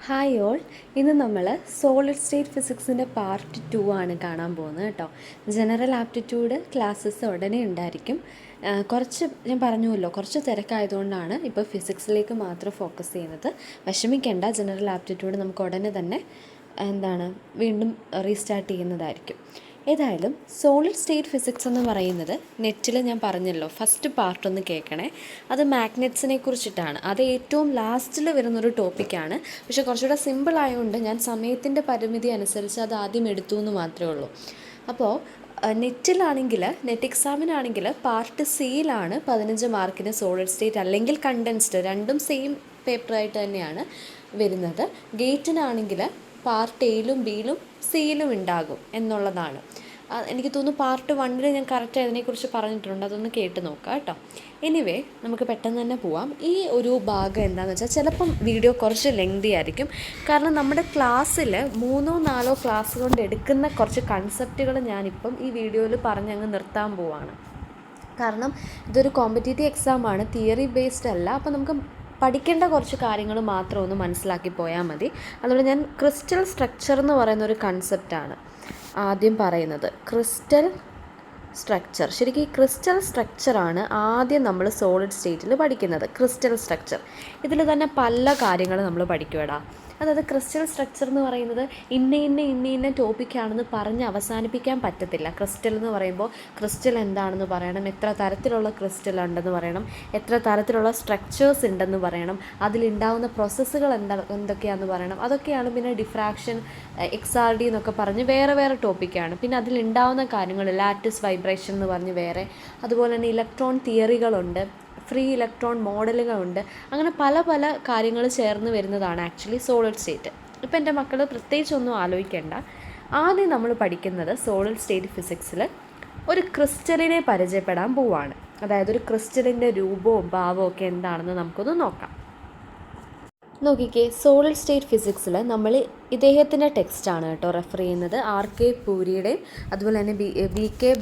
Hi all. ഇന്ന് നമ്മൾ solid state ഫിസിക്സിൻ്റെ part 2 ആണ് കാണാൻ പോകുന്നത് കേട്ടോ. ജനറൽ ആപ്റ്റിറ്റ്യൂഡ് ക്ലാസ്സസ് ഉടനെ ഉണ്ടായിരിക്കും. കുറച്ച് ഞാൻ പറഞ്ഞുവല്ലോ, കുറച്ച് തിരക്കായതുകൊണ്ടാണ് ഇപ്പോൾ ഫിസിക്സിലേക്ക് മാത്രം ഫോക്കസ് ചെയ്യുന്നത്. വിഷമിക്കേണ്ട, ജനറൽ ആപ്റ്റിറ്റ്യൂഡ് നമുക്ക് ഉടനെ തന്നെ വീണ്ടും റീസ്റ്റാർട്ട് ചെയ്യുന്നതായിരിക്കും. ഏതായാലും സോളിഡ് സ്റ്റേറ്റ് ഫിസിക്സ് എന്ന് പറയുന്നത് നെറ്റിൽ ഞാൻ പറഞ്ഞല്ലോ, ഫസ്റ്റ് പാർട്ടൊന്ന് കേൾക്കണേ. അത് മാഗ്നറ്റ്സിനെ കുറിച്ചിട്ടാണ്. അത് ഏറ്റവും ലാസ്റ്റിൽ വരുന്നൊരു ടോപ്പിക്കാണ്. പക്ഷേ കുറച്ചുകൂടെ സിമ്പിൾ ആയതുകൊണ്ട് ഞാൻ സമയത്തിൻ്റെ പരിമിതി അനുസരിച്ച് അത് ആദ്യം എടുത്തു എന്ന് മാത്രമേ ഉള്ളൂ. അപ്പോൾ നെറ്റിലാണെങ്കിൽ, നെറ്റ് എക്സാമിനാണെങ്കിൽ പാർട്ട് സിയിലാണ് 15 മാർക്കിന് സോളിഡ് സ്റ്റേറ്റ് അല്ലെങ്കിൽ കണ്ടൻസ്ഡ്, രണ്ടും സെയിം പേപ്പറായിട്ട് തന്നെയാണ് വരുന്നത്. ഗേറ്റിനാണെങ്കിൽ പാർട്ട് എയിലും ബിയിലും സിയിലും ഉണ്ടാകും എന്നുള്ളതാണ്. എനിക്ക് തോന്നുന്നു പാർട്ട് 1 ഞാൻ കറക്റ്റ് അതിനെക്കുറിച്ച് പറഞ്ഞിട്ടുണ്ട്, അതൊന്ന് കേട്ട് നോക്കാം കേട്ടോ. എനിവേ, നമുക്ക് പെട്ടെന്ന് തന്നെ പോവാം. ഈ ഒരു ഭാഗം എന്താണെന്ന് വെച്ചാൽ ചിലപ്പം വീഡിയോ കുറച്ച് ലെങ്തി ആയിരിക്കും. കാരണം നമ്മുടെ ക്ലാസ്സിൽ 3-4 ക്ലാസ് കൊണ്ട് എടുക്കുന്ന കുറച്ച് കൺസെപ്റ്റുകൾ ഞാനിപ്പം ഈ വീഡിയോയിൽ പറഞ്ഞങ്ങ് നിർത്താൻ പോവാണ്. കാരണം ഇതൊരു കോമ്പറ്റേറ്റീവ് എക്സാമാണ്, തിയറി ബേസ്ഡ് അല്ല. അപ്പോൾ നമുക്ക് പഠിക്കേണ്ട കുറച്ച് കാര്യങ്ങൾ മാത്രം ഒന്ന് മനസ്സിലാക്കി പോയാൽ മതി. അതുകൊണ്ട് ഞാൻ ക്രിസ്റ്റൽ സ്ട്രക്ചർ എന്ന് പറയുന്ന ഒരു കൺസെപ്റ്റാണ് ആദ്യം പറയുന്നത്. ക്രിസ്റ്റൽ സ്ട്രക്ചർ, ശരിക്കും ഈ ക്രിസ്റ്റൽ സ്ട്രക്ചറാണ് ആദ്യം നമ്മൾ സോളിഡ് സ്റ്റേറ്റിൽ പഠിക്കുന്നത്. ക്രിസ്റ്റൽ സ്ട്രക്ചർ ഇതിൽ തന്നെ പല കാര്യങ്ങൾ നമ്മൾ പഠിക്കുമെടാ. അതായത് ക്രിസ്റ്റൽ സ്ട്രക്ചർ എന്ന് പറയുന്നത് ഇന്ന ടോപ്പിക്കാണെന്ന് പറഞ്ഞ് അവസാനിപ്പിക്കാൻ പറ്റത്തില്ല. ക്രിസ്റ്റൽ എന്ന് പറയുമ്പോൾ ക്രിസ്റ്റൽ എന്താണെന്ന് പറയണം, എത്ര തരത്തിലുള്ള ക്രിസ്റ്റൽ ഉണ്ടെന്ന് പറയണം, എത്ര തരത്തിലുള്ള സ്ട്രക്ചേഴ്സ് ഉണ്ടെന്ന് പറയണം, അതിലുണ്ടാകുന്ന പ്രോസസ്സുകൾ എന്തൊക്കെയാണെന്ന് പറയണം. അതൊക്കെയാണ്. പിന്നെ ഡിഫ്രാക്ഷൻ, XRD എന്നൊക്കെ പറഞ്ഞ് വേറെ ടോപ്പിക്കാണ്. പിന്നെ അതിലുണ്ടാകുന്ന കാര്യങ്ങൾ, ലാറ്റിസ് വൈബ്രേഷൻ എന്ന് പറഞ്ഞ് വേറെ, അതുപോലെ തന്നെ ഇലക്ട്രോൺ തിയറികളുണ്ട്, ഫ്രീ ഇലക്ട്രോൺ മോഡലുകളുണ്ട്. അങ്ങനെ പല കാര്യങ്ങൾ ചേർന്ന് വരുന്നതാണ് ആക്ച്വലി സോളിഡ് സ്റ്റേറ്റ്. ഇപ്പം എൻ്റെ മക്കൾ പ്രത്യേകിച്ചൊന്നും ആലോചിക്കേണ്ട. ആദ്യം നമ്മൾ പഠിക്കുന്നത് സോളിഡ് സ്റ്റേറ്റ് ഫിസിക്സിൽ ഒരു ക്രിസ്റ്റലിനെ പരിചയപ്പെടാൻ പോവുകയാണ്. അതായത് ഒരു ക്രിസ്റ്റലിൻ്റെ രൂപവും ഭാവവും ഒക്കെ എന്താണെന്ന് നമുക്കൊന്ന് നോക്കാം. നോക്കിക്കേ, സോളിഡ് സ്റ്റേറ്റ് ഫിസിക്സിൽ നമ്മൾ ഇദ്ദേഹത്തിൻ്റെ ടെക്സ്റ്റാണ് കേട്ടോ റെഫർ ചെയ്യുന്നത്. RK പൂരിയുടെയും അതുപോലെ തന്നെ VK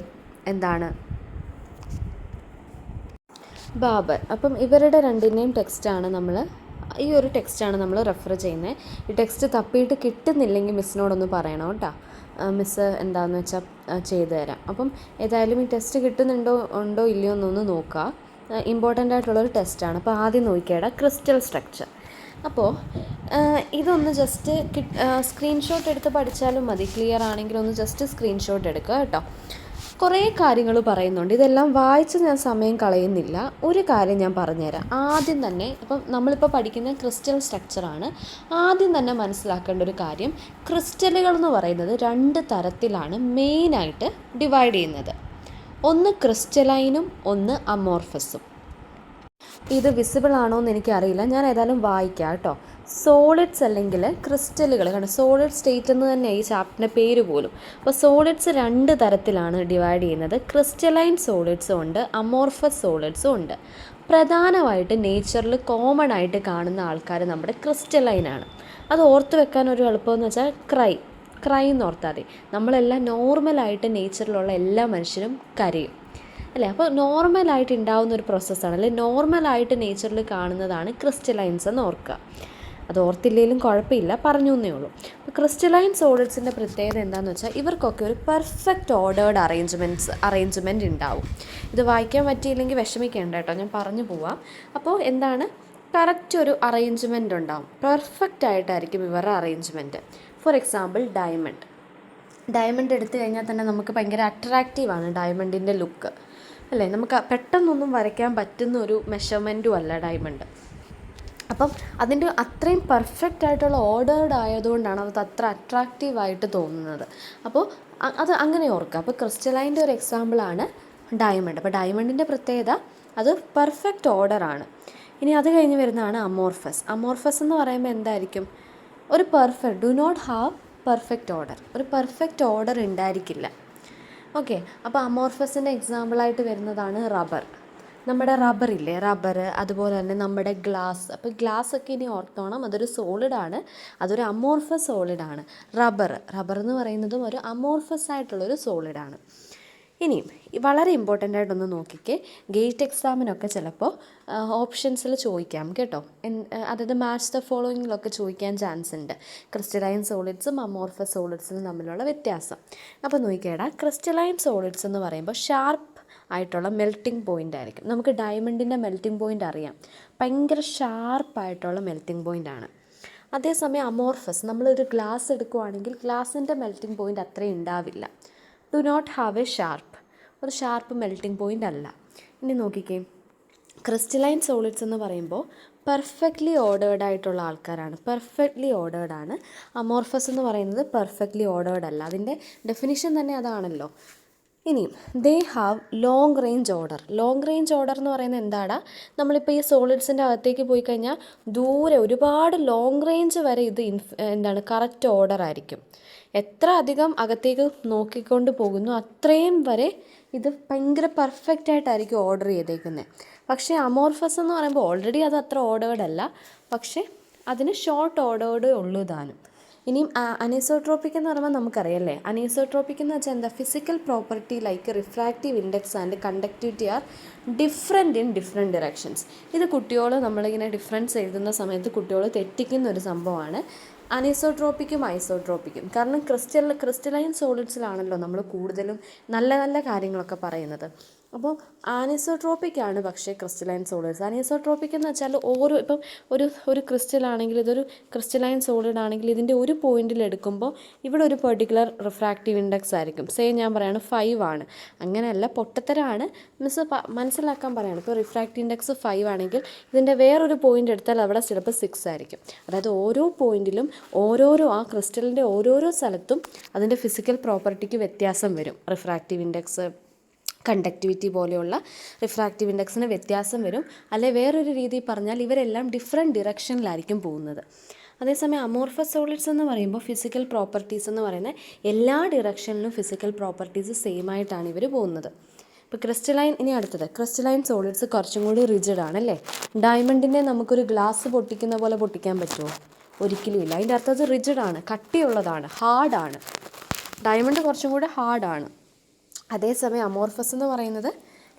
ബാബർ. അപ്പം ഇവരുടെ രണ്ടിൻ്റെയും ടെക്സ്റ്റാണ് ഈ ഒരു ടെക്സ്റ്റാണ് നമ്മൾ റെഫർ ചെയ്യുന്നത്. ഈ ടെക്സ്റ്റ് തപ്പിയിട്ട് കിട്ടുന്നില്ലെങ്കിൽ മിസ്സിനോടൊന്ന് പറയണം കേട്ടോ. മിസ്സ് എന്താണെന്ന് വെച്ചാൽ ചെയ്തു തരാം. അപ്പം ഏതായാലും ഈ ടെസ്റ്റ് ഉണ്ടോ ഇല്ലയോ എന്നൊന്ന് നോക്കുക. ഇമ്പോർട്ടൻ്റ് ആയിട്ടുള്ളൊരു ടെസ്റ്റാണ്. അപ്പോൾ ആദ്യം നോക്കിയേടാ ക്രിസ്റ്റൽ സ്ട്രക്ചർ. അപ്പോൾ ഇതൊന്ന് ജസ്റ്റ് സ്ക്രീൻഷോട്ട് എടുത്ത് പഠിച്ചാലും മതി. ക്ലിയർ ആണെങ്കിൽ ഒന്ന് ജസ്റ്റ് സ്ക്രീൻഷോട്ട് എടുക്കുക കേട്ടോ. കുറേ കാര്യങ്ങൾ പറയുന്നുണ്ട്, ഇതെല്ലാം വായിച്ച് ഞാൻ സമയം കളയുന്നില്ല. ഒരു കാര്യം ഞാൻ പറഞ്ഞുതരാം ആദ്യം തന്നെ. അപ്പം നമ്മളിപ്പോൾ പഠിക്കുന്ന ക്രിസ്റ്റൽ സ്ട്രക്ചറാണ്. ആദ്യം തന്നെ മനസ്സിലാക്കേണ്ട ഒരു കാര്യം, ക്രിസ്റ്റലുകൾ എന്ന് പറയുന്നത് 2 തരത്തിലാണ് മെയിനായിട്ട് ഡിവൈഡ് ചെയ്യുന്നത്. ഒന്ന് ക്രിസ്റ്റലൈനും ഒന്ന് അമോർഫസും. ഇത് വിസിബിൾ ആണോ എന്ന് എനിക്കറിയില്ല, ഞാൻ ഏതായാലും വായിക്കാം കേട്ടോ. സോളിഡ്സ് അല്ലെങ്കിൽ ക്രിസ്റ്റലുകൾ, കാരണം സോളിഡ് സ്റ്റേറ്റ് എന്ന് തന്നെ ഈ ചാപ്റ്ററിൻ്റെ പേര് പോലും. അപ്പോൾ സോളിഡ്സ് 2 തരത്തിലാണ് ഡിവൈഡ് ചെയ്യുന്നത്. ക്രിസ്റ്റലൈൻ സോളിഡ്സും ഉണ്ട്, അമോർഫസ് സോളിഡ്സും ഉണ്ട്. പ്രധാനമായിട്ട് നേച്ചറിൽ കോമൺ ആയിട്ട് കാണുന്ന ആൾക്കാർ നമ്മുടെ ക്രിസ്റ്റലൈനാണ്. അത് ഓർത്ത് വെക്കാൻ ഒരു എളുപ്പമെന്ന് വെച്ചാൽ ക്രൈ എന്ന് ഓർത്താൽ മതി. നമ്മളെല്ലാം നോർമലായിട്ട് നേച്ചറിലുള്ള എല്ലാ മനുഷ്യരും കരയും അല്ലേ. അപ്പോൾ നോർമലായിട്ട് ഉണ്ടാകുന്ന ഒരു പ്രോസസ്സാണ്, അല്ലെ നോർമലായിട്ട് നേച്ചറിൽ കാണുന്നതാണ് ക്രിസ്റ്റലൈൻസ് എന്ന് ഓർക്കുക. അത് ഓർത്തില്ലെങ്കിലും കുഴപ്പമില്ല, പറഞ്ഞു എന്നേ ഉള്ളൂ. അപ്പോൾ ക്രിസ്റ്റലൈൻ സോളിഡ്സിൻ്റെ പ്രത്യേകത എന്താണെന്ന് വെച്ചാൽ ഇവർക്കൊക്കെ ഒരു പെർഫെക്റ്റ് ഓർഡേർഡ് അറേഞ്ച്മെൻറ്റ് ഉണ്ടാവും. ഇത് വായിക്കാൻ പറ്റിയില്ലെങ്കിൽ വിഷമിക്കേണ്ട കേട്ടോ, ഞാൻ പറഞ്ഞു പോവാം. അപ്പോൾ കറക്റ്റ് ഒരു അറേഞ്ച്മെൻറ്റ് ഉണ്ടാവും, പെർഫെക്റ്റ് ആയിട്ടായിരിക്കും ഇവരുടെ അറേഞ്ച്മെൻറ്റ്. ഫോർ എക്സാമ്പിൾ ഡയമണ്ട് എടുത്തു കഴിഞ്ഞാൽ തന്നെ നമുക്ക് ഭയങ്കര അട്രാക്റ്റീവാണ് ഡയമണ്ടിൻ്റെ ലുക്ക് അല്ലേ. നമുക്ക് പെട്ടെന്നൊന്നും വരയ്ക്കാൻ പറ്റുന്ന ഒരു മെഷർമെൻറ്റും അല്ല ഡയമണ്ട്. അപ്പം അതിൻ്റെ അത്രയും പെർഫെക്റ്റ് ആയിട്ടുള്ള ഓർഡേർഡ് ആയതുകൊണ്ടാണ് അത് അത്ര അട്രാക്റ്റീവായിട്ട് തോന്നുന്നത്. അപ്പോൾ അത് അങ്ങനെ ഓർക്കുക. അപ്പോൾ ക്രിസ്റ്റലൈൻ്റെ ഒരു എക്സാമ്പിളാണ് ഡയമണ്ട്. അപ്പോൾ ഡയമണ്ടിൻ്റെ പ്രത്യേകത അത് പെർഫെക്റ്റ് ഓർഡറാണ്. ഇനി അത് കഴിഞ്ഞ് വരുന്നതാണ് അമോർഫസ് എന്ന് പറയുമ്പോൾ എന്തായിരിക്കും, ഒരു do not have perfect order, ഒരു പെർഫെക്റ്റ് ഓർഡർ ഉണ്ടായിരിക്കില്ല. ഓക്കെ. അപ്പോൾ അമോർഫസിൻ്റെ എക്സാമ്പിളായിട്ട് വരുന്നതാണ് നമ്മുടെ റബ്ബർ, അതുപോലെ തന്നെ നമ്മുടെ ഗ്ലാസ്. അപ്പോൾ ഗ്ലാസ്സൊക്കെ ഇനി ഓർത്തോണം, അതൊരു സോളിഡാണ്, അതൊരു അമോർഫസ് സോളിഡാണ്. റബ്ബർ എന്ന് പറയുന്നതും ഒരു അമോർഫസ് ആയിട്ടുള്ളൊരു സോളിഡാണ്. ഇനിയും വളരെ ഇമ്പോർട്ടൻ്റ് ആയിട്ടൊന്ന് നോക്കിക്കേ, ഗേറ്റ് എക്സാമിനൊക്കെ ചിലപ്പോൾ ഓപ്ഷൻസിൽ ചോദിക്കാം കേട്ടോ. അതായത് മാച്ച് ദ ഫോളോയിങ്ങിലൊക്കെ ചോദിക്കാൻ ചാൻസ് ഉണ്ട്, ക്രിസ്റ്റലൈൻ സോളിഡ്സും അമോർഫസ് സോളിഡ്സും തമ്മിലുള്ള വ്യത്യാസം. അപ്പോൾ നോക്കിയേടാ, ക്രിസ്റ്റലൈൻ സോളിഡ്സ് എന്ന് പറയുമ്പോൾ ഷാർപ്പ് ആയിട്ടുള്ള മെൽറ്റിംഗ് പോയിൻ്റ് ആയിരിക്കും. നമുക്ക് ഡയമണ്ടിൻ്റെ മെൽറ്റിംഗ് പോയിൻ്റ് അറിയാം, ഭയങ്കര ഷാർപ്പായിട്ടുള്ള മെൽറ്റിംഗ് പോയിൻ്റ് ആണ്. അതേസമയം അമോർഫസ്, നമ്മളൊരു ഗ്ലാസ് എടുക്കുവാണെങ്കിൽ ഗ്ലാസിൻ്റെ മെൽറ്റിംഗ് പോയിൻ്റ് അത്രയും ഉണ്ടാവില്ല, do not have a sharp, ഒരു ഷാർപ്പ് മെൽറ്റിംഗ് പോയിൻ്റ് അല്ല. ഇനി നോക്കിക്കേ, ക്രിസ്റ്റലൈൻ സോളിഡ്സ് എന്ന് പറയുമ്പോൾ പെർഫെക്റ്റ്ലി ഓർഡേർഡ് ആയിട്ടുള്ള ആൾക്കാരാണ്, പെർഫെക്റ്റ്ലി ഓർഡേർഡ് ആണ്. അമോർഫസ് എന്ന് പറയുന്നത് പെർഫെക്റ്റ്ലി ഓർഡേർഡ് അല്ല, അതിൻ്റെ ഡെഫിനിഷൻ തന്നെ അതാണല്ലോ. ഇനിയും they have long range order. Long range order എന്ന് പറയുന്നത് എന്താടാ, നമ്മളിപ്പോൾ ഈ സോളിഡ്സിൻ്റെ അകത്തേക്ക് പോയി കഴിഞ്ഞാൽ ദൂരെ ഒരുപാട് ലോങ് റേഞ്ച് വരെ ഇത് കറക്റ്റ് ഓർഡർ ആയിരിക്കും. എത്ര അധികം അകത്തേക്ക് നോക്കിക്കൊണ്ട് പോകുന്നു അത്രയും വരെ ഇത് ഭയങ്കര പെർഫെക്റ്റ് ആയിട്ടായിരിക്കും ഓർഡർ ചെയ്തേക്കുന്നത്. പക്ഷേ അമോർഫസ് എന്ന് പറയുമ്പോൾ ഓൾറെഡി അത് അത്ര ഓർഡേർഡ് അല്ല, പക്ഷേ അതിന് ഷോർട്ട് ഓർഡേർഡ് ഉള്ളൂ താനും. ഇനിയും അനീസോട്രോപ്പിക് എന്ന് പറയുമ്പോൾ നമുക്കറിയാമല്ലേ, അനീസോട്രോപ്പിക് എന്ന് വെച്ചാൽ എന്താ, physical property like refractive index and conductivity are different in different directions. ഇത് കുട്ടികൾ നമ്മളിങ്ങനെ ഡിഫറൻസ് എഴുതുന്ന സമയത്ത് കുട്ടികൾ തെറ്റിക്കുന്ന ഒരു സംഭവമാണ് അനീസോട്രോപ്പിക്കും ഐസോട്രോപ്പിക്കും. കാരണം ക്രിസ്റ്റലൈൻ സോളിഡ്സിലാണല്ലോ നമ്മൾ കൂടുതലും നല്ല നല്ല കാര്യങ്ങളൊക്കെ പറയുന്നത്. അപ്പോൾ ആനിസോട്രോപ്പിക്കാണ് പക്ഷേ ക്രിസ്റ്റലൈൻ സോളിഡ്സ്. അനീസോട്രോപ്പിക് എന്ന് വെച്ചാൽ ഇപ്പം ഒരു ക്രിസ്റ്റലാണെങ്കിൽ, ഇതൊരു ക്രിസ്റ്റലൈൻ സോളിഡ് ആണെങ്കിൽ ഇതിൻ്റെ ഒരു പോയിന്റിൽ എടുക്കുമ്പോൾ ഇവിടെ ഒരു പെർട്ടിക്കുലർ റിഫ്രാക്റ്റീവ് ഇൻഡെക്സ് ആയിരിക്കും. ഞാൻ പറയാണ് 5 ആണ്. അങ്ങനെയല്ല, പൊട്ടത്തരമാണ്, മിസ് മനസ്സിലാക്കാൻ പറയാണ്. ഇപ്പോൾ റിഫ്രാക്റ്റീവ് ഇൻഡെക്സ് 5 ആണെങ്കിൽ ഇതിൻ്റെ വേറൊരു പോയിന്റ് എടുത്താൽ അവിടെ ചിലപ്പോൾ 6 ആയിരിക്കും. അതായത് ഓരോ പോയിന്റിലും ആ ക്രിസ്റ്റലിൻ്റെ ഓരോരോ സ്ഥലത്തും അതിൻ്റെ ഫിസിക്കൽ പ്രോപ്പർട്ടിക്ക് വ്യത്യാസം വരും. റിഫ്രാക്റ്റീവ് ഇൻഡെക്സ്, കണ്ടക്ടിവിറ്റി പോലെയുള്ള റിഫ്രാക്റ്റീവ് ഇൻഡെക്സിന് വ്യത്യാസം വരും. അല്ലെ വേറൊരു രീതിയിൽ പറഞ്ഞാൽ ഇവരെല്ലാം ഡിഫറെൻറ്റ് ഡിറക്ഷനിലായിരിക്കും പോകുന്നത്. അതേസമയം അമോർഫസ് സോളിഡ്സ് എന്ന് പറയുമ്പോൾ ഫിസിക്കൽ പ്രോപ്പർട്ടീസ് എന്ന് പറയുന്നത് എല്ലാ ഡിറക്ഷനിലും ഫിസിക്കൽ പ്രോപ്പർട്ടീസ് സെയിം ആയിട്ടാണ് ഇവർ പോകുന്നത്. ഇപ്പോൾ ഇനി അടുത്തത് ക്രിസ്റ്റലൈൻ സോളിഡ്സ് കുറച്ചും കൂടി റിജിഡ് ആണല്ലേ. ഡയമണ്ടിനെ നമുക്കൊരു ഗ്ലാസ് പൊട്ടിക്കുന്ന പോലെ പൊട്ടിക്കാൻ പറ്റുമോ? ഒരിക്കലും ഇല്ല. അതിൻ്റെ അർത്ഥം അത് റിജിഡാണ്, കട്ടിയുള്ളതാണ്, ഹാർഡാണ്. ഡയമണ്ട് കുറച്ചും കൂടി ഹാർഡാണ്. അതേസമയം അമോർഫസ് എന്ന് പറയുന്നത്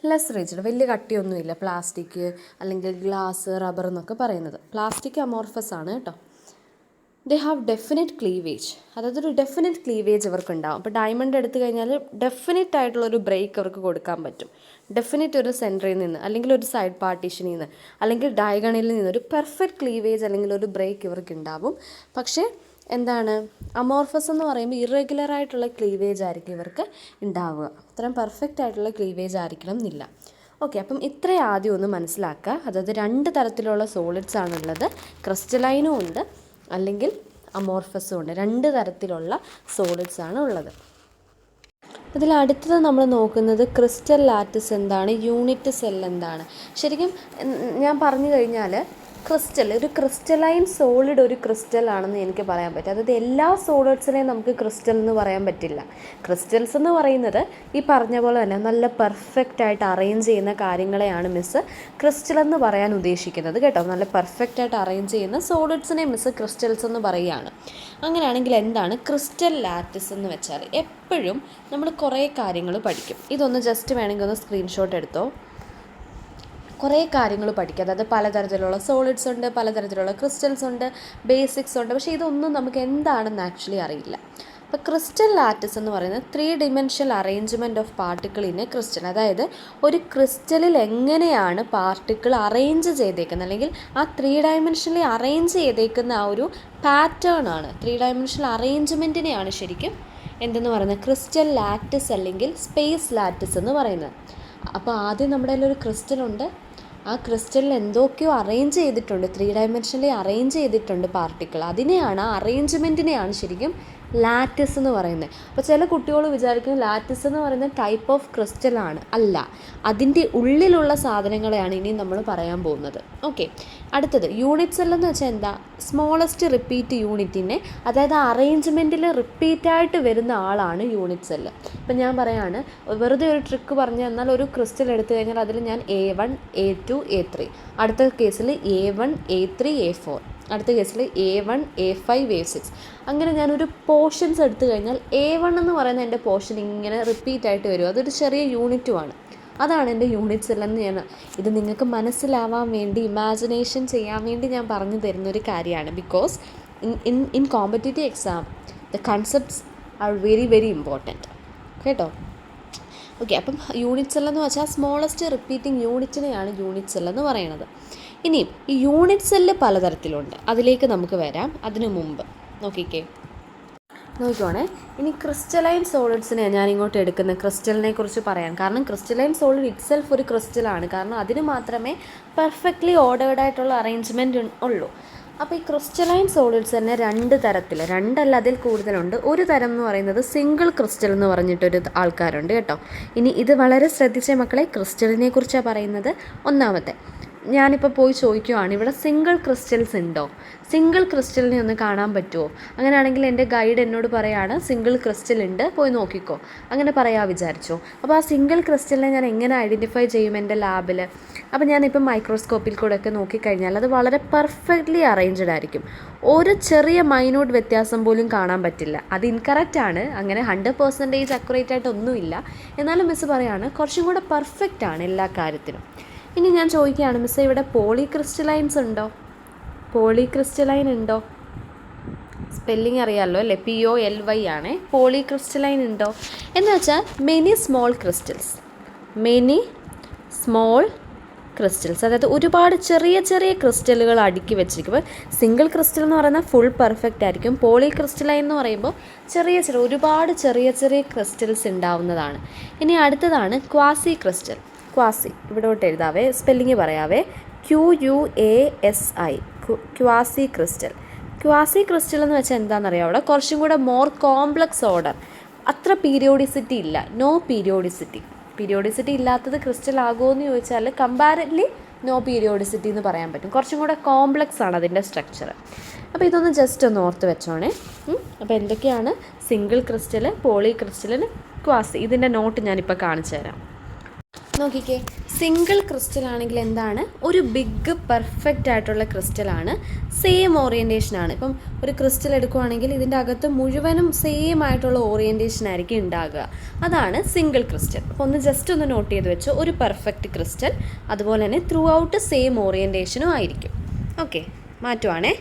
ലെസ് റിജിഡ്, വലിയ കട്ടിയൊന്നുമില്ല. പ്ലാസ്റ്റിക് അല്ലെങ്കിൽ ഗ്ലാസ്, റബ്ബർ എന്നൊക്കെ പറയുന്നത് പ്ലാസ്റ്റിക് അമോർഫസ് ആണ് കേട്ടോ. ദേ ഹാവ് ഡെഫിനറ്റ് ക്ലീവേജ്, അതായത് ഒരു ഡെഫിനറ്റ് ക്ലീവേജ് അവർക്ക് ഉണ്ടാവും. അപ്പോൾ ഡയമണ്ട് എടുത്തു കഴിഞ്ഞാൽ ഡെഫിനറ്റ് ആയിട്ടുള്ളൊരു ബ്രേക്ക് അവർക്ക് കൊടുക്കാൻ പറ്റും. ഡെഫിനറ്റ് ഒരു സെൻറ്ററിൽ നിന്ന് അല്ലെങ്കിൽ ഒരു സൈഡ് പാർട്ടീഷനിൽ നിന്ന് അല്ലെങ്കിൽ ഡയഗണിൽ നിന്ന് ഒരു പെർഫെക്റ്റ് ക്ലീവേജ് അല്ലെങ്കിൽ ഒരു ബ്രേക്ക് ഇവർക്ക് ഉണ്ടാവും. പക്ഷേ അമോർഫസ് എന്ന് പറയുമ്പോൾ ഇറഗുലർ ആയിട്ടുള്ള ക്ലീവേജ് ആയിരിക്കും ഇവർക്ക് ഉണ്ടാവുക. അത്രയും പെർഫെക്റ്റ് ആയിട്ടുള്ള ക്ലീവേജ് ആയിരിക്കണം എന്നില്ല. ഓക്കെ, അപ്പം ഇത്രയും ആദ്യം ഒന്ന് മനസ്സിലാക്കുക. അതായത് 2 തരത്തിലുള്ള സോളിഡ്സ് ആണുള്ളത്, ക്രിസ്റ്റലൈനും ഉണ്ട് അല്ലെങ്കിൽ അമോർഫസും ഉണ്ട്. 2 തരത്തിലുള്ള സോളിഡ്സ് ആണ് ഉള്ളത്. അതിൽ അടുത്തത് നമ്മൾ നോക്കുന്നത് ക്രിസ്റ്റൽ ലാറ്റിസ് എന്താണ്, യൂണിറ്റ് സെൽ എന്താണ്. ശരിക്കും ഞാൻ പറഞ്ഞു കഴിഞ്ഞാൽ ഒരു ക്രിസ്റ്റലൈൻ സോളിഡ് ഒരു ക്രിസ്റ്റൽ ആണെന്ന് എനിക്ക് പറയാൻ പറ്റും. അതായത് എല്ലാ സോളിഡ്സിനെയും നമുക്ക് ക്രിസ്റ്റൽ എന്ന് പറയാൻ പറ്റില്ല. ക്രിസ്റ്റൽസ് എന്ന് പറയുന്നത് ഈ പറഞ്ഞ പോലെ തന്നെ നല്ല പെർഫെക്റ്റ് ആയിട്ട് അറേഞ്ച് ചെയ്യുന്ന കാര്യങ്ങളെയാണ് മിസ്സ് ക്രിസ്റ്റൽ എന്ന് പറയാൻ ഉദ്ദേശിക്കുന്നത് കേട്ടോ. നല്ല പെർഫെക്റ്റ് ആയിട്ട് അറേഞ്ച് ചെയ്യുന്ന സോളിഡ്സിനെ മിസ്സ് ക്രിസ്റ്റൽസ് എന്ന് പറയുകയാണ്. അങ്ങനെയാണെങ്കിൽ എന്താണ് ക്രിസ്റ്റൽ ലാറ്റിസ് എന്ന് വെച്ചാൽ? എപ്പോഴും നമ്മൾ കുറേ കാര്യങ്ങൾ പഠിക്കും. ഇതൊന്ന് ജസ്റ്റ് വേണമെങ്കിൽ ഒന്ന് സ്ക്രീൻഷോട്ട് എടുത്തോ. കുറേ കാര്യങ്ങൾ പഠിക്കുക. അതായത് പലതരത്തിലുള്ള സോളിഡ്സ് ഉണ്ട്, പലതരത്തിലുള്ള ക്രിസ്റ്റൽസ് ഉണ്ട്, ബേസിക്സ് ഉണ്ട്. പക്ഷേ ഇതൊന്നും നമുക്ക് എന്താണെന്ന് ആക്ച്വലി അറിയില്ല. അപ്പോൾ ക്രിസ്റ്റൽ ലാറ്റിസ് എന്ന് പറയുന്നത് 3 dimensional arrangement of particle in A crystal. അതായത് ഒരു ക്രിസ്റ്റലിൽ എങ്ങനെയാണ് പാർട്ടിക്കിൾ അറേഞ്ച് ചെയ്തേക്കുന്നത്, അല്ലെങ്കിൽ ആ 3 dimensionally അറേഞ്ച് ചെയ്തേക്കുന്ന ആ ഒരു പാറ്റേൺ ആണ്, 3 dimensional അറേഞ്ച്മെൻറ്റിനെയാണ് ശരിക്കും എന്തെന്ന് പറയുന്നത് ക്രിസ്റ്റൽ ലാറ്റിസ് അല്ലെങ്കിൽ സ്പേസ് ലാറ്റിസ് എന്ന് പറയുന്നത്. അപ്പോൾ ആദ്യം നമ്മുടെ കയ്യിൽ ഒരു ക്രിസ്റ്റലുണ്ട്, ആ ക്രിസ്റ്റലിൽ എന്തൊക്കെയോ അറേഞ്ച് ചെയ്തിട്ടുണ്ട്, 3 dimensionally അറേഞ്ച് ചെയ്തിട്ടുണ്ട് പാർട്ടിക്കിൾ. അതിനെയാണ്, ആ അറേഞ്ച്മെൻറ്റിനെയാണ് ശരിക്കും ലാറ്റിസ് എന്ന് പറയുന്നത്. അപ്പോൾ ചില കുട്ടികൾ വിചാരിക്കും ലാറ്റിസ് എന്ന് പറയുന്നത് ടൈപ്പ് ഓഫ് ക്രിസ്റ്റലാണ്. അല്ല, അതിൻ്റെ ഉള്ളിലുള്ള സാധനങ്ങളെയാണ് ഇനി നമ്മൾ പറയാൻ പോകുന്നത്. ഓക്കെ, അടുത്തത് യൂണിറ്റ് സെൽ എന്ന് വെച്ചാൽ എന്താ? സ്മോളസ്റ്റ് റിപ്പീറ്റ് യൂണിറ്റിനെ, അതായത് ആ അറേഞ്ച്മെൻറ്റിൽ റിപ്പീറ്റായിട്ട് വരുന്ന ആളാണ് യൂണിറ്റ് സെല്ല്. ഇപ്പം ഞാൻ പറയാണ്, വെറുതെ ഒരു ട്രിക്ക് പറഞ്ഞു തന്നാൽ ഒരു ക്രിസ്റ്റൽ എടുത്തു കഴിഞ്ഞാൽ അതിൽ ഞാൻ A1 A2 A3, അടുത്ത കേസിൽ A1 A3 A4, അടുത്ത കേസിൽ A1 A5 A6 അങ്ങനെ ഞാനൊരു പോർഷൻസ് എടുത്തു കഴിഞ്ഞാൽ A1 എന്ന് പറയുന്ന എൻ്റെ പോർഷൻ ഇങ്ങനെ റിപ്പീറ്റ് ആയിട്ട് വരും. അതൊരു ചെറിയ യൂണിറ്റുമാണ്. അതാണ് എൻ്റെ യൂണിറ്റ് സെല്ലെന്ന് ഇത് നിങ്ങൾക്ക് മനസ്സിലാവാൻ വേണ്ടി ഇമാജിനേഷൻ ചെയ്യാൻ വേണ്ടി ഞാൻ പറഞ്ഞു തരുന്നൊരു കാര്യമാണ്. Because in competitive exam the concepts are very very important കേട്ടോ. ഓക്കെ, അപ്പം യൂണിറ്റ് സെൽ എന്ന് വെച്ചാൽ സ്മോളസ്റ്റ് റിപ്പീറ്റിംഗ് യൂണിറ്റിനെയാണ് യൂണിറ്റ് സെൽ എന്ന് പറയുന്നത്. ഇനിയും ഈ യൂണിറ്റ് സെല്ല് പലതരത്തിലുണ്ട്, അതിലേക്ക് നമുക്ക് വരാം. അതിനു മുമ്പ് നോക്കിക്കോണേ. ഇനി ക്രിസ്റ്റലൈൻ സോളിഡ്സിനെ ഞാൻ ഇങ്ങോട്ട് എടുക്കുന്ന ക്രിസ്റ്റലിനെ കുറിച്ച് പറയാം. കാരണം ക്രിസ്റ്റലൈൻ സോളിഡ് ഇറ്റ്സെൽഫ് ഒരു ക്രിസ്റ്റലാണ്. കാരണം അതിന് മാത്രമേ പെർഫെക്റ്റ്ലി ഓർഡേർഡ് ആയിട്ടുള്ള അറേഞ്ച്മെൻറ്റ് ഉള്ളൂ. അപ്പോൾ ഈ ക്രിസ്റ്റലൈൻ സോളിഡ്സ് തന്നെ രണ്ടല്ല അതിൽ കൂടുതലുണ്ട്. ഒരു തരം എന്ന് പറയുന്നത് സിംഗിൾ ക്രിസ്റ്റൽ എന്ന് പറഞ്ഞിട്ടൊരു ആൾക്കാരുണ്ട് കേട്ടോ. ഇനി ഇത് വളരെ ശ്രദ്ധിച്ച മക്കളെ, ക്രിസ്റ്റലിനെ കുറിച്ചാണ് പറയുന്നത്. ഒന്നാമത്തെ ഞാനിപ്പോൾ പോയി ചോദിക്കുവാണ്, ഇവിടെ സിംഗിൾ ക്രിസ്റ്റൽസ് ഉണ്ടോ, സിംഗിൾ ക്രിസ്റ്റലിനെ ഒന്ന് കാണാൻ പറ്റുമോ? അങ്ങനെയാണെങ്കിൽ എൻ്റെ ഗൈഡ് എന്നോട് പറയാണ് സിംഗിൾ ക്രിസ്റ്റൽ ഉണ്ട്, പോയി നോക്കിക്കോ. അങ്ങനെ പറയാൻ വിചാരിച്ചോ. അപ്പോൾ ആ സിംഗിൾ ക്രിസ്റ്റലിനെ ഞാൻ എങ്ങനെ ഐഡൻറ്റിഫൈ ചെയ്യും എൻ്റെ ലാബിൽ? അപ്പോൾ ഞാനിപ്പോൾ മൈക്രോസ്കോപ്പിൽ കൂടെയൊക്കെ നോക്കിക്കഴിഞ്ഞാൽ അത് വളരെ പെർഫെക്റ്റ്ലി അറേഞ്ച്ഡ് ആയിരിക്കും. ഒരു ചെറിയ മൈന്യൂട്ട് വ്യത്യാസം പോലും കാണാൻ പറ്റില്ല. അത് ഇൻകറക്റ്റാണ്. അങ്ങനെ 100% അക്യുറേറ്റ് ആയിട്ടൊന്നുമില്ല. എന്നാലും മിസ്സ് പറയാണ് കുറച്ചും കൂടെ പെർഫെക്റ്റ് ആണ് എല്ലാ കാര്യത്തിനും. ഇനി ഞാൻ ചോദിക്കുകയാണ്, മിസ്സേ ഇവിടെ പോളിക്രിസ്റ്റലൈൻസ് ഉണ്ടോ? പോളിക്രിസ്റ്റലൈൻ ഉണ്ടോ? സ്പെല്ലിംഗ് അറിയാമല്ലോ അല്ലേ, POLY ആണ്. പോളിക്രിസ്റ്റലൈൻ ഉണ്ടോ എന്ന് വെച്ചാൽ മെനി സ്മോൾ ക്രിസ്റ്റൽസ്, അതായത് ഒരുപാട് ചെറിയ ചെറിയ ക്രിസ്റ്റലുകൾ അടുക്കി വെച്ചിരിക്കും. അപ്പോൾ സിംഗിൾ ക്രിസ്റ്റൽ എന്ന് പറയുന്നത് ഫുൾ പെർഫെക്റ്റ് ആയിരിക്കും. പോളി ക്രിസ്റ്റലൈൻ എന്ന് പറയുമ്പോൾ ഒരുപാട് ചെറിയ ചെറിയ ക്രിസ്റ്റൽസ് ഉണ്ടാവുന്നതാണ്. ഇനി അടുത്തതാണ് ക്വാസി ക്രിസ്റ്റൽ. ഇവിടോട്ട് എഴുതാവേ, സ്പെല്ലിങ് പറയാവേ, QUASI, ക്വാസി ക്രിസ്റ്റൽ എന്ന് വെച്ചാൽ എന്താണെന്നറിയാം, അവിടെ കുറച്ചും കൂടെ മോർ കോംപ്ലക്സ് ഓർഡർ, അത്ര പീരിയോഡിസിറ്റി ഇല്ല, നോ പീരിയോഡിസിറ്റി ഇല്ലാത്തത് ക്രിസ്റ്റൽ ആകുമോ എന്ന് ചോദിച്ചാൽ കമ്പാരറ്റ്ലി നോ പീരിയോഡിസിറ്റി എന്ന് പറയാൻ പറ്റും. കുറച്ചും കൂടെ കോംപ്ലക്സ് ആണ് അതിൻ്റെ സ്ട്രക്ചർ. അപ്പോൾ ഇതൊന്ന് ജസ്റ്റ് ഒന്ന് ഓർത്ത് വെച്ചോണേ. അപ്പോൾ എന്തൊക്കെയാണ് single crystal, poly crystal, quasi, ഇതിൻ്റെ നോട്ട് ഞാനിപ്പോൾ കാണിച്ചു തരാം. നോക്കിക്കേ, സിംഗിൾ ക്രിസ്റ്റൽ ആണെങ്കിൽ എന്താണ്, ഒരു ബിഗ് പെർഫെക്റ്റ് ആയിട്ടുള്ള ക്രിസ്റ്റലാണ്, സെയിം ഓറിയൻറ്റേഷനാണ്. ഇപ്പം ഒരു ക്രിസ്റ്റൽ എടുക്കുകയാണെങ്കിൽ ഇതിൻ്റെ അകത്ത് മുഴുവനും സെയിം ആയിട്ടുള്ള ഓറിയൻറ്റേഷൻ ആയിരിക്കും ഉണ്ടാകുക. അതാണ് സിംഗിൾ ക്രിസ്റ്റൽ. അപ്പോൾ ഒന്ന് ജസ്റ്റ് ഒന്ന് നോട്ട് ചെയ്ത് വെച്ചോ, ഒരു പെർഫെക്റ്റ് ക്രിസ്റ്റൽ, അതുപോലെ തന്നെ ത്രൂ ഔട്ട് സെയിം ഓറിയൻറ്റേഷനും ആയിരിക്കും. ഓക്കെ, മാറ്റുവാണേ.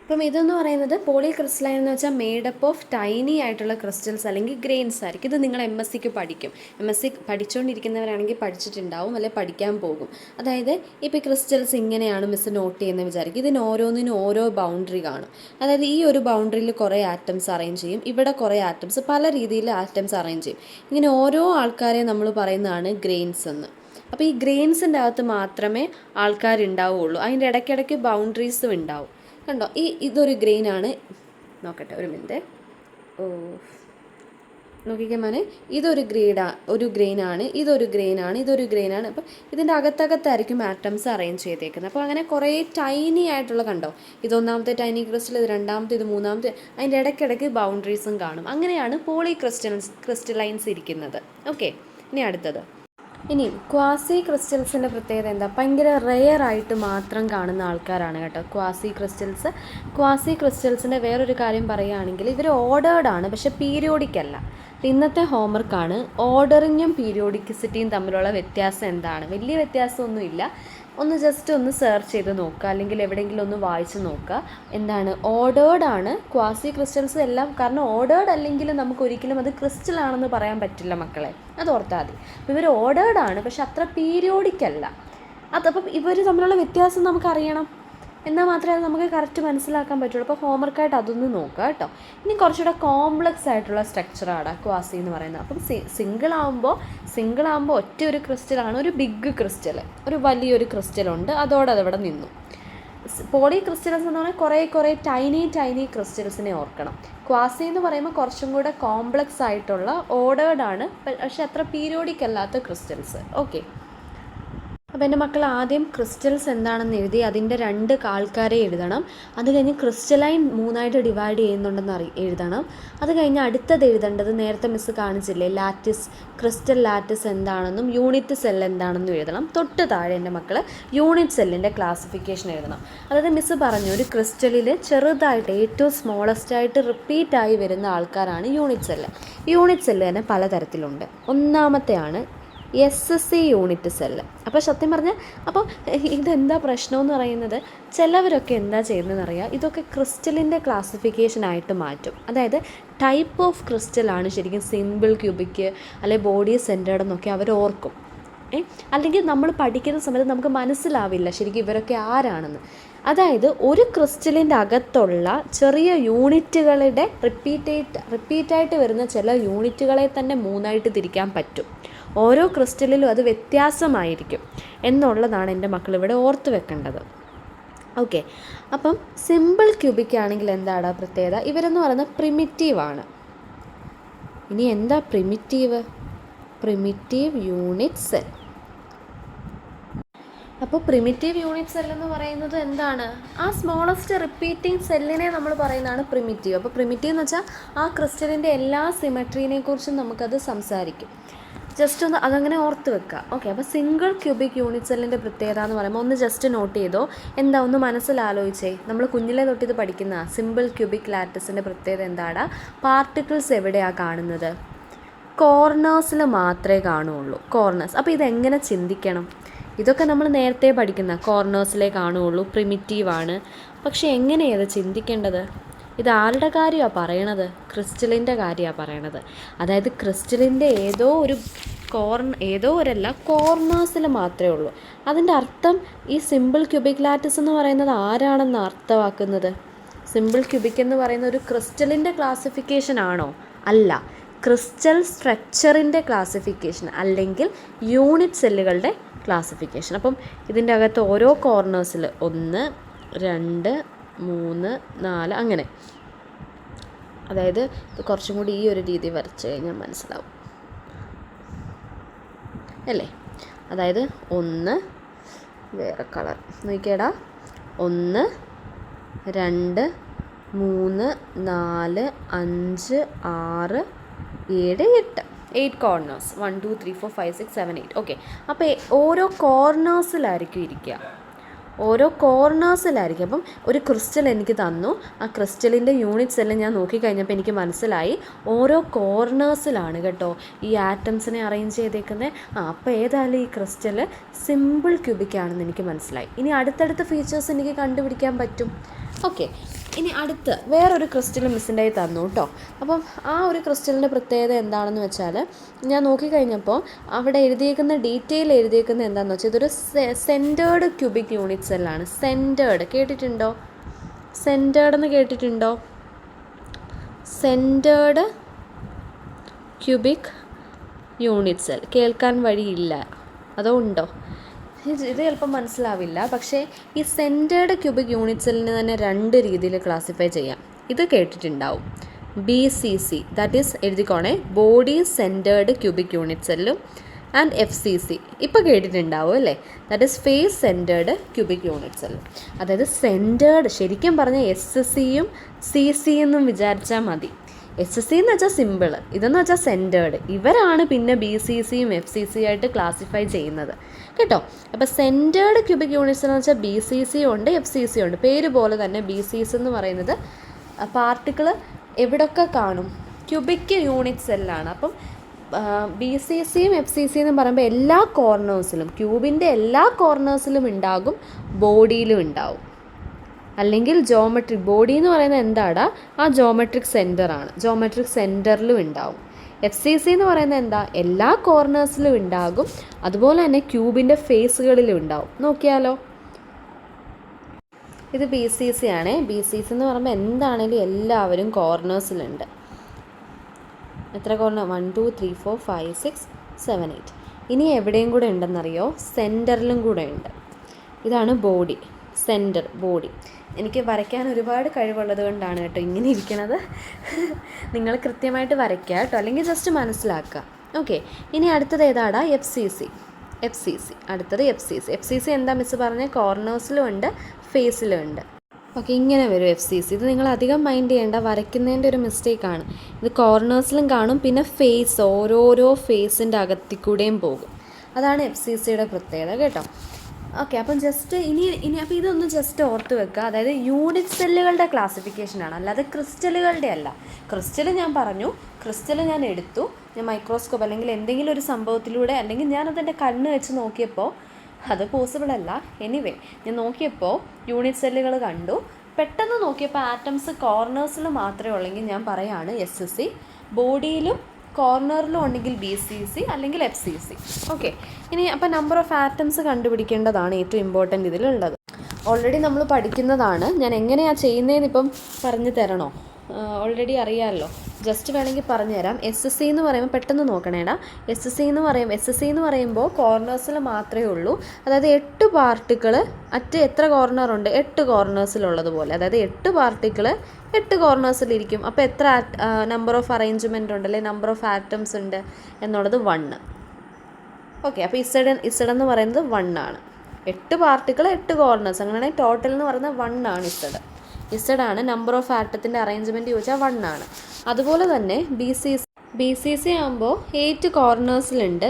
അപ്പം ഇതെന്ന് പറയുന്നത് പോളി ക്രിസ്റ്റലൈൻ എന്ന് വെച്ചാൽ മെയ്ഡപ്പ് ഓഫ് ടൈനി ആയിട്ടുള്ള ക്രിസ്റ്റൽസ് അല്ലെങ്കിൽ ഗ്രെയിൻസ് ആയിരിക്കും. ഇത് നിങ്ങൾ MSc പഠിക്കും. MSc പഠിച്ചുകൊണ്ടിരിക്കുന്നവരാണെങ്കിൽ പഠിച്ചിട്ടുണ്ടാവും, അല്ലെങ്കിൽ പഠിക്കാൻ പോകും. അതായത് ഇപ്പോൾ ക്രിസ്റ്റൽസ് ഇങ്ങനെയാണ് മിസ് നോട്ട് ചെയ്യുന്നത് വിചാരിക്കും. ഇതിന് ഓരോന്നിനും ഓരോ ബൗണ്ടറി കാണും. അതായത് ഈ ഒരു ബൗണ്ടറിയിൽ കുറേ ആറ്റംസ് അറേഞ്ച് ചെയ്യും, ഇവിടെ കുറേ ആറ്റംസ്, പല രീതിയിൽ ആറ്റംസ് അറേഞ്ച് ചെയ്യും. ഇങ്ങനെ ഓരോ ആൾക്കാരെ നമ്മൾ പറയുന്നതാണ് ഗ്രെയിൻസ് എന്ന്. അപ്പോൾ ഈ ഗ്രെയിൻസിൻ്റെ അകത്ത് മാത്രമേ ആൾക്കാരുണ്ടാവുകയുള്ളൂ. അതിൻ്റെ ഇടയ്ക്കിടയ്ക്ക് ബൗണ്ടറീസും ഉണ്ടാവും. കണ്ടോ, ഇതൊരു ഗ്രെയിനാണ്. നോക്കട്ടെ ഒരു മിനിറ്റ്. നോക്കിക്കാൻ മോനെ, ഇതൊരു ഗ്രെയിനാണ്, ഇതൊരു ഗ്രെയിനാണ്. അപ്പോൾ ഇതിൻ്റെ അകത്തായിരിക്കും ആറ്റംസ് അറേഞ്ച് ചെയ്തേക്കുന്നത്. അപ്പോൾ അങ്ങനെ കുറേ ടൈനി ആയിട്ടുള്ള, കണ്ടോ, ഇതൊന്നാമത്തെ ടൈനി ക്രിസ്റ്റൽ, ഇത് രണ്ടാമത്തെ, ഇത് മൂന്നാമത്തെ, അതിൻ്റെ ഇടയ്ക്കിടയ്ക്ക് ബൗണ്ടറീസും കാണും. അങ്ങനെയാണ് പോളി ക്രിസ്റ്റലൈൻസ് ഇരിക്കുന്നത്. ഓക്കെ, ഇനി അടുത്തത്. ഇനി ക്വാസി ക്രിസ്റ്റൽസിൻ്റെ പ്രത്യേകത എന്താ, ഭയങ്കര റെയർ ആയിട്ട് മാത്രം കാണുന്ന ആൾക്കാരാണ് കേട്ടോ ക്വാസി ക്രിസ്റ്റൽസിൻ്റെ വേറൊരു കാര്യം പറയുകയാണെങ്കിൽ ഇവർ ഓർഡേർഡ് ആണ്, പക്ഷേ പീരിയോഡിക് അല്ല. ഇന്നത്തെ ഹോംവർക്കാണ് ഓർഡറിങ്ങും പീരിയോഡിസിറ്റിയും തമ്മിലുള്ള വ്യത്യാസം എന്താണ്. വലിയ വ്യത്യാസമൊന്നുമില്ല, ഒന്ന് ജസ്റ്റ് ഒന്ന് സെർച്ച് ചെയ്ത് നോക്കുക, അല്ലെങ്കിൽ എവിടെയെങ്കിലും ഒന്ന് വായിച്ച് നോക്കുക. എന്താണ് ഓർഡേർഡ് ആണ് ക്വാസി ക്രിസ്റ്റൽസ് എല്ലാം. കാരണം ഓർഡേർഡ് അല്ലെങ്കിൽ നമുക്ക് ഒരിക്കലും അത് ക്രിസ്റ്റൽ ആണെന്ന് പറയാൻ പറ്റില്ല മക്കളെ, അത് ഓർത്താൽ മതി. അപ്പോൾ ഇവർ ഓർഡേർഡ് ആണ്, പക്ഷെ അത്ര പീരിയോഡിക് അല്ല. അതപ്പം ഇവർ തമ്മിലുള്ള വ്യത്യാസം നമുക്കറിയണം, എന്നാൽ മാത്രമേ അത് നമുക്ക് കറക്റ്റ് മനസ്സിലാക്കാൻ പറ്റുള്ളൂ. അപ്പോൾ ഹോംവർക്കായിട്ട് അതൊന്ന് നോക്കുക കേട്ടോ. ഇനി കുറച്ചുകൂടെ കോംപ്ലക്സ് ആയിട്ടുള്ള സ്ട്രക്ചറാണ് ക്വാസി എന്ന് പറയുന്നത്. അപ്പം സിംഗിൾ ആകുമ്പോൾ ഒറ്റ ഒരു ക്രിസ്റ്റലാണ്, ഒരു ബിഗ് ക്രിസ്റ്റൽ, ഒരു വലിയൊരു ക്രിസ്റ്റലുണ്ട്, അതോടെ അതവിടെ നിന്നു. പോളി ക്രിസ്റ്റൽസ് എന്ന് പറഞ്ഞാൽ കുറേ ടൈനി ക്രിസ്റ്റൽസിനെ ഓർക്കണം. ക്വാസി എന്ന് പറയുമ്പോൾ കുറച്ചും കൂടെ കോംപ്ലക്സ് ആയിട്ടുള്ള ഓർഡേർഡ് ആണ്, പക്ഷെ അത്ര പീരിയോഡിക് അല്ലാത്ത ക്രിസ്റ്റൽസ്. ഓക്കെ, അപ്പോൾ എൻ്റെ മക്കൾ ആദ്യം ക്രിസ്റ്റൽസ് എന്താണെന്ന് എഴുതി അതിൻ്റെ 2 ആൾക്കാരെ എഴുതണം. അത് കഴിഞ്ഞ് ക്രിസ്റ്റലൈൻ 3ആയിട്ട് ഡിവൈഡ് ചെയ്യുന്നുണ്ടെന്ന് എഴുതണം. അത് കഴിഞ്ഞ് അടുത്തത് എഴുതേണ്ടത് നേരത്തെ മിസ്സ് കാണിച്ചില്ലേ, ലാറ്റിസ്, ക്രിസ്റ്റൽ ലാറ്റിസ് എന്താണെന്നും യൂണിറ്റ് സെൽ എന്താണെന്നും എഴുതണം. തൊട്ട് താഴെ എൻ്റെ മക്കൾ യൂണിറ്റ് സെല്ലിൻ്റെ ക്ലാസിഫിക്കേഷൻ എഴുതണം. അതായത് മിസ്സ് പറഞ്ഞു, ഒരു ക്രിസ്റ്റലിൽ ചെറുതായിട്ട് ഏറ്റവും സ്മോളസ്റ്റ് ആയിട്ട് റിപ്പീറ്റായി വരുന്ന ആൾക്കാരാണ് യൂണിറ്റ് സെല്ല്. യൂണിറ്റ് സെല്ല് തന്നെ പലതരത്തിലുണ്ട്. ഒന്നാമത്തെയാണ് SSC യൂണിറ്റ് സെല്ല്. അപ്പോൾ സത്യം പറഞ്ഞാൽ അപ്പോൾ ഇതെന്താ പ്രശ്നമെന്ന് പറയുന്നത്, ചിലവരൊക്കെ എന്താ ചെയ്യുന്നതെന്ന് അറിയാം, ഇതൊക്കെ ക്രിസ്റ്റലിൻ്റെ ക്ലാസിഫിക്കേഷനായിട്ട് മാറ്റും. അതായത് ടൈപ്പ് ഓഫ് ക്രിസ്റ്റലാണ് ശരിക്കും സിമ്പിൾ, ക്യൂബിക് അല്ലെങ്കിൽ ബോഡി സെൻറ്റേർഡ് എന്നൊക്കെ അവർ ഓർക്കും. അല്ലെങ്കിൽ നമ്മൾ പഠിക്കുന്ന സമയത്ത് നമുക്ക് മനസ്സിലാവില്ല ശരിക്കും ഇവരൊക്കെ ആരാണെന്ന്. അതായത് ഒരു ക്രിസ്റ്റലിൻ്റെ അകത്തുള്ള ചെറിയ യൂണിറ്റുകളുടെ റിപ്പീറ്റായിട്ട് വരുന്ന ചില യൂണിറ്റുകളെ തന്നെ 3ആയിട്ട് തിരിക്കാൻ പറ്റും. ഓരോ ക്രിസ്റ്റലിലും അത് വ്യത്യാസമായിരിക്കും എന്നുള്ളതാണ് എൻ്റെ മക്കൾ ഇവിടെ ഓർത്ത് വെക്കേണ്ടത്. ഓക്കെ, അപ്പം സിമ്പിൾ ക്യൂബിക് ആണെങ്കിൽ എന്താണ് പ്രത്യേകത? ഇവരെന്ന് പറയുന്നത് പ്രിമിറ്റീവാണ്. ഇനി എന്താ പ്രിമിറ്റീവ്? Primitive unit cell. അപ്പോൾ പ്രിമിറ്റീവ് യൂണിറ്റ് സെൽ എന്ന് പറയുന്നത് എന്താണ്? ആ സ്മോളസ്റ്റ് റിപ്പീറ്റിംഗ് സെല്ലിനെ നമ്മൾ പറയുന്നതാണ് പ്രിമിറ്റീവ്. അപ്പോൾ പ്രിമിറ്റീവ് എന്ന് വെച്ചാൽ ആ ക്രിസ്റ്റലിൻ്റെ എല്ലാ സിമെട്രീനെ കുറിച്ചും നമുക്കത് സംസാരിക്കും. ജസ്റ്റ് ഒന്ന് അതങ്ങനെ ഓർത്ത് വെക്കുക. ഓക്കെ, അപ്പോൾ സിംഗിൾ ക്യൂബിക് യൂണിറ്റ് സെല്ലിൻ്റെ പ്രത്യേകത എന്ന് പറയുമ്പോൾ ഒന്ന് ജസ്റ്റ് നോട്ട് ചെയ്തോ. എന്താ, ഒന്ന് മനസ്സിലാലോചിച്ചേ. നമ്മൾ കുഞ്ഞിലെ തൊട്ടിത് പഠിക്കുന്ന സിമ്പിൾ ക്യൂബിക് ലാറ്റിസിൻ്റെ പ്രത്യേകത എന്താണ്? പാർട്ടിക്കിൾസ് എവിടെയാണ് കാണുന്നത്? കോർണേഴ്സിൽ മാത്രമേ കാണുകയുള്ളൂ. കോർണേഴ്സ്. അപ്പോൾ ഇതെങ്ങനെ ചിന്തിക്കണം? ഇതൊക്കെ നമ്മൾ നേരത്തെ പഠിക്കുന്ന കോർണേഴ്സിലേ കാണുകയുള്ളൂ, പ്രിമിറ്റീവാണ്. പക്ഷേ എങ്ങനെയാണ് ചിന്തിക്കേണ്ടത്? ഇത് ആരുടെ കാര്യമാണ് പറയണത്? ക്രിസ്റ്റലിൻ്റെ കാര്യമാണ് പറയണത്. അതായത് ക്രിസ്റ്റലിൻ്റെ ഏതോ ഒരല്ല കോർണേഴ്സിൽ മാത്രമേ ഉള്ളൂ. അതിൻ്റെ അർത്ഥം ഈ സിമ്പിൾ ക്യൂബിക് ലാറ്റിസ് എന്ന് പറയുന്നത് ആരാണെന്ന് അർത്ഥമാക്കുന്നത്? സിമ്പിൾ ക്യൂബിക് എന്ന് പറയുന്ന ഒരു ക്രിസ്റ്റലിൻ്റെ ക്ലാസിഫിക്കേഷൻ ആണോ? അല്ല, ക്രിസ്റ്റൽ സ്ട്രക്ചറിൻ്റെ ക്ലാസിഫിക്കേഷൻ അല്ലെങ്കിൽ യൂണിറ്റ് സെല്ലുകളുടെ ക്ലാസിഫിക്കേഷൻ. അപ്പം ഇതിൻ്റെ അകത്ത് ഓരോ കോർണേഴ്സിൽ 1, 2, 3, 4 അങ്ങനെ. അതായത് ഇത് കുറച്ചും കൂടി ഈ ഒരു രീതി വരച്ച് കഴിഞ്ഞാൽ മനസ്സിലാവും അല്ലേ? അതായത് 1 വേറെ കളർ നോക്കിയേടാ, 1, 2, 3, 4, 5, 6, 7, 8 കോർണേഴ്സ്. 1, 2, 3, 4, 5, 6, 7, 8. ഓക്കെ, അപ്പോൾ ഓരോ കോർണേഴ്സിലായിരിക്കും ഇരിക്കുക. അപ്പം ഒരു ക്രിസ്റ്റൽ എനിക്ക് തന്നു. ആ ക്രിസ്റ്റലിൻ്റെ യൂണിറ്റ്സ് എല്ലാം ഞാൻ നോക്കിക്കഴിഞ്ഞപ്പോൾ എനിക്ക് മനസ്സിലായി ഓരോ കോർണേഴ്സിലാണ് കേട്ടോ ഈ ആറ്റംസിനെ അറേഞ്ച് ചെയ്തേക്കുന്നത്. അപ്പോൾ ഏതായാലും ഈ ക്രിസ്റ്റൽ സിമ്പിൾ ക്യൂബിക് ആണെന്ന് എനിക്ക് മനസ്സിലായി. ഇനി അടുത്തടുത്ത ഫീച്ചേഴ്സ് എനിക്ക് കണ്ടുപിടിക്കാൻ പറ്റും. ഓക്കെ, ഇനി അടുത്ത് വേറൊരു ക്രിസ്റ്റൽ മിസ്സിൻ്റെ കയ്യിൽ തന്നു കേട്ടോ. അപ്പം ആ ഒരു ക്രിസ്റ്റലിൻ്റെ പ്രത്യേകത എന്താണെന്ന് വെച്ചാൽ, ഞാൻ നോക്കിക്കഴിഞ്ഞപ്പോൾ അവിടെ ഡീറ്റെയിൽ എഴുതിയേക്കുന്നത് എന്താണെന്ന് വെച്ചാൽ ഇതൊരു സെൻറ്റേർഡ് ക്യൂബിക് യൂണിറ്റ് സെല്ലാണ്. സെൻറ്റേർഡ് കേട്ടിട്ടുണ്ടോ? സെൻറ്റേർഡ് ക്യൂബിക് യൂണിറ്റ് സെൽ കേൾക്കാൻ വഴിയില്ല, അതോ ഉണ്ടോ? ഇത് ചിലപ്പോൾ മനസ്സിലാവില്ല. പക്ഷേ ഈ സെൻറ്റേർഡ് ക്യൂബിക് യൂണിറ്റ് സെല്ലിനെ തന്നെ 2 രീതിയിൽ ക്ലാസിഫൈ ചെയ്യാം. ഇത് കേട്ടിട്ടുണ്ടാവും, BCC, ദാറ്റ് ഈസ് എഴുതിക്കോണേ, ബോഡി സെൻറ്റേർഡ് ക്യൂബിക് യൂണിറ്റ് സെല്ലും, ആൻഡ് FCC ഇപ്പോൾ കേട്ടിട്ടുണ്ടാവും അല്ലേ, that is face centred cubic unit സെല്ലും. അതായത് സെൻറ്റേർഡ് ശരിക്കും പറഞ്ഞാൽ SSCയും CC എന്നും വിചാരിച്ചാൽ മതി. SSC എന്ന് വെച്ചാൽ സിമ്പിൾ, ഇതെന്ന് വെച്ചാൽ സെൻറ്റേർഡ്. ഇവരാണ് പിന്നെ BCCയും FCC ആയിട്ട് ക്ലാസിഫൈ ചെയ്യുന്നത് കേട്ടോ. അപ്പോൾ സെൻറ്റേർഡ് ക്യൂബിക് യൂണിറ്റ്സ് എന്ന് വെച്ചാൽ BCC ഉണ്ട്, FCC ഉണ്ട്. പേര് പോലെ തന്നെ BCC എന്ന് പറയുന്നത് പാർട്ടിക്കിൾ എവിടൊക്കെ കാണും? ക്യൂബിക് യൂണിറ്റ് സെല്ലാണ്. അപ്പം BCCയും FCC എന്ന് പറയുമ്പോൾ എല്ലാ കോർണേഴ്സിലും, ക്യൂബിൻ്റെ എല്ലാ കോർണേഴ്സിലും ഉണ്ടാകും, ബോഡിയിലും ഉണ്ടാവും. അല്ലെങ്കിൽ ജോമെട്രിക് ബോഡി എന്ന് പറയുന്നത് എന്താടാ? ആ ജോമെട്രിക് സെൻറ്ററാണ്. ജോമെട്രിക് സെൻറ്ററിലും ഉണ്ടാവും. FCC എന്ന് പറയുന്നത് എന്താ? എല്ലാ കോർണേഴ്സിലും ഉണ്ടാകും, അതുപോലെ തന്നെ ക്യൂബിൻ്റെ ഫേസുകളിലും ഉണ്ടാവും. നോക്കിയാലോ, ഇത് BCC ആണേ. BCC എന്ന് പറയുമ്പോൾ എന്താണേലും എല്ലാവരും കോർണേഴ്സിലുണ്ട്. എത്ര കോർണർ? 1, 2, 3, 4, 5, 6, 7, 8. ഇനി എവിടെയും കൂടെ ഉണ്ടെന്നറിയോ? സെൻറ്ററിലും കൂടെ ഉണ്ട്. ഇതാണ് ബോഡി, സെൻറ്റർ ബോഡി. എനിക്ക് വരയ്ക്കാൻ ഒരുപാട് കഴിവുള്ളത് കൊണ്ടാണ് കേട്ടോ ഇങ്ങനെ ഇരിക്കണത്. നിങ്ങൾ കൃത്യമായിട്ട് വരയ്ക്കുക കേട്ടോ, അല്ലെങ്കിൽ ജസ്റ്റ് മനസ്സിലാക്കുക. ഓക്കെ, ഇനി അടുത്തത് ഏതാടാ? FCC. FCC. അടുത്തത് FCC. FCC എന്താ മിസ് പറഞ്ഞ? കോർണേഴ്സിലും ഉണ്ട്, ഫേസിലും ഉണ്ട്. ഓക്കെ, ഇങ്ങനെ വരും FCC. ഇത് നിങ്ങൾ അധികം മൈൻഡ് ചെയ്യേണ്ട, വരയ്ക്കുന്നതിൻ്റെ ഒരു മിസ്റ്റേക്കാണ്. ഇത് കോർണേഴ്സിലും കാണും, പിന്നെ ഫേസ്, ഓരോരോ ഫേസിൻ്റെ അകത്തിക്കൂടെയും പോകും. അതാണ് FCCയുടെ പ്രത്യേകത കേട്ടോ. ഓക്കെ, അപ്പം ജസ്റ്റ് ഇനി അപ്പോൾ ഇതൊന്ന് ജസ്റ്റ് ഓർത്ത് വെക്കുക. അതായത് യൂണിറ്റ് സെല്ലുകളുടെ ക്ലാസിഫിക്കേഷനാണ്, അല്ലാതെ ക്രിസ്റ്റലുകളുടെ അല്ല. ക്രിസ്റ്റൽ ഞാൻ പറഞ്ഞു, ക്രിസ്റ്റൽ ഞാൻ എടുത്തു, ഞാൻ മൈക്രോസ്കോപ്പ് അല്ലെങ്കിൽ എന്തെങ്കിലും ഒരു സംഭവത്തിലൂടെ, അല്ലെങ്കിൽ ഞാനതെൻ്റെ കണ്ണ് വെച്ച് നോക്കിയപ്പോൾ അത് പോസിബിൾ അല്ല. എനിവേ, ഞാൻ നോക്കിയപ്പോൾ യൂണിറ്റ് സെല്ലുകൾ കണ്ടു. പെട്ടെന്ന് നോക്കിയപ്പോൾ ആറ്റംസ് കോർണേഴ്സിൽ മാത്രമേ ഉള്ളെങ്കിൽ ഞാൻ പറയാണ് SC. ബോഡിയിലും കോർണറിലും ഉണ്ടെങ്കിൽ BCC അല്ലെങ്കിൽ FCC. ഓക്കെ, ഇനി അപ്പോൾ നമ്പർ ഓഫ് ആറ്റംസ് കണ്ടുപിടിക്കേണ്ടതാണ് ഏറ്റവും ഇമ്പോർട്ടൻ്റ് ഇതിലുള്ളത്. ഓൾറെഡി നമ്മൾ പഠിക്കുന്നതാണ്. ഞാൻ എങ്ങനെയാണ് ചെയ്യുന്നതെന്ന് ഇപ്പം പറഞ്ഞു തരണോ? ഓൾറെഡി അറിയാമല്ലോ, ജസ്റ്റ് വേണമെങ്കിൽ പറഞ്ഞുതരാം. SC എന്ന് പറയുമ്പോൾ പെട്ടെന്ന് നോക്കണേടാ. SC എന്ന് പറയുമ്പോൾ കോർണേഴ്സിൽ മാത്രമേ ഉള്ളൂ. അതായത് 8 പാർട്ടിക്കിൾ എത്ര കോർണറുണ്ട്? 8 കോർണേഴ്സിലുള്ളതുപോലെ. അതായത് 8 പാർട്ടിക്കിൾ 8 കോർണേഴ്സിലിരിക്കും. അപ്പോൾ എത്ര നമ്പർ ഓഫ് അറേഞ്ച്മെൻ്റ് ഉണ്ട്, അല്ലെങ്കിൽ നമ്പർ ഓഫ് ആറ്റംസ് ഉണ്ട് എന്നുള്ളത് 1. ഓക്കെ, അപ്പോൾ ഇസഡ് എന്ന് പറയുന്നത് 1 ആണ്. 8 പാർട്ടിക്കിൾ 8 കോർണേഴ്സ്, അങ്ങനെയാണെങ്കിൽ ടോട്ടൽ എന്ന് പറയുന്നത് 1 ആണ്. ഇസഡ് ആണ്. നമ്പർ ഓഫ് ആറ്റത്തിൻ്റെ അറേഞ്ച്മെൻറ്റ് ചോദിച്ചാൽ 1 ആണ്. അതുപോലെ തന്നെ BCC ആകുമ്പോൾ 8 കോർണേഴ്സിലുണ്ട്.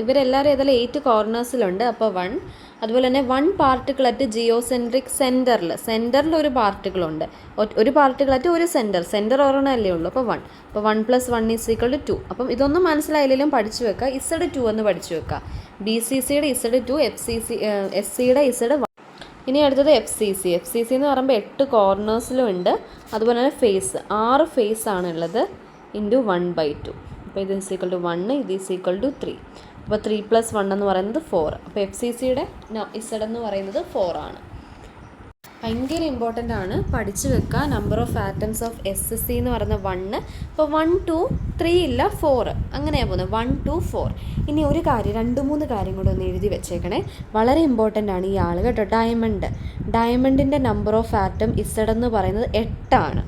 ഇവരെല്ലാവരും ഏതായാലും 8 കോർണേഴ്സിലുണ്ട്, അപ്പോൾ 1. അതുപോലെ തന്നെ 1 പാർട്ടിക്കിൾ അറ്റ് ജിയോസെൻട്രിക് സെൻറ്ററിൽ ഒരു പാർട്ടിക്കിളുണ്ട്. ഒരു പാർട്ടിക്കിൾ അറ്റ് ഒരു സെൻറ്റർ ഒരെണ്ണമല്ലേ ഉള്ളൂ, അപ്പോൾ 1. അപ്പോൾ 1 + 1 = 2. അപ്പം ഇതൊന്നും മനസ്സിലായില്ലെങ്കിലും പഠിച്ചു വെക്കുക. ഇസഡ് 2 എന്ന് പഠിച്ചു വെക്കുക. BCCയുടെ ഇസഡ് 2, SCയുടെ ഇസഡ് 1. ഇനി അടുത്തത് FCC എന്ന് പറയുമ്പോൾ 8 കോർണേഴ്സിലും ഉണ്ട്. അതുപോലെ തന്നെ ഫേസ് 6 ഫേസ് ആണുള്ളത്, ഇൻറ്റു 1/2. അപ്പോൾ ഇത് = 1, ഇത് = 3. അപ്പോൾ 3 + 1 എന്ന് പറയുന്നത് 4. അപ്പോൾ FCCയുടെ ഇസഡ് എന്ന് പറയുന്നത് 4 ആണ്. ഭയങ്കര ഇമ്പോർട്ടൻ്റ് ആണ്, പഠിച്ചു വെക്കുക. Number of atoms of SC എന്ന് പറയുന്നത് 1. ഇപ്പോൾ 1 2 3 ഇല്ല, 4 അങ്ങനെയാണ് പോകുന്നത്. 1 2 4. ഇനി ഒരു കാര്യം, 2-3 കാര്യം കൂടെ ഒന്ന് എഴുതി വെച്ചേക്കണേ, വളരെ ഇമ്പോർട്ടൻ്റ് ആണ് ഈ ആൾ കേട്ടോ. ഡയമണ്ടിൻ്റെ നമ്പർ ഓഫ് ആറ്റം ഇസഡ് എന്ന് പറയുന്നത് 8 ആണ്.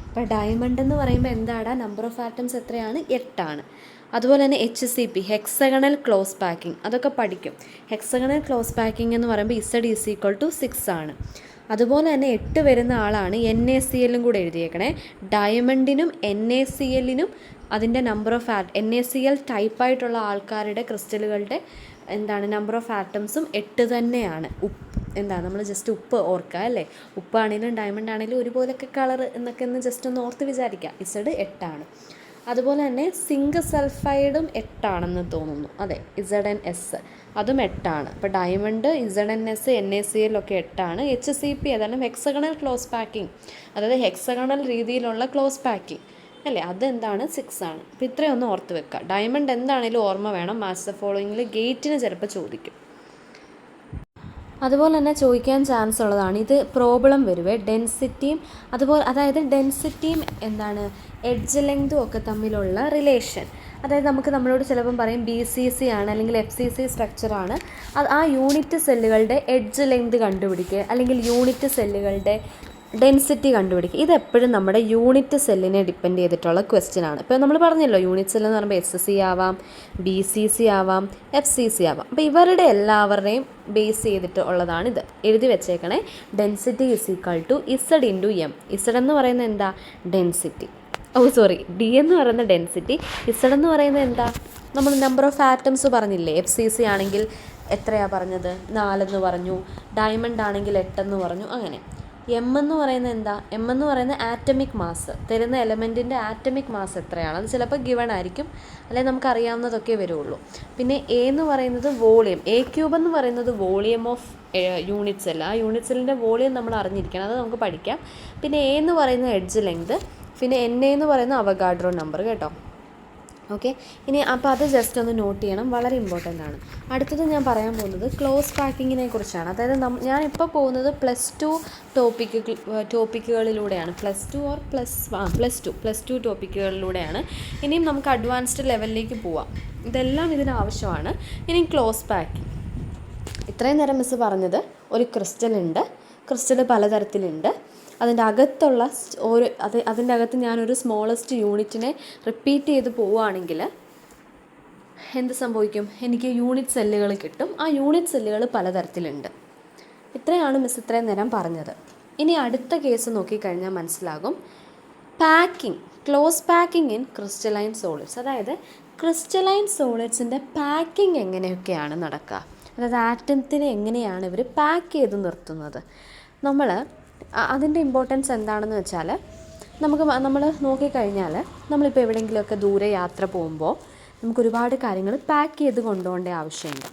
അപ്പോൾ ഡയമണ്ട് എന്ന് പറയുമ്പോൾ എന്താടാ, നമ്പർ ഓഫ് ആറ്റംസ് എത്രയാണ്? 8 ആണ്. അതുപോലെ തന്നെ HCP, ഹെക്സഗണൽ ക്ലോസ് പാക്കിംഗ്, അതൊക്കെ പഠിക്കും. ഹെക്സഗണൽ ക്ലോസ് പാക്കിംഗ് എന്ന് പറയുമ്പോൾ ഇസഡ് = 6 ആണ്. അതുപോലെ തന്നെ 8 വരുന്ന ആളാണ് NaCl കൂടെ എഴുതിയേക്കണേ. ഡയമണ്ടിനും NaClനും അതിൻ്റെ നമ്പർ ഓഫ് NaCl ടൈപ്പായിട്ടുള്ള ആൾക്കാരുടെ ക്രിസ്റ്റലുകളുടെ നമ്പർ ഓഫ് ആറ്റംസും 8 തന്നെയാണ്. നമ്മൾ ജസ്റ്റ് ഉപ്പ് ഓർക്കുക അല്ലേ, ഉപ്പാണെങ്കിലും ഡയമണ്ട് ആണെങ്കിലും ഒരുപോലൊക്കെ കളർ എന്നൊക്കെ ഒന്ന് ജസ്റ്റ് ഒന്ന് ഓർത്ത് വിചാരിക്കുക. ഇസഡ് 8 ആണ്. അതുപോലെ തന്നെ സിങ്ക് സൾഫൈഡും 8 ആണെന്ന് തോന്നുന്നു. അതെ, ZnS അതും 8 ആണ്. അപ്പോൾ ഡയമണ്ട്, ZnS, NaCl ഒക്കെ 8 ആണ്. HCP ഏതാണ്? ഹെക്സഗണൽ ക്ലോസ് പാക്കിംഗ്, അതായത് ഹെക്സഗണൽ രീതിയിലുള്ള ക്ലോസ് പാക്കിംഗ് അല്ലേ, അതെന്താണ്? 6 ആണ്. അപ്പോൾ ഇത്രയൊന്നും ഓർത്ത് വെക്കുക. ഡയമണ്ട് എന്താണെങ്കിലും ഓർമ്മ വേണം. മാച്ച് ദ ഫോളോയിങ്ങിൽ ഗേറ്റിന് ചിലപ്പോൾ ചോദിക്കും. അതുപോലെ തന്നെ ചോദിക്കാൻ ചാൻസ് ഉള്ളതാണ്. ഇത് പ്രോബ്ലം വരുവേ, ഡെൻസിറ്റിയും അതുപോലെ, അതായത് ഡെൻസിറ്റിയും എഡ്ജ് ലെങ്തും ഒക്കെ തമ്മിലുള്ള റിലേഷൻ. അതായത് നമ്മളോട് ചിലപ്പം പറയും BCC ആണ് അല്ലെങ്കിൽ FCC സ്ട്രക്ചറാണ്, ആ യൂണിറ്റ് സെല്ലുകളുടെ എഡ്ജ് ലെങ്ത് കണ്ടുപിടിക്കുക, അല്ലെങ്കിൽ യൂണിറ്റ് സെല്ലുകളുടെ ഡെൻസിറ്റി കണ്ടുപിടിക്കുക. ഇതെപ്പോഴും നമ്മുടെ യൂണിറ്റ് സെല്ലിനെ ഡിപ്പെൻഡ് ചെയ്തിട്ടുള്ള ക്വസ്റ്റ്യൻ ആണ്. ഇപ്പോൾ നമ്മൾ പറഞ്ഞല്ലോ, യൂണിറ്റ് സെൽ എന്ന് പറയുമ്പോൾ SC ആവാം, BCC ആവാം, FCC ആവാം. അപ്പോൾ ഇവരുടെ എല്ലാവരുടെയും ബേസ് ചെയ്തിട്ട് ഉള്ളതാണിത്. എഴുതി വെച്ചേക്കണേ. Density = Z × M. ഇസഡ് എന്ന് പറയുന്നത് എന്താ? ഡെൻസിറ്റി. D എന്ന് പറയുന്ന ഡെൻസിറ്റി. ഇസഡ് എന്ന് പറയുന്നത് എന്താ? നമ്മൾ നമ്പർ ഓഫ് ആറ്റംസ് പറഞ്ഞില്ലേ. FCC ആണെങ്കിൽ എത്രയാണ് പറഞ്ഞത്? 4 എന്ന് പറഞ്ഞു. ഡയമണ്ട് ആണെങ്കിൽ 8 എന്ന് പറഞ്ഞു. അങ്ങനെ M എന്ന് പറയുന്നത് എന്താ? M എന്ന് പറയുന്നത് ആറ്റമിക് മാസ്, തരുന്ന എലമെൻറ്റിൻ്റെ ആറ്റമിക് മാസ് എത്രയാണ്, അത് ചിലപ്പോൾ ഗിവൺ ആയിരിക്കും, അല്ലെങ്കിൽ നമുക്കറിയാവുന്നതൊക്കെ വരുള്ളൂ. പിന്നെ A എന്ന് പറയുന്നത് വോളിയം, A³ എന്ന് പറയുന്നത് വോളിയം ഓഫ് യൂണിറ്റ് സെൽ. ആ യൂണിറ്റ് സെല്ലിൻ്റെ വോളിയം നമ്മൾ അറിഞ്ഞിരിക്കണം, അത് നമുക്ക് പഠിക്കാം. പിന്നെ A എന്ന് പറയുന്നത് എഡ്ജ് ലെങ്ത്, പിന്നെ Na എന്ന് പറയുന്നത് അവഗാഡ്രോ നമ്പർ കേട്ടോ. ഓക്കെ, ഇനി അപ്പോൾ അത് ജസ്റ്റ് ഒന്ന് നോട്ട് ചെയ്യണം, വളരെ ഇമ്പോർട്ടൻ്റ് ആണ്. അടുത്തത് ഞാൻ പറയാൻ പോകുന്നത് ക്ലോസ് പാക്കിങ്ങിനെ കുറിച്ചാണ്. അതായത് ഞാനിപ്പോൾ പോകുന്നത് +2 ടോപ്പിക്കുകളിലൂടെയാണ്. +2 ടോപ്പിക്കുകളിലൂടെയാണ്. ഇനിയും നമുക്ക് അഡ്വാൻസ്ഡ് ലെവലിലേക്ക് പോവാം. ഇതെല്ലാം ഇതിനാവശ്യമാണ്. ഇനി ക്ലോസ് പാക്കിങ്. ഇത്രയും നേരം മിസ് പറഞ്ഞത് ഒരു ക്രിസ്റ്റൽ പലതരത്തിലുണ്ട്. അതിൻ്റെ അകത്തുള്ള അതിൻ്റെ അകത്ത് ഞാനൊരു സ്മോളസ്റ്റ് യൂണിറ്റിനെ റിപ്പീറ്റ് ചെയ്ത് പോവുകയാണെങ്കിൽ എന്ത് സംഭവിക്കും? എനിക്ക് യൂണിറ്റ് സെല്ലുകൾ കിട്ടും. ആ യൂണിറ്റ് സെല്ലുകൾ പലതരത്തിലുണ്ട്. ഇത്രയാണ് മിസ് ഇത്രയും നേരം പറഞ്ഞത്. ഇനി അടുത്ത കേസ് നോക്കിക്കഴിഞ്ഞാൽ മനസ്സിലാകും. Packing, close packing in crystalline solids. അതായത് ക്രിസ്റ്റലൈൻ സോളിഡ്സിൻ്റെ പാക്കിംഗ് എങ്ങനെയൊക്കെയാണ് നടക്കുക, അതായത് ആറ്റത്തിനെ എങ്ങനെയാണ് ഇവർ പാക്ക് ചെയ്ത് നിർത്തുന്നത്. അതിൻ്റെ ഇമ്പോർട്ടൻസ് എന്താണെന്ന് വെച്ചാൽ, നമ്മൾ നോക്കിക്കഴിഞ്ഞാൽ നമ്മളിപ്പോൾ എവിടെയെങ്കിലുമൊക്കെ ദൂരെ യാത്ര പോകുമ്പോൾ നമുക്ക് ഒരുപാട് കാര്യങ്ങൾ പാക്ക് ചെയ്ത് കൊണ്ടുപോകേണ്ട ആവശ്യമുണ്ട്.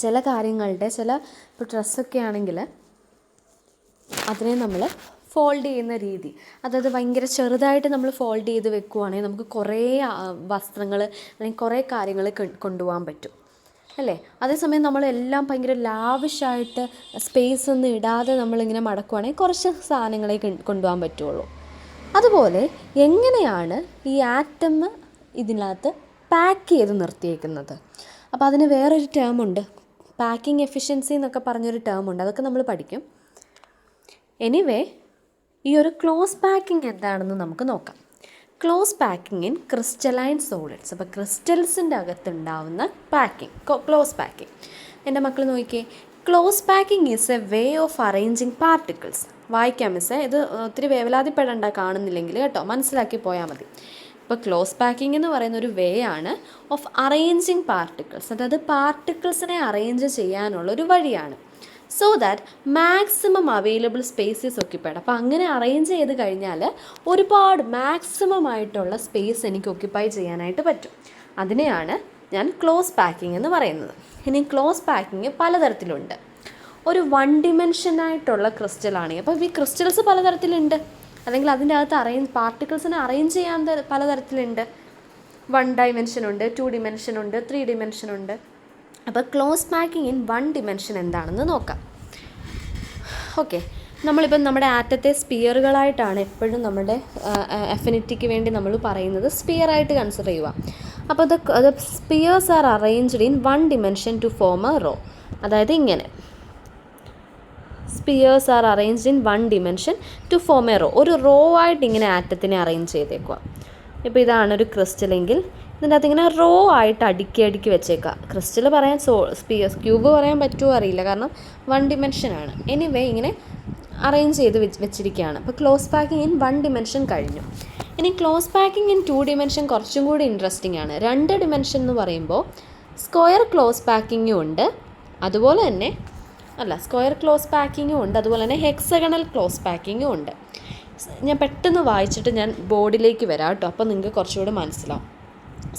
ചില കാര്യങ്ങളുടെ ഇപ്പോൾ ഡ്രസ്സൊക്കെ ആണെങ്കിൽ അതിനെ നമ്മൾ ഫോൾഡ് ചെയ്യുന്ന രീതി, അതായത് ഭയങ്കര ചെറുതായിട്ട് നമ്മൾ ഫോൾഡ് ചെയ്ത് വെക്കുകയാണെങ്കിൽ നമുക്ക് കുറേ വസ്ത്രങ്ങൾ അല്ലെങ്കിൽ കുറേ കാര്യങ്ങൾ കൊണ്ടുപോകാൻ പറ്റും അല്ലേ. അതേസമയം നമ്മളെല്ലാം ഭയങ്കര ലാവിഷായിട്ട് സ്പേസ് ഒന്നും ഇടാതെ നമ്മളിങ്ങനെ മടക്കുകയാണെങ്കിൽ കുറച്ച് സാധനങ്ങളെ കൊണ്ടുപോകാൻ പറ്റുള്ളൂ. അതുപോലെ എങ്ങനെയാണ് ഈ ആറ്റം ഇതിനകത്ത് പാക്ക് ചെയ്ത് നിർത്തിയേക്കുന്നത്? അപ്പോൾ അതിന് വേറൊരു ടേമുണ്ട്, പാക്കിംഗ് എഫിഷ്യൻസി എന്നൊക്കെ പറഞ്ഞൊരു ടേമുണ്ട്. അതൊക്കെ നമ്മൾ പഠിക്കും. എനിവേ, ഈ ഒരു ക്ലോസ് പാക്കിംഗ് എന്താണെന്ന് നമുക്ക് നോക്കാം. Close packing in crystalline solids. അപ്പോൾ ക്രിസ്റ്റൽസിൻ്റെ അകത്തുണ്ടാവുന്ന പാക്കിംഗ്, ക്ലോസ് പാക്കിംഗ്. എൻ്റെ മക്കൾ നോക്കിയേ, close packing is a way of arranging particles. വായിക്കാം മിസ്സേ, ഇത് ഒത്തിരി വേവലാതിപ്പെടേണ്ട കാണുന്നില്ലെങ്കിൽ കേട്ടോ, മനസ്സിലാക്കി പോയാൽ മതി. ഇപ്പോൾ ക്ലോസ് പാക്കിംഗ് എന്ന് പറയുന്ന ഒരു വേ ആണ് ഓഫ് അറേഞ്ചിങ് പാർട്ടിക്കിൾസ്, അതായത് പാർട്ടിക്കിൾസിനെ അറേഞ്ച് ചെയ്യാനുള്ള ഒരു വഴിയാണ്. So that maximum available spaces occupied. അപ്പോൾ അങ്ങനെ അറേഞ്ച് ചെയ്ത് കഴിഞ്ഞാൽ ഒരുപാട് മാക്സിമം ആയിട്ടുള്ള സ്പേസ് എനിക്ക് ഒക്യുപ്പൈ ചെയ്യാനായിട്ട് പറ്റും. അതിനെയാണ് ഞാൻ ക്ലോസ് പാക്കിംഗ് എന്ന് പറയുന്നത്. ഇനി ക്ലോസ് പാക്കിംഗ് പലതരത്തിലുണ്ട്. ഒരു 1 ഡിമെൻഷനായിട്ടുള്ള ക്രിസ്റ്റലാണ്. അപ്പോൾ ഈ ക്രിസ്റ്റൽസ് പലതരത്തിലുണ്ട്, അല്ലെങ്കിൽ അതിൻ്റെ അകത്ത് പാർട്ടിക്കിൾസിനെ അറേഞ്ച് ചെയ്യാൻ പലതരത്തിലുണ്ട്. 1 ഡൈമെൻഷൻ ഉണ്ട്, 2 ഡിമെൻഷൻ ഉണ്ട്, 3 ഡിമെൻഷൻ ഉണ്ട്. അപ്പോൾ ക്ലോസ് പാക്കിംഗ് ഇൻ 1 ഡിമെൻഷൻ എന്താണെന്ന് നോക്കാം. ഓക്കെ, നമ്മളിപ്പം നമ്മുടെ ആറ്റത്തെ സ്പിയറുകളായിട്ടാണ് എപ്പോഴും നമ്മുടെ അഫിനിറ്റിക്ക് വേണ്ടി നമ്മൾ പറയുന്നത്, സ്പിയറായിട്ട് കൺസിഡർ ചെയ്യുക. അപ്പോൾ അത് spheres are arranged in 1 dimension to form a row. അതായത് ഇങ്ങനെ spheres are arranged in 1 dimension to form a row. ഒരു റോ ആയിട്ട് ഇങ്ങനെ ആറ്റത്തിനെ അറേഞ്ച് ചെയ്തേക്കുക. ഇപ്പോൾ ഇതാണൊരു ക്രിസ്റ്റലെങ്കിൽ ഇതിൻ്റെ അകത്ത് ഇങ്ങനെ റോ ആയിട്ട് അടുക്കി വെച്ചേക്കുക. ക്രിസ്റ്റൽ പറയാൻ സ്പിയേഴ്സ്, ക്യൂബ് പറയാൻ പറ്റുമോ അറിയില്ല, കാരണം 1 ഡിമെൻഷനാണ്. എനിവേ ഇങ്ങനെ അറേഞ്ച് ചെയ്ത് വെച്ചിരിക്കുകയാണ്. അപ്പോൾ ക്ലോസ് പാക്കിംഗ് ഇൻ 1 ഡിമെൻഷൻ കഴിഞ്ഞു. ഇനി ക്ലോസ് പാക്കിംഗ് ഇൻ 2 ഡിമെൻഷൻ കുറച്ചും കൂടി ഇൻട്രസ്റ്റിംഗ് ആണ്. 2 ഡിമെൻഷൻ എന്ന് പറയുമ്പോൾ സ്ക്വയർ ക്ലോസ് പാക്കിങ്ങും ഉണ്ട്, അതുപോലെ തന്നെ സ്ക്വയർ ക്ലോസ് പാക്കിങ്ങും ഉണ്ട്, അതുപോലെ തന്നെ ഹെക്സഗണൽ ക്ലോസ് പാക്കിങ്ങും ഉണ്ട്. ഞാൻ പെട്ടെന്ന് വായിച്ചിട്ട് ഞാൻ ബോർഡിലേക്ക് വരാം കേട്ടോ, അപ്പോൾ നിങ്ങൾക്ക് കുറച്ചുകൂടി മനസ്സിലാവും.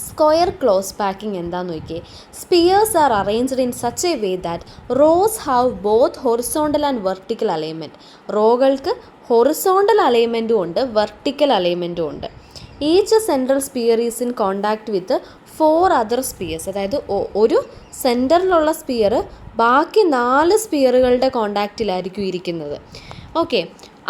സ്ക്വയർ ക്ലോസ് പാക്കിംഗ് എന്താണെന്ന് നോക്കിയേ. Spheres are arranged in such a way that rows have both horizontal and vertical alignment. റോകൾക്ക് ഹൊറിസോണ്ടൽ അലൈൻമെൻറ്റും ഉണ്ട്, വെർട്ടിക്കൽ അലൈൻമെൻറ്റും ഉണ്ട്. Each central sphere is in contact with 4 other spheres. അതായത് ഒരു സെൻറ്ററിലുള്ള സ്പിയർ ബാക്കി 4 സ്പിയറുകളുടെ കോണ്ടാക്റ്റിലായിരിക്കും ഇരിക്കുന്നത്. Okay,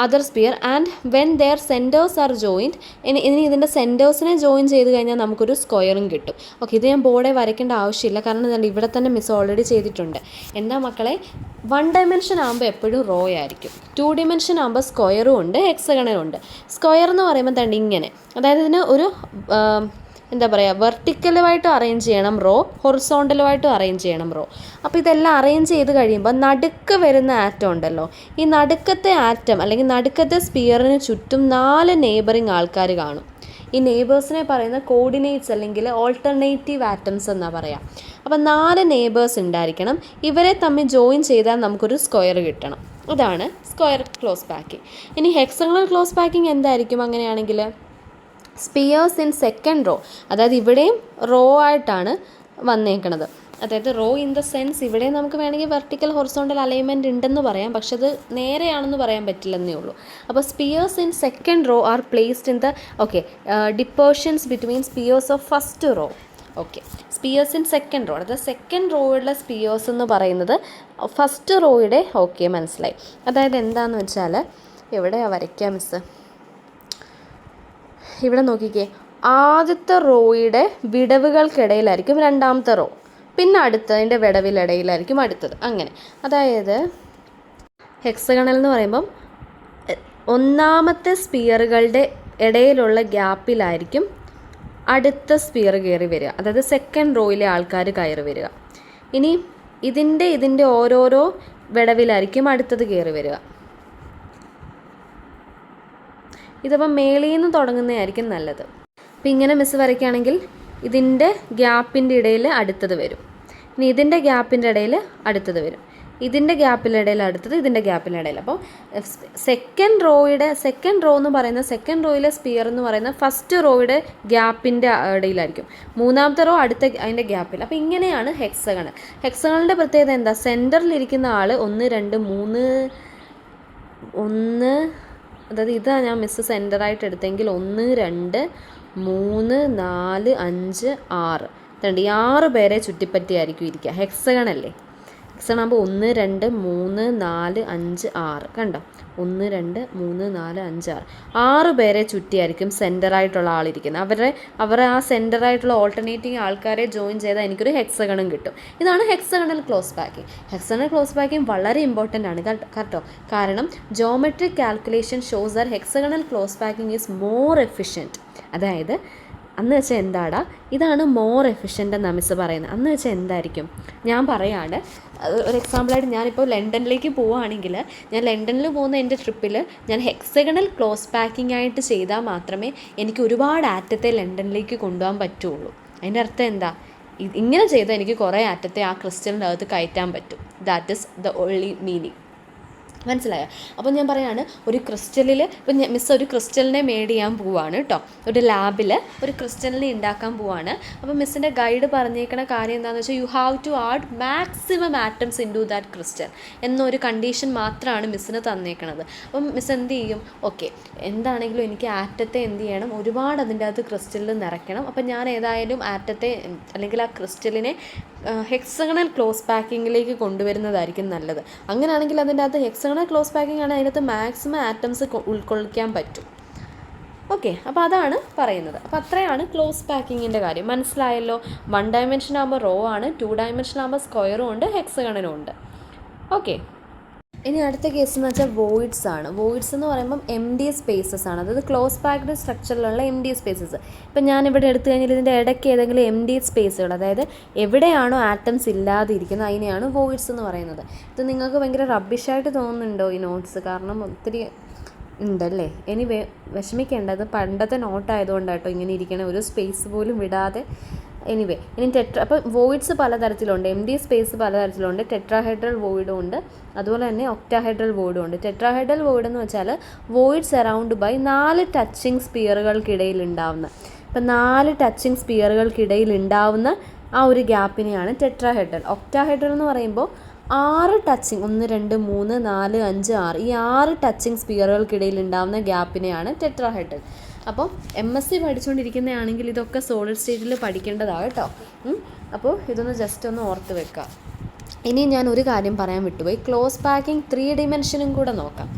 other sphere and when their centres are joined. ഇനി ഇതിൻ്റെ സെൻറ്റേഴ്സിനെ ജോയിൻ ചെയ്ത് കഴിഞ്ഞാൽ നമുക്കൊരു സ്ക്വയറും കിട്ടും. ഓക്കെ, ഇത് ഞാൻ ബോർഡെ വരയ്ക്കേണ്ട ആവശ്യമില്ല, കാരണം എന്താ ഇവിടെ തന്നെ മിസ് ഓൾറെഡി ചെയ്തിട്ടുണ്ട്. എന്താ മക്കളെ, 1 ഡയമെൻഷൻ ആകുമ്പോൾ എപ്പോഴും റോ ആയിരിക്കും. 2 ഡിമെൻഷൻ ആകുമ്പോൾ സ്ക്വയറും ഉണ്ട്, ഹെക്സഗണലും ഉണ്ട്. സ്ക്വയർ എന്ന് പറയുമ്പോൾ തന്നെ ഇങ്ങനെ, അതായത് ഇതിന് ഒരു എന്താ പറയുക, വെർട്ടിക്കലുമായിട്ട് അറേഞ്ച് ചെയ്യണം റോ, ഹൊറിസോണ്ടലുമായിട്ടും അറേഞ്ച് ചെയ്യണം റോ. അപ്പോൾ ഇതെല്ലാം അറേഞ്ച് ചെയ്ത് കഴിയുമ്പോൾ നടുക്ക് വരുന്ന ആറ്റം ഉണ്ടല്ലോ, ഈ നടുക്കത്തെ ആറ്റം അല്ലെങ്കിൽ നടുക്കത്തെ സ്പിയറിന് ചുറ്റും 4 നെയ്ബറിങ് ആൾക്കാർ കാണും. ഈ നെയ്ബേഴ്സിനെ പറയുന്ന കോർഡിനേറ്റ്സ് അല്ലെങ്കിൽ ഓൾട്ടർനേറ്റീവ് ആറ്റംസ് എന്നാണ് പറയുക. അപ്പോൾ 4 നെയ്ബേഴ്സ് ഉണ്ടായിരിക്കണം. ഇവരെ തമ്മിൽ ജോയിൻ ചെയ്താൽ നമുക്കൊരു സ്ക്വയർ കിട്ടണം. അതാണ് സ്ക്വയർ ക്ലോസ് പാക്കിംഗ്. ഇനി ഹെക്സഗണൽ ക്ലോസ് പാക്കിംഗ് എന്തായിരിക്കും അങ്ങനെയാണെങ്കിൽ? സ്പിയേഴ്സ് ഇൻ സെക്കൻഡ് റോ, അതായത് ഇവിടെയും റോ ആയിട്ടാണ് വന്നേക്കണത്. അതായത് റോ ഇൻ ദ സെൻസ് ഇവിടെ നമുക്ക് വേണമെങ്കിൽ വെർട്ടിക്കൽ ഹൊറിസോണ്ടൽ അലൈൻമെൻറ്റ് ഉണ്ടെന്ന് പറയാം, പക്ഷെ അത് നേരെയാണെന്ന് പറയാൻ പറ്റില്ലെന്നേ ഉള്ളൂ. അപ്പോൾ spheres in second row are placed in the depressions between spheres of first row. Okay, spheres in second row, അതായത് സെക്കൻഡ് റോയിലുള്ള സ്പിയേഴ്സ് എന്ന് പറയുന്നത് ഫസ്റ്റ് റോയുടെ മനസ്സിലായി. അതായത് എന്താണെന്ന് വെച്ചാൽ എവിടെയാണ് വരയ്ക്കാം മിസ്സ്, ഇവിടെ നോക്കിക്കേ, ആദ്യത്തെ റോയുടെ വിടവുകൾക്കിടയിലായിരിക്കും രണ്ടാമത്തെ റോ, പിന്നെ അടുത്തതിൻ്റെ വിടവിലിടയിലായിരിക്കും അടുത്തത്, അങ്ങനെ. അതായത് ഹെക്സഗണൽ എന്ന് പറയുമ്പം ഒന്നാമത്തെ സ്പിയറുകളുടെ ഇടയിലുള്ള ഗ്യാപ്പിലായിരിക്കും അടുത്ത സ്പിയർ കയറി വരിക, അതായത് സെക്കൻഡ് റോയിലെ ആൾക്കാർ കയറി വരിക. ഇനി ഇതിൻ്റെ ഓരോരോ വിടവിലായിരിക്കും അടുത്തത് കയറി വരിക. ഇതിപ്പം മേളിൽ നിന്ന് തുടങ്ങുന്നതായിരിക്കും നല്ലത്. അപ്പം ഇങ്ങനെ മിസ് വരയ്ക്കുകയാണെങ്കിൽ ഇതിൻ്റെ ഗ്യാപ്പിൻ്റെ ഇടയിൽ അടുത്തത് വരും, ഇനി ഇതിൻ്റെ ഗ്യാപ്പിൻ്റെ ഇടയിൽ അടുത്തത് വരും, ഇതിൻ്റെ ഗ്യാപ്പിനിടയിൽ അടുത്തത്, ഇതിൻ്റെ ഗ്യാപ്പിനിടയിൽ. അപ്പോൾ സെക്കൻഡ് റോ എന്ന് പറയുന്ന സെക്കൻഡ് റോയിലെ സ്പിയർ എന്ന് പറയുന്ന ഫസ്റ്റ് റോയുടെ ഗ്യാപ്പിൻ്റെ ഇടയിലായിരിക്കും, മൂന്നാമത്തെ റോ അടുത്ത അതിൻ്റെ ഗ്യാപ്പിൽ. അപ്പോൾ ഇങ്ങനെയാണ് ഹെക്സഗണൽ. ഹെക്സഗണലിൻ്റെ പ്രത്യേകത എന്താ? സെൻറ്ററിലിരിക്കുന്ന ആൾ 1 2 3 1, അതായത് ഇതാണ് ഞാൻ മിസ് സെൻറ്ററായിട്ട് എടുത്തെങ്കിൽ 1 2 3 4 5 6, ഈ 6 പേരെ ചുറ്റിപ്പറ്റിയായിരിക്കും ഇരിക്കുക. ഹെക്സഗണല്ലേ, ഹെക്സഗൺ ആകുമ്പോൾ 1 2 3 4 5 6, കണ്ടോ? 1 2 3 4 5 6, 6 പേരെ ചുറ്റിയായിരിക്കും സെൻറ്ററായിട്ടുള്ള ആളിരിക്കുന്നത്. അവരെ ആ സെൻറ്ററായിട്ടുള്ള ഓൾട്ടർനേറ്റിംഗ് ആൾക്കാരെ ജോയിൻ ചെയ്താൽ എനിക്കൊരു ഹെക്സഗണും കിട്ടും. ഇതാണ് hexagonal close packing. Hexagonal close packing വളരെ ഇമ്പോർട്ടൻ്റ് ആണ് കേട്ടോ. കാരണം geometric calculation shows that hexagonal close packing is more efficient. അതായത് അന്ന് വെച്ചാൽ എന്താടാ, ഇതാണ് മോർ എഫിഷ്യൻ്റ് എന്നാണ് മിസ് പറയുന്നത്. അന്ന് വെച്ചാൽ എന്തായിരിക്കും ഞാൻ പറയാണ്. ഒരു എക്സാമ്പിളായിട്ട് ഞാനിപ്പോൾ ലണ്ടനിലേക്ക് പോവുകയാണെങ്കിൽ, ഞാൻ ലണ്ടനിൽ പോകുന്ന എൻ്റെ ട്രിപ്പിൽ ഞാൻ ഹെക്സഗണൽ ക്ലോസ് പാക്കിംഗ് ആയിട്ട് ചെയ്താൽ മാത്രമേ എനിക്ക് ഒരുപാട് ആറ്റത്തെ ലണ്ടനിലേക്ക് കൊണ്ടുപോകാൻ പറ്റുള്ളൂ. അതിൻ്റെ അർത്ഥം എന്താ? ഇങ്ങനെ ചെയ്താൽ എനിക്ക് കുറേ ആറ്റത്തെ ആ ക്രിസ്റ്റലിൻ്റെ അകത്ത് കയറ്റാൻ പറ്റും. That is the only meaning. മനസ്സിലായോ? അപ്പോൾ ഞാൻ പറയാണ്, ഒരു ക്രിസ്റ്റലിൽ ഇപ്പം മിസ് ഒരു ക്രിസ്റ്റലിനെ മേഡ് ചെയ്യാൻ പോവുകയാണ് കേട്ടോ. ഒരു ലാബിൽ ഒരു ക്രിസ്റ്റലിനെ ഉണ്ടാക്കാൻ പോവുകയാണ്. അപ്പോൾ മിസ്സിൻ്റെ ഗൈഡ് പറഞ്ഞേക്കണ കാര്യം എന്താണെന്ന് വെച്ചാൽ you have to add maximum atoms in to that crystal എന്നൊരു കണ്ടീഷൻ മാത്രമാണ് മിസ്സിന് തന്നേക്കണത്. അപ്പം മിസ് എന്ത് ചെയ്യും? ഓക്കെ, എന്താണെങ്കിലും എനിക്ക് ആറ്റത്തെ എന്ത് ചെയ്യണം, ഒരുപാട് അതിൻ്റെ അകത്ത് ക്രിസ്റ്റലിൽ നിറയ്ക്കണം. അപ്പം ഞാൻ ഏതായാലും ആറ്റത്തെ അല്ലെങ്കിൽ ആ ക്രിസ്റ്റലിനെ ഹെക്സഗണൽ ക്ലോസ് പാക്കിങ്ങിലേക്ക് കൊണ്ടുവരുന്നതായിരിക്കും നല്ലത്. അങ്ങനെയാണെങ്കിൽ അതിൻ്റെ അകത്ത് ഹെക്സഗണൽ ക്ലോസ് പാക്കിംഗ് ആണ്, അതിനകത്ത് മാക്സിമം ആറ്റംസ് ഉൾക്കൊള്ളിക്കാൻ പറ്റും. ഓക്കെ, അപ്പോൾ അതാണ് പറയുന്നത്. അപ്പോൾ അത്രയാണ് ക്ലോസ് പാക്കിങ്ങിൻ്റെ കാര്യം. മനസ്സിലായല്ലോ? 1 ഡയമെൻഷൻ ആകുമ്പോൾ റോ ആണ്, 2 ഡയമെൻഷൻ ആകുമ്പോൾ സ്ക്വയറും ഉണ്ട്, ഹെക്സഗണനും ഉണ്ട്. ഓക്കെ, ഇനി അടുത്ത കേസ് എന്ന് വെച്ചാൽ വോയിഡ്സ് ആണ്. വോയിഡ്സ് എന്ന് പറയുമ്പം എം ഡി സ്പേസസ് ആണ്, അതായത് ക്ലോസ് പാക്ഡ് സ്ട്രക്ചറിലുള്ള എം ഡി സ്പേസസ്. ഇപ്പം ഞാനിവിടെ എടുത്തു കഴിഞ്ഞാൽ ഇതിൻ്റെ ഇടയ്ക്ക് ഏതെങ്കിലും എം ഡി സ്പേസുകൾ, അതായത് എവിടെയാണോ ആറ്റംസ് ഇല്ലാതിരിക്കുന്നത് അതിനെയാണ് വോയിഡ്സ് എന്ന് പറയുന്നത്. ഇത് നിങ്ങൾക്ക് ഭയങ്കര റബ്ബിഷായിട്ട് തോന്നുന്നുണ്ടോ ഈ നോട്ട്സ്? കാരണം ഒത്തിരി ഉണ്ടല്ലേ. ഇനി വിഷമിക്കേണ്ടത് പണ്ടത്തെ നോട്ടായതുകൊണ്ടാട്ടോ ഇങ്ങനെ ഇരിക്കണ, ഒരു സ്പേസ് പോലും വിടാതെ. എനിവേ, ഇനി അപ്പോൾ വോയിഡ്സ് പലതരത്തിലുണ്ട്, എം ഡി സ്പേസ് പലതരത്തിലുണ്ട്. ടെട്രാഹെഡ്രൽ വോയിഡും ഉണ്ട്, അതുപോലെ തന്നെ ഒക്ടാഹെഡ്രൽ വോയിഡും ഉണ്ട്. ടെട്രാഹെഡ്രൽ വോയിഡ് എന്ന് വെച്ചാൽ വോയിഡ്സ് അറൗണ്ട് ബൈ 4 ടച്ചിങ് സ്പിയറുകൾക്കിടയിൽ ഉണ്ടാവുന്ന, ഇപ്പം 4 ടച്ചിങ് സ്പിയറുകൾക്കിടയിൽ ഉണ്ടാവുന്ന ആ ഒരു ഗ്യാപ്പിനെയാണ് ടെട്രാഹെഡ്രൽ. ഒക്ടാഹെഡ്രൽ എന്ന് പറയുമ്പോൾ 6 ടച്ചിങ്, 1 2 3 4 5 6, ഈ 6 ടച്ചിങ് സ്പിയറുകൾക്കിടയിൽ ഉണ്ടാവുന്ന ഗ്യാപ്പിനെയാണ് ടെട്രാഹെഡ്രൽ. അപ്പോൾ MSc പഠിച്ചുകൊണ്ടിരിക്കുന്നതാണെങ്കിൽ ഇതൊക്കെ സോളിഡ് സ്റ്റേറ്റിൽ പഠിക്കേണ്ടതാണ് കേട്ടോ. അപ്പോൾ ഇതൊന്ന് ജസ്റ്റ് ഒന്ന് ഓർത്ത് വെക്കുക. ഇനി ഞാൻ ഒരു കാര്യം പറയാൻ വിട്ടുപോയി, ക്ലോസ് പാക്കിംഗ് 3 ഡിമെൻഷനും കൂടെ നോക്കാം.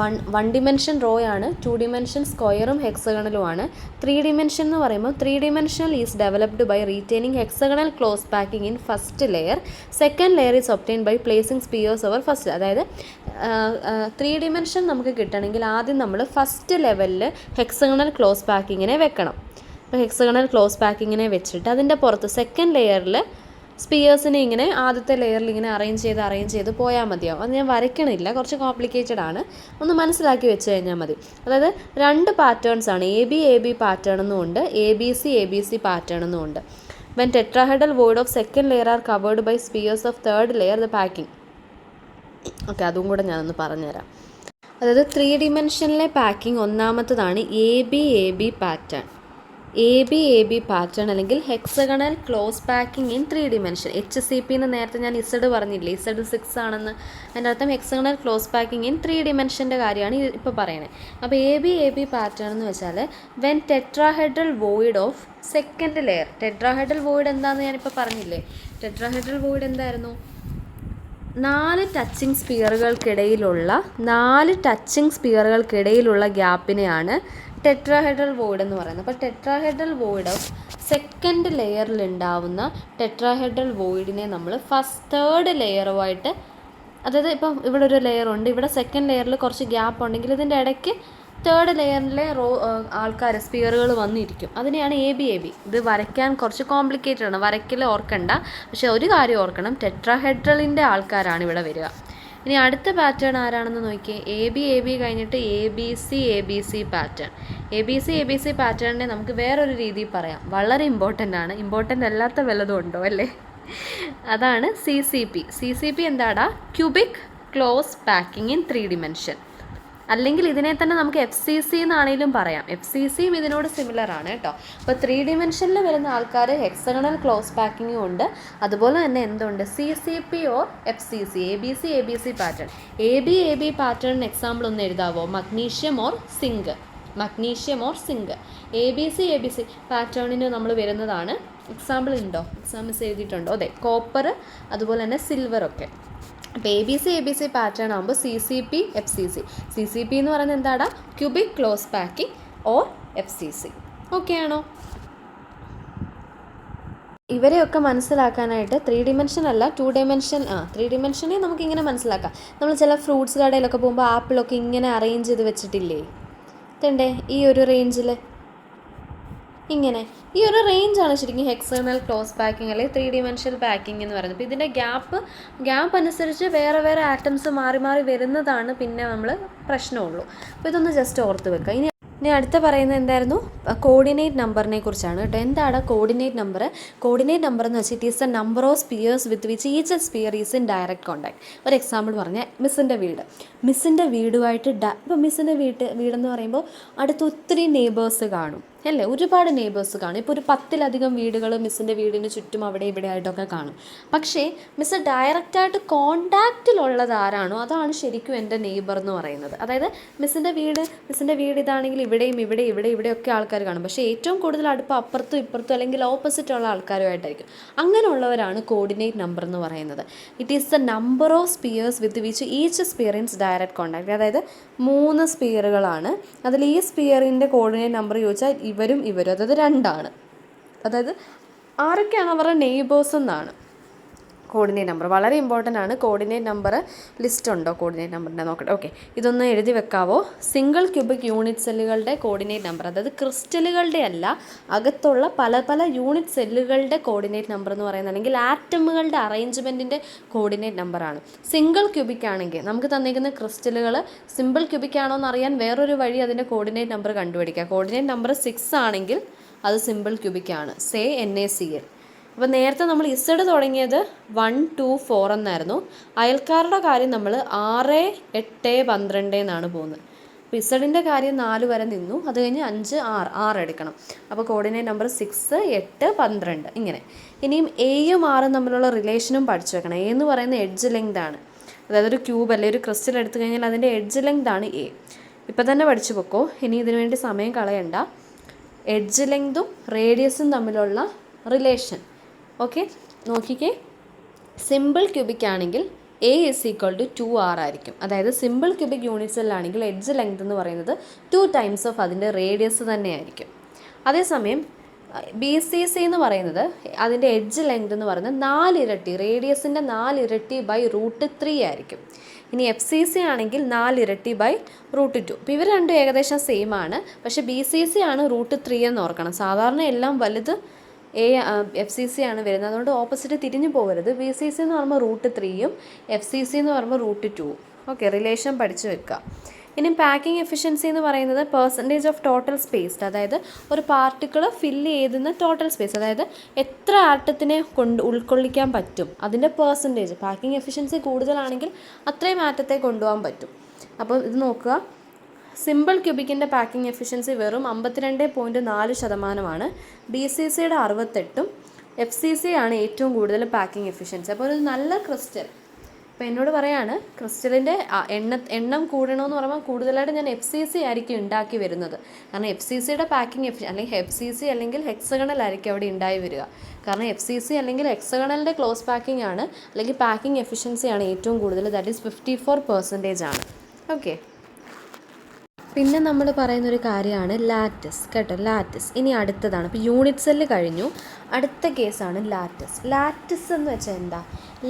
1 ഡിമെൻഷൻ റോ ആണ്, 2 ഡിമെൻഷൻ സ്ക്വയറും ഹെക്സഗണലുമാണ്. 3 ഡിമെൻഷൻ എന്ന് പറയുമ്പോൾ 3 dimensional is developed by retaining hexagonal close packing in first layer. Second layer is obtain by placing spheres over first. അതായത് 3 ഡിമെൻഷൻ നമുക്ക് കിട്ടണമെങ്കിൽ ആദ്യം നമ്മൾ ഫസ്റ്റ് ലെവലിൽ ഹെക്സഗണൽ ക്ലോസ് പാക്കിങ്ങിനെ വെക്കണം. അപ്പോൾ ഹെക്സഗണൽ ക്ലോസ് പാക്കിങ്ങിനെ വെച്ചിട്ട് അതിൻ്റെ പുറത്ത് സെക്കൻഡ് ലെയറിൽ സ്പിയേഴ്സിനെ ഇങ്ങനെ ആദ്യത്തെ ലെയറിൽ ഇങ്ങനെ അറേഞ്ച് ചെയ്ത് പോയാൽ മതിയാവും. അത് ഞാൻ വരയ്ക്കണില്ല, കുറച്ച് കോംപ്ലിക്കേറ്റഡ് ആണ്, ഒന്ന് മനസ്സിലാക്കി വെച്ച് കഴിഞ്ഞാൽ മതി. അതായത് 2 പാറ്റേൺസ് ആണ്, എ ബി പാറ്റേൺ എന്നും ഉണ്ട്, എ ബി സി പാറ്റേൺ എന്നും ഉണ്ട്. When tetrahedral void of second layer are covered by spheres of third layer the packing. Okay, അതും കൂടെ ഞാനൊന്ന് പറഞ്ഞുതരാം. അതായത് 3 ഡിമെൻഷനിലെ പാക്കിംഗ് ഒന്നാമത്തതാണ് A B pattern. A B pattern അല്ലെങ്കിൽ hexagonal close packing in 3 dimension. HCP എന്ന് നേരത്തെ ഞാൻ ഇസഡ് പറഞ്ഞില്ലേ, ഇസഡ് 6 ആണെന്ന്. അതിൻ്റെ അർത്ഥം ഹെക്സഗണൽ ക്ലോസ് പാക്കിംഗ് ഇൻ 3 ഡിമെൻഷൻ്റെ കാര്യമാണ് ഇപ്പോൾ പറയുന്നത്. അപ്പോൾ എ ബി പാറ്റേൺ എന്ന് വെച്ചാൽ when tetrahedral void of second layer. Tetrahedral void എന്താണെന്ന് ഞാനിപ്പോൾ പറഞ്ഞില്ലേ. ടെട്രാഹെഡ്രൽ വോയിഡ് എന്തായിരുന്നു? 4 ടച്ചിങ് സ്പിയറുകൾക്കിടയിലുള്ള ഗ്യാപ്പിനെയാണ് ടെട്രാഹെഡ്രൽ വോയിഡ് എന്ന് പറയുന്നത്. അപ്പോൾ ടെട്രാഹെഡ്രൽ വോയിഡ് ഓഫ് സെക്കൻഡ് ലെയറിൽ ഉണ്ടാവുന്ന ടെട്രാഹെഡ്രൽ വോയിഡിനെ നമ്മൾ തേർഡ് ലെയറുമായിട്ട്, അതായത് ഇപ്പം ഇവിടെ ഒരു ലെയർ ഉണ്ട്, ഇവിടെ സെക്കൻഡ് ലെയറിൽ കുറച്ച് ഗ്യാപ്പ് ഉണ്ടെങ്കിൽ ഇതിൻ്റെ ഇടയ്ക്ക് തേർഡ് ലെയറിലെ ആൾക്കാർ സ്പിയറുകൾ വന്നിരിക്കും. അതിനെയാണ് എ ബി. ഇത് വരയ്ക്കാൻ കുറച്ച് കോംപ്ലിക്കേറ്റഡ് ആണ്, വരയ്ക്കൽ ഓർക്കണ്ട. പക്ഷെ ഒരു കാര്യം ഓർക്കണം, ടെട്രാഹെഡ്രലിൻ്റെ ആൾക്കാരാണ് ഇവിടെ വരിക. ഇനി അടുത്ത പാറ്റേൺ ആരാണെന്ന് നോക്കിയേ. എ ബി കഴിഞ്ഞിട്ട് A B C pattern. A B C പാറ്റേണിനെ നമുക്ക് വേറൊരു രീതിയിൽ പറയാം, വളരെ ഇമ്പോർട്ടൻ്റ് ആണ്. ഇമ്പോർട്ടൻ്റ് അല്ലാത്ത വല്ലതും ഉണ്ടോ അല്ലേ? അതാണ് CCP എന്താടാ? Cubic close packing in 3 dimension. അല്ലെങ്കിൽ ഇതിനെ തന്നെ നമുക്ക് FCC എന്നാണെങ്കിലും പറയാം. FCCയും ഇതിനോട് സിമിലർ ആണ് കേട്ടോ. അപ്പോൾ 3 dimensionൽ വരുന്ന ആൾക്കാർ ഹെക്സഗണൽ ക്ലോസ് പാക്കിങ്ങും ഉണ്ട്. അതുപോലെ തന്നെ എന്തുണ്ട്? CCP or FCC, A B C pattern. A B പാറ്റേണിന് എക്സാമ്പിൾ ഒന്ന് എഴുതാവോ? Magnesium or zinc. A B C പാറ്റേണിന് നമ്മൾ വരുന്നതാണ്. എക്സാമ്പിൾ ഉണ്ടോ? എക്സാമ്പിൾസ് എഴുതിയിട്ടുണ്ടോ? അതെ, കോപ്പർ അതുപോലെ തന്നെ സിൽവർ ഒക്കെ. അപ്പോൾ എ ബി സി പാറ്റേൺ ആകുമ്പോൾ CCP FCC. CCP എന്ന് പറയുന്നത് എന്താടാ? Cubic close packing or FCC. Okay ആണോ? ഇവരെയൊക്കെ മനസ്സിലാക്കാനായിട്ട് 3 dimension അല്ല 2 dimension 3 dimensionനെ നമുക്കിങ്ങനെ മനസ്സിലാക്കാം. നമ്മൾ ചില ഫ്രൂട്ട്സ് കടയിലൊക്കെ പോകുമ്പോൾ ആപ്പിളൊക്കെ ഇങ്ങനെ അറേഞ്ച് ചെയ്ത് വെച്ചിട്ടില്ലേ? ഇതുണ്ടേ ഈ ഒരു റേഞ്ചിൽ ഇങ്ങനെ. ഈ ഒരു റേഞ്ചാണ് ശരിക്കും ഹെക്സഗണൽ ക്ലോസ് പാക്കിംഗ് അല്ലെങ്കിൽ 3 dimensional പാക്കിംഗ് എന്ന് പറയുന്നത്. അപ്പോൾ ഇതിൻ്റെ ഗ്യാപ്പ് അനുസരിച്ച് വേറെ ആറ്റംസ് മാറി വരുന്നതാണ് പിന്നെ നമ്മൾ പ്രശ്നമുള്ളൂ. അപ്പോൾ ഇതൊന്ന് ജസ്റ്റ് ഓർത്ത് വെക്കുക. ഇനി അടുത്ത പറയുന്നത് എന്തായിരുന്നു? കോർഡിനേറ്റ് നമ്പറിനെ കുറിച്ചാണ് കേട്ടോ. എന്താണ് കോർഡിനേറ്റ് നമ്പർ? കോർഡിനേറ്റ് നമ്പർ എന്ന് വെച്ചാൽ it is the number of spheres with which each sphere is in direct contact. ഒരു എക്സാമ്പിൾ പറഞ്ഞാൽ മിസ്സിൻ്റെ വീടുമായിട്ട് ഇപ്പോൾ മിസ്സിൻ്റെ വീടെന്ന് പറയുമ്പോൾ അടുത്ത് ഒത്തിരി നെയ്ബേഴ്സ് കാണും അല്ലേ? ഒരുപാട് നെയ്ബേഴ്സ് കാണും. ഇപ്പോൾ ഒരു 10ലധികം വീടുകൾ മിസ്സിൻ്റെ വീടിന് ചുറ്റും അവിടെ ഇവിടെ ആയിട്ടൊക്കെ കാണും. പക്ഷേ മിസ്സ് ഡയറക്റ്റായിട്ട് കോണ്ടാക്റ്റിലുള്ളത് ആരാണോ അതാണ് ശരിക്കും എൻ്റെ നെയ്ബർ എന്ന് പറയുന്നത്. അതായത് മിസ്സിൻ്റെ വീട് ഇതാണെങ്കിൽ ഇവിടെയൊക്കെ ആൾക്കാർ കാണും. പക്ഷേ ഏറ്റവും കൂടുതൽ അടുപ്പം അപ്പുറത്തും ഇപ്പുറത്തും അല്ലെങ്കിൽ ഓപ്പോസിറ്റ് ഉള്ള ആൾക്കാരുമായിട്ടായിരിക്കും. അങ്ങനെയുള്ളവരാണ് കോർഡിനേറ്റ് നമ്പർ എന്ന് പറയുന്നത്. It is the number of spheres with which each sphere ins direct contact. അതായത് 3 സ്പിയറുകളാണ്. അതിൽ ഈ സ്പിയറിൻ്റെ കോർഡിനേറ്റ് നമ്പർ ചോദിച്ചാൽ ഇവരും അതായത് 2 ആണ്. അതായത് ആരൊക്കെയാണ് അവരുടെ നെയ്ബേഴ്സ് എന്നാണ് കോർഡിനേറ്റ് നമ്പർ. വളരെ ഇമ്പോർട്ടൻ്റ് ആണ്. കോർഡിനേറ്റ് നമ്പർ ലിസ്റ്റ് ഉണ്ടോ? കോർഡിനേറ്റ് നമ്പറിൻ്റെ നോക്കട്ടെ. ഓക്കെ, ഇതൊന്ന് എഴുതി വെക്കാവോ? സിംഗിൾ ക്യൂബിക് യൂണിറ്റ് സെല്ലുകളുടെ കോർഡിനേറ്റ് നമ്പർ, അതായത് ക്രിസ്റ്റലുകളുടെ അല്ല, അകത്തുള്ള പല യൂണിറ്റ് സെല്ലുകളുടെ കോർഡിനേറ്റ് നമ്പർ എന്ന് പറയുന്നത്, അല്ലെങ്കിൽ ആറ്റമുകളുടെ അറേഞ്ച്മെൻറ്റിൻ്റെ കോർഡിനേറ്റ് നമ്പറാണ്. സിംഗിൾ ക്യൂബിക് ആണെങ്കിൽ നമുക്ക് തന്നിരിക്കുന്ന ക്രിസ്റ്റലുകൾ സിമ്പിൾ ക്യൂബിക് ആണോ എന്ന് അറിയാൻ വേറൊരു വഴി അതിൻ്റെ കോർഡിനേറ്റ് നമ്പർ കണ്ടുപിടിക്കുക. കോർഡിനേറ്റ് നമ്പർ 6 ആണെങ്കിൽ അത് സിമ്പിൾ ക്യൂബിക് ആണ്. Say NaCl. അപ്പോൾ നേരത്തെ നമ്മൾ ഇസഡ് തുടങ്ങിയത് 1, 2, 4 എന്നായിരുന്നു. അയൽക്കാരുടെ കാര്യം നമ്മൾ 6, 8, 12 എന്നാണ് പോകുന്നത്. അപ്പോൾ ഇസഡിൻ്റെ കാര്യം 4 വരെ നിന്നു. അത് കഴിഞ്ഞ് 5, 6 എടുക്കണം. അപ്പോൾ കോർഡിനേറ്റ് നമ്പർ 6, 8, 12 ഇങ്ങനെ. ഇനിയും എയും 6ഉം തമ്മിലുള്ള റിലേഷനും പഠിച്ചു വെക്കണം. എ എന്ന് പറയുന്നത് എഡ്ജ് ലെങ്ത് ആണ്. അതായത് ഒരു ക്യൂബ് അല്ലെങ്കിൽ ഒരു ക്രിസ്റ്റൽ എടുത്തു കഴിഞ്ഞാൽ അതിൻ്റെ എഡ്ജ് ലെങ്ത് ആണ് എ. ഇപ്പം തന്നെ പഠിച്ചു വെക്കോ, ഇനി ഇതിനു വേണ്ടി സമയം കളയണ്ട. എഡ്ജ് ലെങ്തും റേഡിയസും തമ്മിലുള്ള റിലേഷൻ. ഓക്കെ, നോക്കിക്കേ. സിമ്പിൾ ക്യൂബിക് ആണെങ്കിൽ A = 2R ആയിരിക്കും. അതായത് സിമ്പിൾ ക്യൂബിക് യൂണിറ്റ് സെല്ലാണെങ്കിൽ എഡ്ജ് ലെങ്ത് എന്ന് പറയുന്നത് 2 ടൈംസ് ഓഫ് അതിൻ്റെ റേഡിയസ് തന്നെയായിരിക്കും. അതേസമയം BCC എന്ന് പറയുന്നത് അതിൻ്റെ എഡ്ജ് ലെങ്ത് എന്ന് പറയുന്നത് 4 ഇരട്ടി, റേഡിയസിൻ്റെ 4 ഇരട്ടി √3 ആയിരിക്കും. ഇനി FCC ആണെങ്കിൽ 4 ഇരട്ടി √2. ഇപ്പോൾ ഇവർ രണ്ടും ഏകദേശം സെയിം ആണ്. പക്ഷേ BCC ആണ് √3 എന്ന് ഓർക്കണം. സാധാരണ എല്ലാം വലുത് FCC ആണ് വരുന്നത്. അതുകൊണ്ട് ഓപ്പോസിറ്റ് തിരിഞ്ഞു പോകരുത്. BCC എന്ന് പറയുമ്പോൾ √3ഉം FCC എന്ന് പറയുമ്പോൾ √2ഉം. ഓക്കെ, റിലേഷൻ പഠിച്ചു വെക്കുക. ഇനി പാക്കിംഗ് എഫിഷ്യൻസി എന്ന് പറയുന്നത് പെർസെൻറ്റേജ് ഓഫ് ടോട്ടൽ സ്പേസ്, അതായത് ഒരു പാർട്ടിക്കിൾ ഫില്ല് ചെയ്തുന്ന ടോട്ടൽ സ്പേസ്, അതായത് എത്ര ആറ്റത്തിനെ ഉൾക്കൊള്ളിക്കാൻ പറ്റും അതിൻ്റെ പെർസെൻറ്റേജ്. പാക്കിംഗ് എഫിഷ്യൻസി കൂടുതലാണെങ്കിൽ അത്രയും ആറ്റത്തെ കൊണ്ടുപോകാൻ പറ്റും. അപ്പോൾ ഇത് നോക്കുക. സിമ്പിൾ ക്യൂബിക്കിൻ്റെ പാക്കിംഗ് എഫിഷ്യൻസി വെറും 52.4%. BCCയുടെ 68ഉം FCC ആണ് ഏറ്റവും കൂടുതൽ പാക്കിംഗ് എഫിഷ്യൻസി. അപ്പോൾ ഒരു നല്ല ക്രിസ്റ്റൽ, അപ്പോൾ എന്നോട് പറയാണ് ക്രിസ്റ്റലിൻ്റെ എണ്ണം കൂടണമെന്ന് പറയുമ്പോൾ കൂടുതലായിട്ട് ഞാൻ FCC ആയിരിക്കും ഉണ്ടാക്കി വരുന്നത്. കാരണം FCCയുടെ പാക്കിംഗ് അല്ലെങ്കിൽ FCC അല്ലെങ്കിൽ ഹെക്സഗണൽ ആയിരിക്കും അവിടെ ഉണ്ടായി വരിക. കാരണം FCC അല്ലെങ്കിൽ ഹെക്സഗണലിൻ്റെ ക്ലോസ് പാക്കിംഗ് ആണ്, അല്ലെങ്കിൽ പാക്കിംഗ് എഫിഷ്യൻസി ആണ് ഏറ്റവും കൂടുതൽ. ദാറ്റ് ഈസ് 54% ആണ്. ഓക്കെ, പിന്നെ നമ്മൾ പറയുന്നൊരു കാര്യമാണ് ലാറ്റിസ് കേട്ടോ, ലാറ്റിസ്. ഇനി അടുത്തതാണ്, ഇപ്പോൾ യൂണിറ്റ് സെല്ല് കഴിഞ്ഞു, അടുത്ത കേസാണ് ലാറ്റിസ്. ലാറ്റിസ് എന്ന് വെച്ചാൽ എന്താ?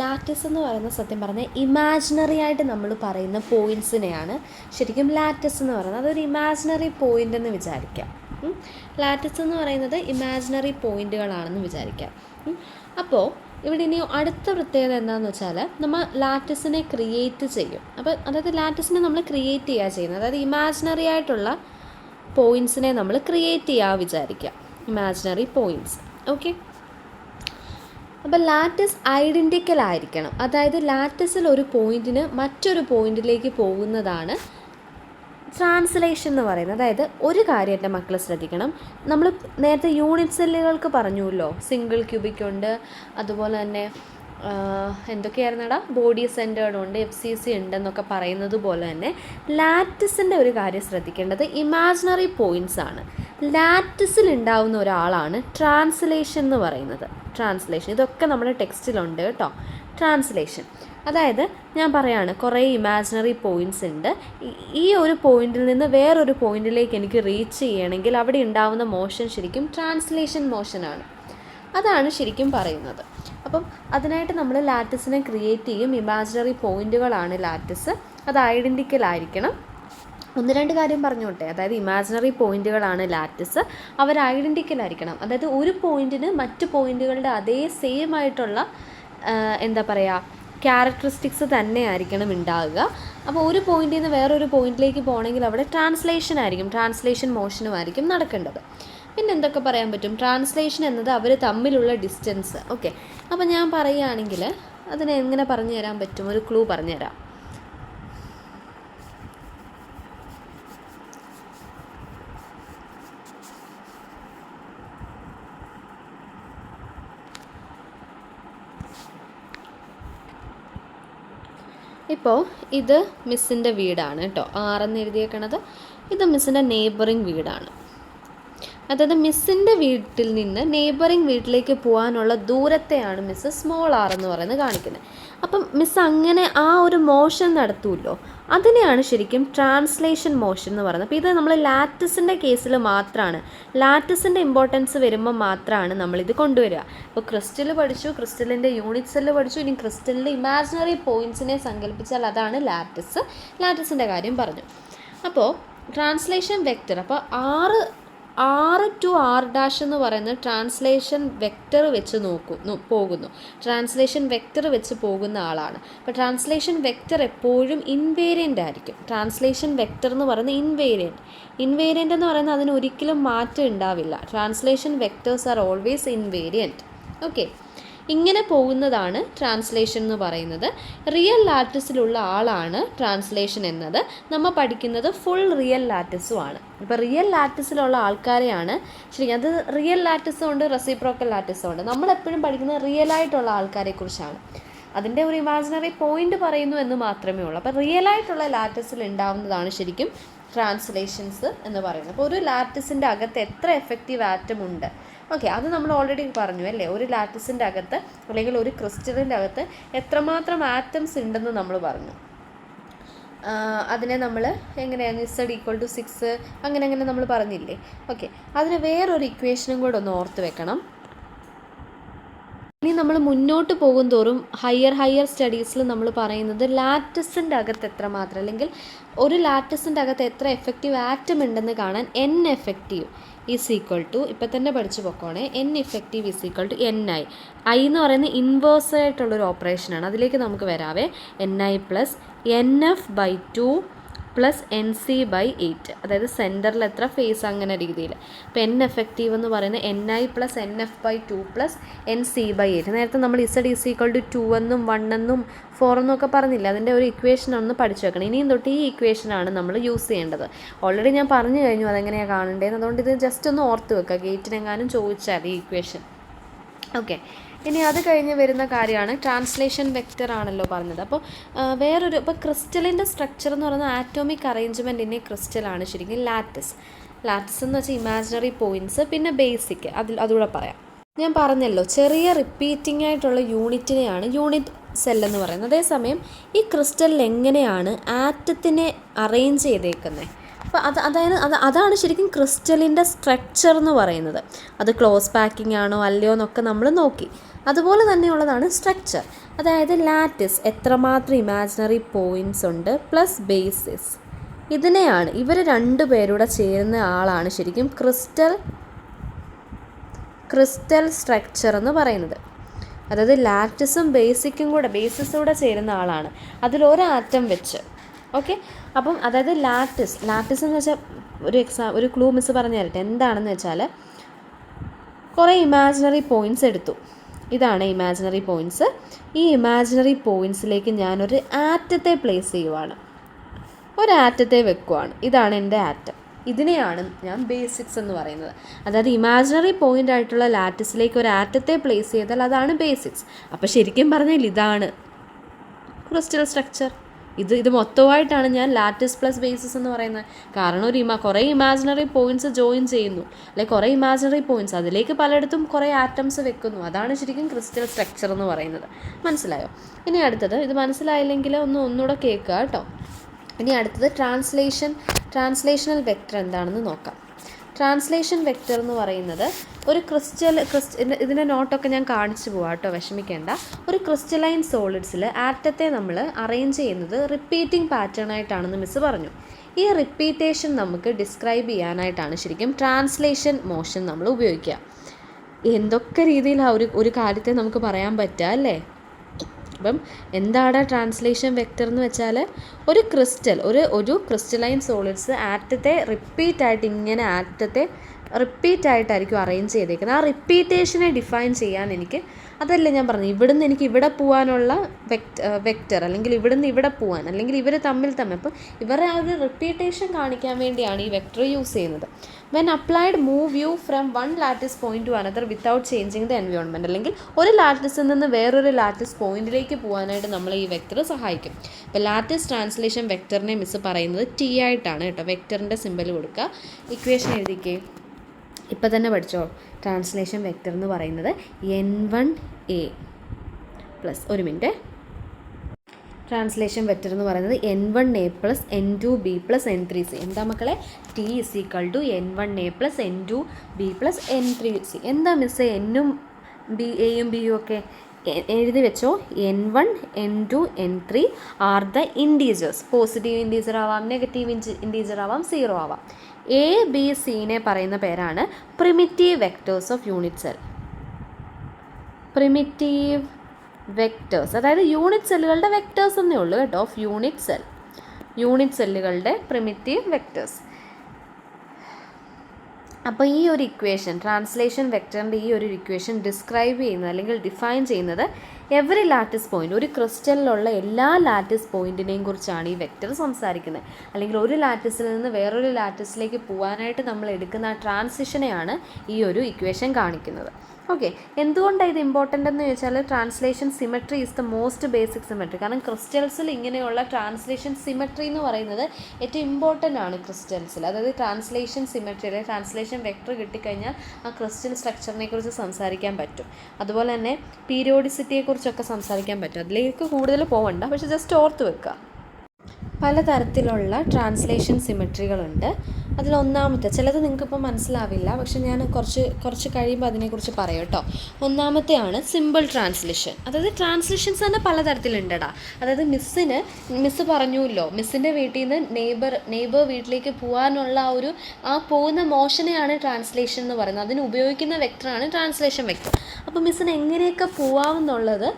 ലാറ്റിസ് എന്ന് പറയുന്ന സത്യം പറഞ്ഞാൽ ഇമാജിനറി ആയിട്ട് നമ്മൾ പറയുന്ന പോയിൻറ്റ്സിനെയാണ് ശരിക്കും ലാറ്റിസ് എന്ന് പറയുന്നത്. അതൊരു ഇമാജിനറി പോയിൻ്റ് എന്ന് വിചാരിക്കാം. ലാറ്റിസ് എന്ന് പറയുന്നത് ഇമാജിനറി പോയിൻറ്റുകളാണെന്ന് വിചാരിക്കാം. അപ്പോൾ ഇവിടെ ഇനി അടുത്ത പ്രത്യേകത എന്താണെന്ന് വെച്ചാൽ, നമ്മൾ ലാറ്റിസിനെ ക്രിയേറ്റ് ചെയ്യും. അപ്പോൾ അതായത് ലാറ്റിസിനെ നമ്മൾ ക്രിയേറ്റ് ചെയ്യുക ചെയ്യുന്നത്, അതായത് ഇമാജിനറി ആയിട്ടുള്ള പോയിൻറ്റ്സിനെ നമ്മൾ ക്രിയേറ്റ് ചെയ്യുക വിചാരിക്കുക, ഇമാജിനറി പോയിൻറ്റ്സ്. ഓക്കെ, അപ്പോൾ ലാറ്റിസ് ഐഡൻറ്റിക്കൽ ആയിരിക്കണം. അതായത് ലാറ്റിസിൽ ഒരു പോയിൻറ്റിന് മറ്റൊരു പോയിൻറ്റിലേക്ക് പോകുന്നതാണ് ട്രാൻസ്ലേഷൻ എന്ന് പറയുന്നത്. അതായത് ഒരു കാര്യം എൻ്റെ മക്കൾ ശ്രദ്ധിക്കണം, നമ്മൾ നേരത്തെ യൂണിറ്റ് സെല്ലുകൾക്ക് പറഞ്ഞുല്ലോ, സിംഗിൾ ക്യൂബിക് ഉണ്ട്, അതുപോലെ തന്നെ എന്തൊക്കെയായിരുന്നടാ, ബോഡി സെൻറ്റേർഡ് ഉണ്ട്, FCC ഉണ്ടെന്നൊക്കെ പറയുന്നത് പോലെ തന്നെ ലാറ്റിസിൻ്റെ ഒരു കാര്യം ശ്രദ്ധിക്കേണ്ടത് ഇമാജിനറി പോയിൻറ്റ്സ് ആണ്. ലാറ്റിസിൽ ഉണ്ടാവുന്ന ഒരാളാണ് ട്രാൻസ്ലേഷൻ എന്ന് പറയുന്നത്. ട്രാൻസ്ലേഷൻ ഇതൊക്കെ നമ്മുടെ ടെക്സ്റ്റിലുണ്ട് കേട്ടോ. ട്രാൻസ്ലേഷൻ അതായത് ഞാൻ പറയാണ്, കുറേ ഇമാജിനറി പോയിൻറ്റ്സ് ഉണ്ട്, ഈ ഒരു പോയിൻറ്റിൽ നിന്ന് വേറൊരു പോയിൻറ്റിലേക്ക് എനിക്ക് റീച്ച് ചെയ്യണമെങ്കിൽ അവിടെ ഉണ്ടാവുന്ന മോഷൻ ശരിക്കും ട്രാൻസ്ലേഷൻ മോഷനാണ്. അതാണ് ശരിക്കും പറയുന്നത്. അപ്പം അതിനായിട്ട് നമ്മൾ ലാറ്റിസിനെ ക്രിയേറ്റ് ചെയ്യും. ഇമാജിനറി പോയിൻറ്റുകളാണ് ലാറ്റിസ്. അത് ഐഡൻറ്റിക്കൽ ആയിരിക്കണം. ഒന്ന് രണ്ട് കാര്യം പറഞ്ഞോട്ടെ, അതായത് ഇമാജിനറി പോയിൻറ്റുകളാണ് ലാറ്റിസ്, അവർ ഐഡൻറ്റിക്കൽ ആയിരിക്കണം. അതായത് ഒരു പോയിൻറ്റിന് മറ്റ് പോയിൻറ്റുകളുടെ അതേ സെയിം ആയിട്ടുള്ള എന്താ പറയുക, ക്യാരക്ടറിസ്റ്റിക്സ് തന്നെ ആയിരിക്കണം ഉണ്ടാവുക. അപ്പോൾ ഒരു പോയിൻറ്റിൽ നിന്ന് വേറൊരു പോയിൻറ്റിലേക്ക് പോകണമെങ്കിൽ അവിടെ ട്രാൻസ്ലേഷൻ ആയിരിക്കും, ട്രാൻസ്ലേഷൻ മോഷനും ആയിരിക്കും നടക്കേണ്ടത്. പിന്നെ എന്തൊക്കെ പറയാൻ പറ്റും? ട്രാൻസ്ലേഷൻ എന്നത് അവർ തമ്മിലുള്ള ഡിസ്റ്റൻസ്. ഓക്കെ, അപ്പോൾ ഞാൻ പറയുകയാണെങ്കിൽ അതിനെ എങ്ങനെ പറഞ്ഞു തരാൻ പറ്റും? ഒരു ക്ലൂ പറഞ്ഞു തരാം. ഇപ്പോൾ ഇത് മിസ്സിൻ്റെ വീടാണ് കേട്ടോ, 6 എന്ന് എഴുതിയേക്കണത്. ഇത് മിസ്സിൻ്റെ നെയ്ബറിങ് വീടാണ്. അതായത് മിസ്സിൻ്റെ വീട്ടിൽ നിന്ന് നെയ്ബറിങ് വീട്ടിലേക്ക് പോകാനുള്ള ദൂരത്തെയാണ് മിസ്സ് സ്മോൾ r എന്ന് പറയുന്നത് കാണിക്കുന്നത്. അപ്പം മിസ്സ് അങ്ങനെ ആ ഒരു മോഷൻ നടത്തുമല്ലോ, അതിനെയാണ് ശരിക്കും ട്രാൻസ്ലേഷൻ മോഷൻ എന്ന് പറയുന്നത്. അപ്പോൾ ഇത് നമ്മൾ ലാറ്റിസിൻ്റെ കേസിൽ മാത്രമാണ്, ലാറ്റിസിൻ്റെ ഇമ്പോർട്ടൻസ് വരുമ്പോൾ മാത്രമാണ് നമ്മളിത് കൊണ്ടുവരിക. ഇപ്പോൾ ക്രിസ്റ്റൽ പഠിച്ചു, ക്രിസ്റ്റലിൻ്റെ യൂണിറ്റ് സെല്ല് പഠിച്ചു, ഇനി ക്രിസ്റ്റലിൻ്റെ ഇമാജിനറി പോയിൻറ്റ്സിനെ സങ്കല്പിച്ചാൽ അതാണ് ലാറ്റിസ്. ലാറ്റിസിൻ്റെ കാര്യം പറഞ്ഞു. അപ്പോൾ ട്രാൻസ്ലേഷൻ വെക്റ്റർ, അപ്പോൾ R to R' എന്ന് പറയുന്നത് ട്രാൻസ്ലേഷൻ വെക്റ്റർ വെച്ച് പോകുന്നു, ട്രാൻസ്ലേഷൻ വെക്റ്റർ വെച്ച് പോകുന്ന ആളാണ്. അപ്പോൾ ട്രാൻസ്ലേഷൻ വെക്റ്റർ എപ്പോഴും ഇൻവേരിയൻ്റ് ആയിരിക്കും. ട്രാൻസ്ലേഷൻ വെക്റ്റർ എന്ന് പറയുന്നത് ഇൻവേരിയൻ്റ് എന്ന് പറയുന്നത് അതിന് ഒരിക്കലും മാറ്റം ഉണ്ടാവില്ല. Translation vectors are always invariant. Okay, ഇങ്ങനെ പോകുന്നതാണ് ട്രാൻസ്ലേഷൻ എന്ന് പറയുന്നത്. റിയൽ ലാറ്റിസിലുള്ള ആളാണ് ട്രാൻസ്ലേഷൻ എന്നത്. നമ്മൾ പഠിക്കുന്നത് ഫുൾ റിയൽ ലാറ്റിസുമാണ്. ഇപ്പോൾ റിയൽ ലാറ്റിസിലുള്ള ആൾക്കാരെയാണ് ശരി, അത് റിയൽ ലാറ്റിസും ഉണ്ട്, റെസിപ്രോക്കൽ ലാറ്റിസും ഉണ്ട്. നമ്മളെപ്പോഴും പഠിക്കുന്നത് റിയലായിട്ടുള്ള ആൾക്കാരെക്കുറിച്ചാണ്. അതിൻ്റെ ഒരു ഇമാജിനറി പോയിൻ്റ് പറയുന്നു എന്ന് മാത്രമേ ഉള്ളൂ. അപ്പോൾ റിയലായിട്ടുള്ള ലാറ്റിസിൽ ഉണ്ടാവുന്നതാണ് ശരിക്കും ട്രാൻസ്ലേഷൻസ് എന്ന് പറയുന്നത്. അപ്പോൾ ഒരു ലാറ്റിസിൻ്റെ അകത്ത് എത്ര എഫക്റ്റീവ് ആറ്റം ഉണ്ട്, ഓക്കെ, അത് നമ്മൾ ഓൾറെഡി പറഞ്ഞു അല്ലേ. ഒരു ലാറ്റിസിൻ്റെ അകത്ത് അല്ലെങ്കിൽ ഒരു ക്രിസ്റ്റലിൻ്റെ അകത്ത് എത്രമാത്രം ആറ്റംസ് ഉണ്ടെന്ന് നമ്മൾ പറഞ്ഞു. അതിനെ നമ്മൾ എങ്ങനെയാണ് Z = 6 അങ്ങനെ നമ്മൾ പറഞ്ഞില്ലേ. ഓക്കെ, അതിന് വേറൊരു ഇക്വേഷനും കൂടെ ഒന്ന് ഓർത്ത് വെക്കണം. ഇനി നമ്മൾ മുന്നോട്ട് പോകും തോറും ഹയർ സ്റ്റഡീസിൽ നമ്മൾ പറയുന്നത് ലാറ്റിസിൻ്റെ അകത്ത് എത്രമാത്രം, അല്ലെങ്കിൽ ഒരു ലാറ്റിസിൻ്റെ അകത്ത് എത്ര എഫക്റ്റീവ് ആറ്റം ഉണ്ടെന്ന് കാണാൻ N എഫക്റ്റീവ് = ഇപ്പം തന്നെ പഠിച്ചു പൊക്കോണേ, N എഫക്റ്റീവ് = Ni. എന്ന് പറയുന്നത് ഇൻവേഴ്സ് ആയിട്ടുള്ളൊരു ഓപ്പറേഷനാണ്, അതിലേക്ക് നമുക്ക് വരാവേ. Ni + NF/2 + NC/8, അതായത് സെൻറ്ററിൽ എത്ര ഫേസ് അങ്ങനെ രീതിയിൽ. അപ്പോൾ N എഫക്റ്റീവ് എന്ന് പറയുന്നത് Ni + NF/2 + NC/8. നേരത്തെ നമ്മൾ Z = 2 എന്നും 1 എന്നും 4 എന്നും ഒക്കെ പറഞ്ഞില്ല, അതിൻ്റെ ഒരു ഇക്വേഷൻ ഒന്ന് പഠിച്ചു വെക്കണം. ഇനിയും തൊട്ട് ഈ ഇക്വേഷനാണ് നമ്മൾ യൂസ് ചെയ്യേണ്ടത്. ഓൾറെഡി ഞാൻ പറഞ്ഞു കഴിഞ്ഞു അതെങ്ങനെയാണ് കാണേണ്ടതെന്ന്, അതുകൊണ്ട് ഇത് ജസ്റ്റ് ഒന്ന് ഓർത്ത് വെക്കുക, ഗേറ്റിനെങ്ങാനും ചോദിച്ചാൽ ഈ ഇക്വേഷൻ. ഓക്കെ, ഇനി അത് കഴിഞ്ഞ് വരുന്ന കാര്യമാണ് ട്രാൻസ്ലേഷൻ വെക്റ്റർ ആണല്ലോ പറഞ്ഞത്. അപ്പോൾ വേറൊരു, ഇപ്പോൾ ക്രിസ്റ്റലിൻ്റെ സ്ട്രക്ചർ എന്ന് പറയുന്നത് ആറ്റോമിക് അറേഞ്ച്മെൻറ്റിൻ്റെ ക്രിസ്റ്റലാണ് ശരിക്കും ലാറ്റിസ്. ലാറ്റിസ് എന്ന് വെച്ചാൽ ഇമാജിനറി പോയിൻറ്റ്സ്, പിന്നെ ബേസിക് അതുകൂടെ പറയാം. ഞാൻ പറഞ്ഞല്ലോ, ചെറിയ റിപ്പീറ്റിംഗ് ആയിട്ടുള്ള യൂണിറ്റിനെയാണ് യൂണിറ്റ് സെൽ എന്ന് പറയുന്നത്. അതേസമയം ഈ ക്രിസ്റ്റലിൽ എങ്ങനെയാണ് ആറ്റത്തിനെ അറേഞ്ച് ചെയ്തേക്കുന്നത്, അപ്പോൾ അതാണ് ശരിക്കും ക്രിസ്റ്റലിൻ്റെ സ്ട്രക്ചർ എന്ന് പറയുന്നത്. അത് ക്ലോസ് പാക്കിംഗ് ആണോ അല്ലയോ എന്നൊക്കെ നമ്മൾ നോക്കി. അതുപോലെ തന്നെയുള്ളതാണ് സ്ട്രക്ചർ. അതായത് ലാറ്റിസ് എത്രമാത്രം ഇമാജിനറി പോയിൻറ്റ്സ് ഉണ്ട് പ്ലസ് ബേസിസ്, ഇതിനെയാണ് ഇവർ രണ്ടുപേരൂടെ ചേരുന്ന ആളാണ് ശരിക്കും ക്രിസ്റ്റൽ സ്ട്രക്ചർ എന്ന് പറയുന്നത്. അതായത് ലാറ്റിസും ബേസിസും കൂടെ ചേരുന്ന ആളാണ്. അതിലൊരു ആറ്റം വെച്ച്. ഓക്കെ, അപ്പം അതായത് ലാറ്റിസ് എന്ന് വെച്ചാൽ ഒരു ക്ലൂ മിസ് പറഞ്ഞു തരട്ടെ. എന്താണെന്ന് വെച്ചാൽ കുറേ ഇമാജിനറി പോയിൻറ്റ്സ് എടുത്തു. ഇതാണ് ഇമാജിനറി പോയിൻറ്റ്സ്. ഈ ഇമാജിനറി പോയിൻറ്റ്സിലേക്ക് ഞാനൊരു ആറ്റത്തെ പ്ലേസ് ചെയ്യുവാണ്, ഒരു ആറ്റത്തെ വെക്കുവാണ്. ഇതാണ് എൻ്റെ ആറ്റം. ഇതിനെയാണ് ഞാൻ ബേസിക്സ് എന്ന് പറയുന്നത്. അതായത് ഇമാജിനറി പോയിൻ്റ് ആയിട്ടുള്ള ലാറ്റിസിലേക്ക് ഒരു ആറ്റത്തെ പ്ലേസ് ചെയ്താൽ അതാണ് ബേസിക്സ്. അപ്പോൾ ശരിക്കും പറഞ്ഞാൽ ഇതാണ് ക്രിസ്റ്റൽ സ്ട്രക്ചർ. ഇത് മൊത്തമായിട്ടാണ് ഞാൻ ലാറ്റിസ് പ്ലസ് ബേസിസ് എന്ന് പറയുന്നത്. കാരണം കുറേ ഇമാജിനറി പോയിൻറ്റ്സ് ജോയിൻ ചെയ്യുന്നു, അല്ലെങ്കിൽ കുറേ ഇമാജിനറി പോയിൻറ്റ്സ് അതിലേക്ക് പലയിടത്തും കുറേ ആറ്റംസ് വെക്കുന്നു. അതാണ് ശരിക്കും ക്രിസ്റ്റൽ സ്ട്രക്ചർ എന്ന് പറയുന്നത്. മനസ്സിലായോ? ഇനി അടുത്തത്, ഇത് മനസ്സിലായില്ലെങ്കിൽ ഒന്നുകൂടെ കേൾക്കുക കേട്ടോ. ഇനി അടുത്തത് ട്രാൻസ്ലേഷണൽ വെക്റ്റർ എന്താണെന്ന് നോക്കാം. ട്രാൻസ്ലേഷൻ വെക്റ്റർ എന്ന് പറയുന്നത് ഒരു ഇതിൻ്റെ നോട്ടൊക്കെ ഞാൻ കാണിച്ചു പോവാം കേട്ടോ, വിഷമിക്കേണ്ട. ഒരു ക്രിസ്റ്റലൈൻ സോളിഡ്സിൽ ആറ്റത്തെ നമ്മൾ അറേഞ്ച് ചെയ്യുന്നത് റിപ്പീറ്റിംഗ് പാറ്റേൺ ആയിട്ടാണെന്ന് മിസ് പറഞ്ഞു. ഈ റിപ്പീറ്റേഷൻ നമുക്ക് ഡിസ്ക്രൈബ് ചെയ്യാനായിട്ടാണ് ശരിക്കും ട്രാൻസ്ലേഷൻ മോഷൻ നമ്മൾ ഉപയോഗിക്കുക. എന്തൊക്കെ രീതിയിൽ ഒരു കാര്യത്തെ നമുക്ക് പറയാൻ പറ്റുക അല്ലേ? അപ്പം എന്താണ് ട്രാൻസ്ലേഷൻ വെക്റ്റർ എന്ന് വെച്ചാൽ ഒരു ക്രിസ്റ്റലൈൻ സോളിഡ്സ് ആറ്റത്തെ റിപ്പീറ്റായിട്ടായിരിക്കും അറേഞ്ച് ചെയ്തേക്കുന്നത്. ആ റിപ്പീറ്റേഷനെ ഡിഫൈൻ ചെയ്യാൻ അതല്ലേ ഞാൻ പറഞ്ഞു, ഇവിടുന്ന് എനിക്ക് ഇവിടെ പോകാനുള്ള വെക്റ്റർ, അല്ലെങ്കിൽ ഇവിടുന്ന് ഇവിടെ പോകാൻ, അല്ലെങ്കിൽ ഇവർ തമ്മിൽ അപ്പോൾ ഇവരുടെ ആ ഒരു റിപ്പീറ്റേഷൻ കാണിക്കാൻ വേണ്ടിയാണ് ഈ വെക്റ്റർ യൂസ് ചെയ്യുന്നത്. When applied move you from one lattice point two another without changing the environment, അല്ലെങ്കിൽ ഒരു ലാറ്റിസിൽ നിന്ന് വേറൊരു ലാറ്റിസ് പോയിന്റിലേക്ക് പോകാനായിട്ട് നമ്മൾ ഈ വെക്റ്റർ സഹായിക്കും. ഇപ്പോൾ ലാറ്റിസ് ട്രാൻസ്ലേഷൻ വെക്റ്ററിനെ മിസ് പറയുന്നത് ടി ആയിട്ടാണ് കേട്ടോ. വെക്റ്ററിൻ്റെ സിമ്പൽ കൊടുക്കുക. ഇക്വേഷൻ എഴുതിക്കേ, ഇപ്പം തന്നെ പഠിച്ചോ. ട്രാൻസ്ലേഷൻ വെക്റ്റർ എന്ന് പറയുന്നത് N1A പ്ലസ്, ഒരു മിനിറ്റ്, ട്രാൻസ്ലേഷൻ വെക്റ്റർ എന്ന് പറയുന്നത് N1A plus N2B plus N3C. എന്താ മക്കളെ? T is equal to N1A plus N2B plus N3C. എന്താ മിസ്സേ Nഉം Aയും Bയും ഒക്കെ? എഴുതി വെച്ചോ. N1, N2, N3 are the integers. Positive integer ആവാം, നെഗറ്റീവ് ഇൻറ്റീജർ ആവാം, സീറോ ആവാം. A, B, Cനെ പറയുന്ന പേരാണ് primitive vectors of unit cell. Primitive vectors, അതായത് യൂണിറ്റ് സെല്ലുകളുടെ വെക്റ്റേഴ്സ് എന്നേ ഉള്ളൂ കേട്ടോ. ഓഫ് യൂണിറ്റ് സെല്ലുകളുടെ പ്രിമിറ്റീവ് വെക്റ്റേഴ്സ്. അപ്പോൾ ഈ ഒരു ഇക്വേഷൻ, ട്രാൻസ്ലേഷൻ വെക്റ്ററിൻ്റെ ഈ ഒരു ഇക്വേഷൻ ഡിസ്ക്രൈബ് ചെയ്യുന്നത് അല്ലെങ്കിൽ ഡിഫൈൻ ചെയ്യുന്നത് എവറി ലാറ്റിസ് പോയിൻ്റ്, ഒരു ക്രിസ്റ്റലിലുള്ള എല്ലാ ലാറ്റിസ് പോയിൻറ്റിനെയും കുറിച്ചാണ് ഈ വെക്റ്റർ സംസാരിക്കുന്നത്. അല്ലെങ്കിൽ ഒരു ലാറ്റിസിൽ നിന്ന് വേറൊരു ലാറ്റിസിലേക്ക് പോകാനായിട്ട് നമ്മൾ എടുക്കുന്ന ആ ട്രാൻസിഷനെയാണ് ഈ ഒരു ഇക്വേഷൻ കാണിക്കുന്നത്. ഓക്കെ, എന്തുകൊണ്ടാണ് ഇത് ഇമ്പോർട്ടൻ്റ് എന്ന് ചോദിച്ചാൽ translation symmetry is the most basic symmetry. കാരണം ക്രിസ്റ്റൽസിൽ ഇങ്ങനെയുള്ള ട്രാൻസ്ലേഷൻ സിമെട്രി എന്ന് പറയുന്നത് ഏറ്റവും ഇമ്പോർട്ടൻ്റ് ആണ് ക്രിസ്റ്റൽസിൽ. അതായത് ട്രാൻസ്ലേഷൻ സിമെട്രി അല്ലെങ്കിൽ ട്രാൻസ്ലേഷൻ വെക്റ്റർ കിട്ടിക്കഴിഞ്ഞാൽ ആ ക്രിസ്റ്റൽ സ്ട്രക്ചറിനെ കുറിച്ച് സംസാരിക്കാൻ പറ്റും. അതുപോലെ തന്നെ പീരിയോഡിസിറ്റിയെക്കുറിച്ചൊക്കെ സംസാരിക്കാൻ പറ്റും. അതിലേക്ക് കൂടുതൽ പോകണ്ട, പക്ഷെ ജസ്റ്റ് ഓർത്ത് വെക്കുക. പലതരത്തിലുള്ള ട്രാൻസ്ലേഷൻ സിമെട്രികളുണ്ട്. അതിലൊന്നാമത്തെ, ചിലത് നിങ്ങൾക്കിപ്പോൾ മനസ്സിലാവില്ല, പക്ഷെ ഞാൻ കുറച്ച് കഴിയുമ്പോൾ അതിനെക്കുറിച്ച് പറയാം കേട്ടോ. ഒന്നാമത്തെയാണ് സിമ്പിൾ ട്രാൻസ്ലേഷൻ. അതായത് ട്രാൻസ്ലേഷൻസ് തന്നെ പലതരത്തിലുണ്ടടാ. അതായത് മിസ്സ് പറഞ്ഞുല്ലോ, മിസ്സിൻ്റെ വീട്ടിൽ നിന്ന് നെയ്ബർ വീട്ടിലേക്ക് പോകാനുള്ള ആ പോകുന്ന മോഷനെയാണ് ട്രാൻസ്ലേഷൻ എന്ന് പറയുന്നത്. അതിന് ഉപയോഗിക്കുന്ന വെക്റ്ററാണ് ട്രാൻസ്ലേഷൻ വെക്റ്റർ. അപ്പോൾ മിസ്സിന് എങ്ങനെയൊക്കെ പോകാമെന്നുള്ളത്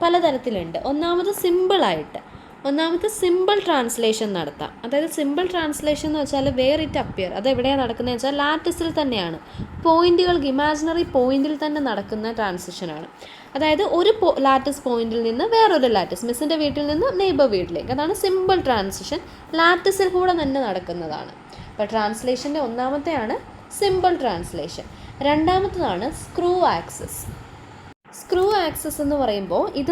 പലതരത്തിലുണ്ട്. ഒന്നാമത്തെ സിമ്പിൾ ട്രാൻസ്ലേഷൻ നടത്താം. അതായത് സിമ്പിൾ ട്രാൻസ്ലേഷൻ എന്ന് വെച്ചാൽ വേർ ഇറ്റ് അപ്പിയർ, അത് എവിടെയാണ് നടക്കുന്നത് വെച്ചാൽ ലാറ്റിസിൽ തന്നെയാണ്, പോയിന്റുകൾക്ക് ഇമാജിനറി പോയിന്റിൽ തന്നെ നടക്കുന്ന ട്രാൻസിഷനാണ്. അതായത് ഒരു ലാറ്റിസ് പോയിന്റിൽ നിന്ന് വേറൊരു ലാറ്റിസ്, മിസ്സിൻ്റെ വീട്ടിൽ നിന്ന് നെയ്ബർ വീട്ടിലേക്ക്, അതാണ് സിമ്പിൾ ട്രാൻസിഷൻ. ലാറ്റിസിൽ കൂടെ തന്നെ നടക്കുന്നതാണ്. അപ്പോൾ ട്രാൻസ്ലേഷൻ്റെ ഒന്നാമത്തെയാണ് സിമ്പിൾ ട്രാൻസ്ലേഷൻ. രണ്ടാമത്തതാണ് സ്ക്രൂ ആക്സസ് എന്ന് പറയുമ്പോൾ ഇത്